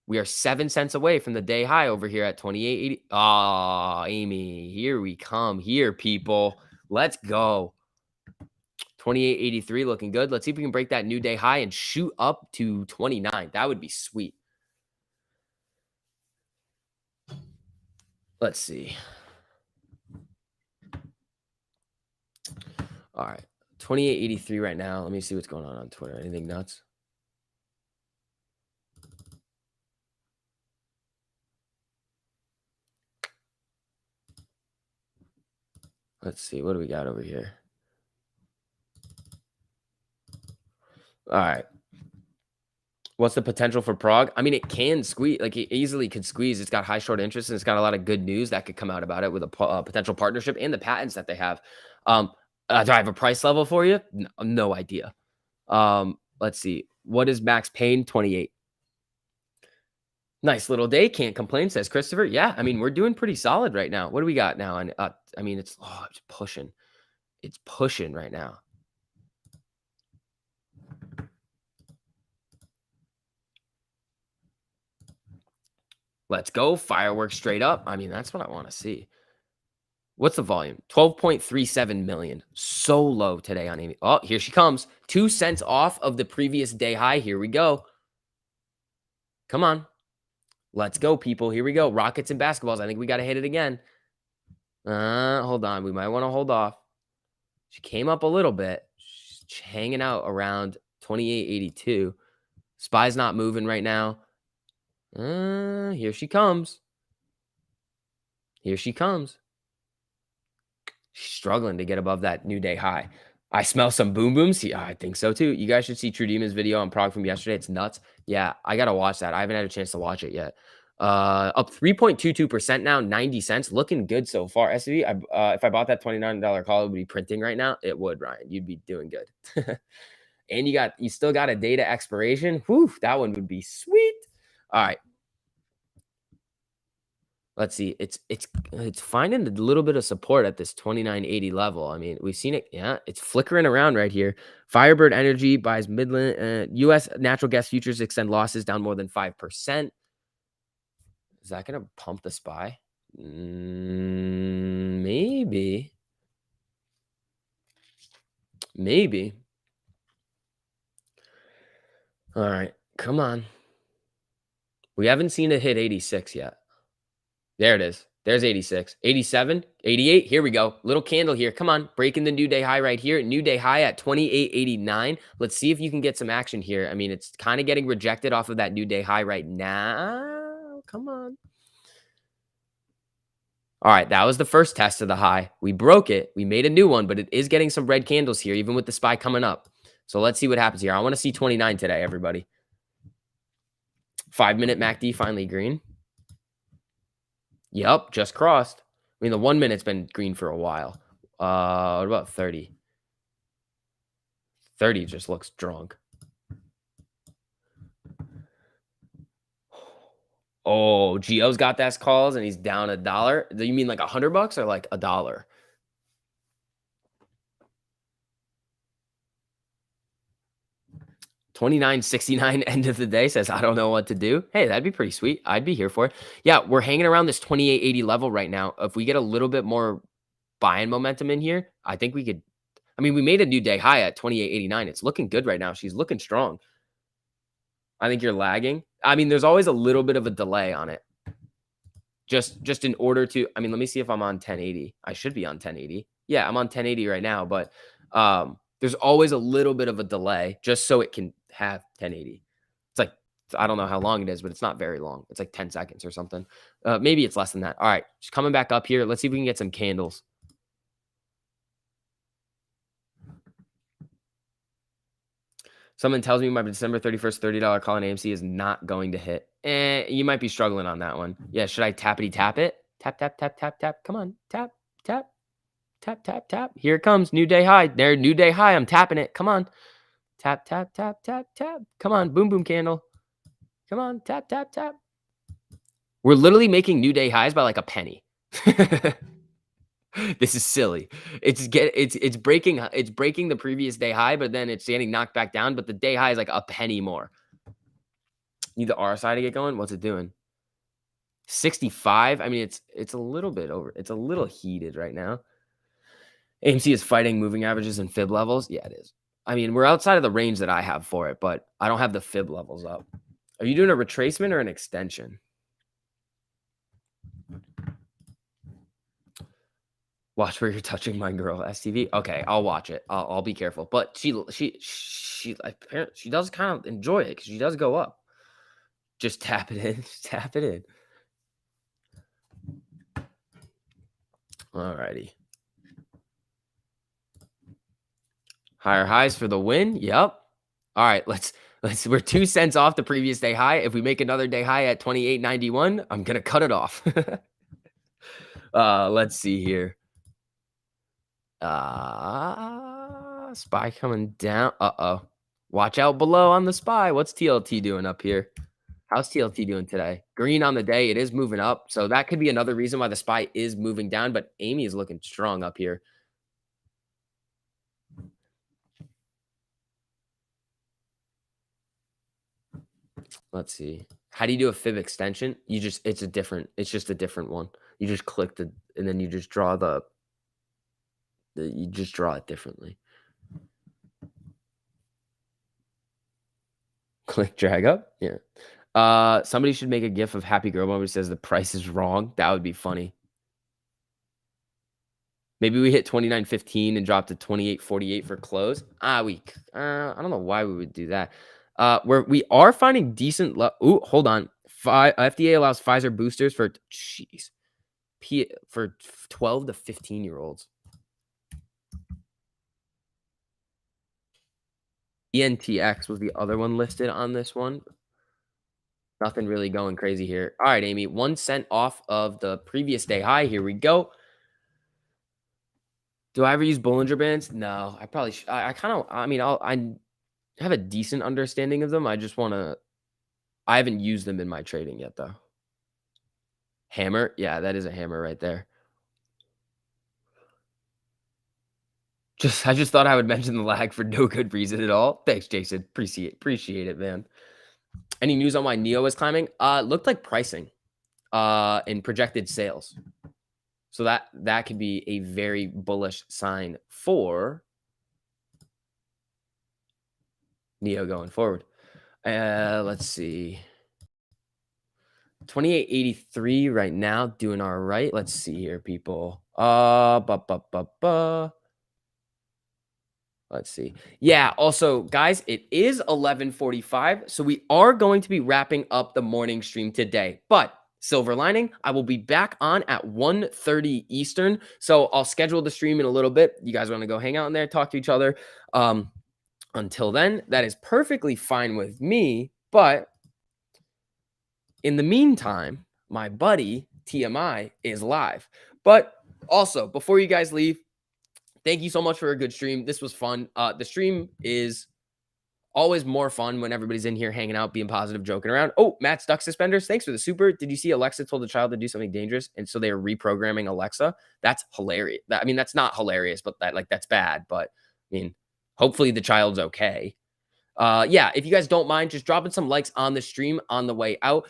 We are 7 cents away from the day high over here at 28.80. Ah, Amy, here we come. Here, people. Let's go. 28.83 looking good. Let's see if we can break that new day high and shoot up to 29. That would be sweet. Let's see. All right. 28.83 right now. Let me see what's going on Twitter. Anything nuts? Let's see. What do we got over here? All right. What's the potential for Prague? I mean, it can squeeze. Like, it easily could squeeze. It's got high short interest, and it's got a lot of good news that could come out about it with a potential partnership and the patents that they have. Do I have a price level for you? No idea. Let's see. What is max pain? 28. Nice little day. Can't complain, says Christopher. Yeah, I mean, we're doing pretty solid right now. What do we got now? And I mean, it's pushing. It's pushing right now. Let's go. Fireworks straight up. I mean, that's what I want to see. What's the volume? 12.37 million. So low today on Amy. Oh, here she comes. 2 cents off of the previous day high. Here we go. Come on. Let's go, people. Here we go. Rockets and basketballs. I think we got to hit it again. Hold on. We might want to hold off. She came up a little bit. She's hanging out around 28.82. SPY's not moving right now. Here she comes. Here she comes. She's struggling to get above that new day high. I smell some boom booms. Yeah, I think so too. You guys should see True Demon's video on Prague from yesterday. It's nuts. Yeah, I gotta watch that. I haven't had a chance to watch it yet. Up 3.22% now, 90 cents. Looking good so far. SV, if I bought that $29 call, it would be printing right now. It would, Ryan. You'd be doing good. And you still got a data expiration. Whew, that one would be sweet. All right. Let's see. It's finding a little bit of support at this 29.80 level. I mean, we've seen it. Yeah, it's flickering around right here. Firebird Energy buys Midland. U.S. natural gas futures extend losses down more than 5%. Is that going to pump the SPY? Maybe. Maybe. All right. Come on. We haven't seen it hit 86 yet. There it is. There's 86, 87, 88. Here we go. Little candle here. Come on. Breaking the new day high right here. New day high at 28.89. Let's see if you can get some action here. I mean, it's kind of getting rejected off of that new day high right now. Come on. All right. That was the first test of the high. We broke it. We made a new one, but it is getting some red candles here, even with the SPY coming up. So let's see what happens here. I want to see 29 today, everybody. 5-minute MACD finally green. Yep, just crossed. I mean, the 1 minute's been green for a while. What about 30? 30 just looks drunk. Oh, Gio's got that calls and he's down $1. Do you mean like $100 or like $1? $29.69 end of the day says, I don't know what to do. Hey, that'd be pretty sweet. I'd be here for it. Yeah, we're hanging around this 28.80 level right now. If we get a little bit more buying momentum in here, I think we could. I mean, we made a new day high at 28.89. It's looking good right now. She's looking strong. I think you're lagging. I mean, there's always a little bit of a delay on it. Just in order to, I mean, let me see if I'm on 1080. I should be on 1080. Yeah, I'm on 1080 right now, but there's always a little bit of a delay just so it can have 1080. It's like, I don't know how long it is, but it's not very long. It's like 10 seconds or something. Maybe it's less than that. All right, just coming back up here. Let's see if we can get some candles. Someone tells me my December 31st $30 call on AMC is not going to hit. You might be struggling on that one. Yeah, should I tappity tap it? Tap, tap, tap, tap, tap. Come on. Tap, tap, tap, tap, tap. Here it comes. New day high. There, new day high. I'm tapping it. Come on. Tap, tap, tap, tap, tap. Come on. Boom, boom candle. Come on. Tap, tap, tap. We're literally making new day highs by like a penny. This is silly. It's breaking the previous day high, but then it's getting knocked back down. But the day high is like a penny more. Need the RSI to get going. What's it doing? 65. I mean, it's a little bit over. It's a little heated right now. AMC is fighting moving averages and fib levels. Yeah, it is. I mean, we're outside of the range that I have for it, but I don't have the fib levels up. Are you doing a retracement or an extension? Watch where you're touching my girl, STV. Okay, I'll watch it. I'll be careful. But she apparently she does kind of enjoy it because she does go up. Just tap it in. Just tap it in. Alrighty. Higher highs for the win. Yep. All right, let's we're 2 cents off the previous day high. If we make another day high at 28.91, I'm gonna cut it off. Let's see here. SPY coming down. Uh-oh. Watch out below on the SPY. What's TLT doing up here? How's TLT doing today? Green on the day. It is moving up. So that could be another reason why the SPY is moving down, but Amy is looking strong up here. Let's see. How do you do a fib extension? It's just a different one. You just click the, and then you just draw you just draw it differently. Click drag up. Yeah. Somebody should make a gif of happy girl moment says the price is wrong. That would be funny. Maybe we hit 29.15 and drop to 28.48 for close. I don't know why we would do that. We are finding decent. Ooh, hold on. FDA allows Pfizer boosters for jeez, for 12 to 15-year-olds. ENTX was the other one listed on this one. Nothing really going crazy here. All right, Amy, 1 cent off of the previous day high. Here we go. Do I ever use Bollinger Bands? No, I probably should. I kind of, I mean, I have a decent understanding of them. I haven't used them in my trading yet, though. Hammer? Yeah, that is a hammer right there. I just thought I would mention the lag for no good reason at all. Thanks, Jason. Appreciate it, man. Any news on why Neo is climbing? Looked like pricing, and projected sales. So that could be a very bullish sign for Neo going forward. Let's see. 28.83 right now, doing all right. Let's see here, people. Let's see. Yeah, also, guys, it is 11:45, so we are going to be wrapping up the morning stream today. But silver lining, I will be back on at 1:30 Eastern. So I'll schedule the stream in a little bit. You guys want to go hang out in there, talk to each other. Until then, that is perfectly fine with me. But in the meantime, my buddy TMI is live. But also, before you guys leave, thank you so much for a good stream. This was fun. The stream is always more fun when everybody's in here hanging out, being positive, joking around. Oh, Matt's Duck Suspenders. Thanks for the super. Did you see Alexa told the child to do something dangerous? And so they are reprogramming Alexa. That's hilarious. I mean, that's not hilarious, but that's bad. But I mean, hopefully the child's okay. Yeah, if you guys don't mind, just dropping some likes on the stream on the way out.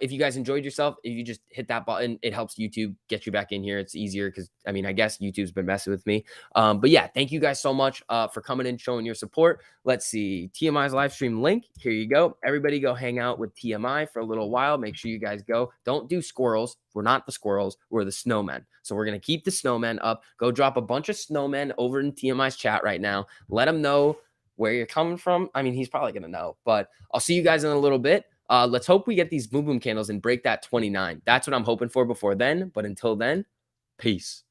If you guys enjoyed yourself, if you just hit that button, it helps YouTube get you back in here. It's easier because, I mean, I guess YouTube's been messing with me. But yeah, thank you guys so much for coming in, showing your support. Let's see, TMI's live stream link. Here you go. Everybody go hang out with TMI for a little while. Make sure you guys go. Don't do squirrels. We're not the squirrels. We're the snowmen. So we're going to keep the snowmen up. Go drop a bunch of snowmen over in TMI's chat right now. Let them know where you're coming from. I mean, he's probably going to know, but I'll see you guys in a little bit. Let's hope we get these boom boom candles and break that 29. That's what I'm hoping for before then. But until then, peace.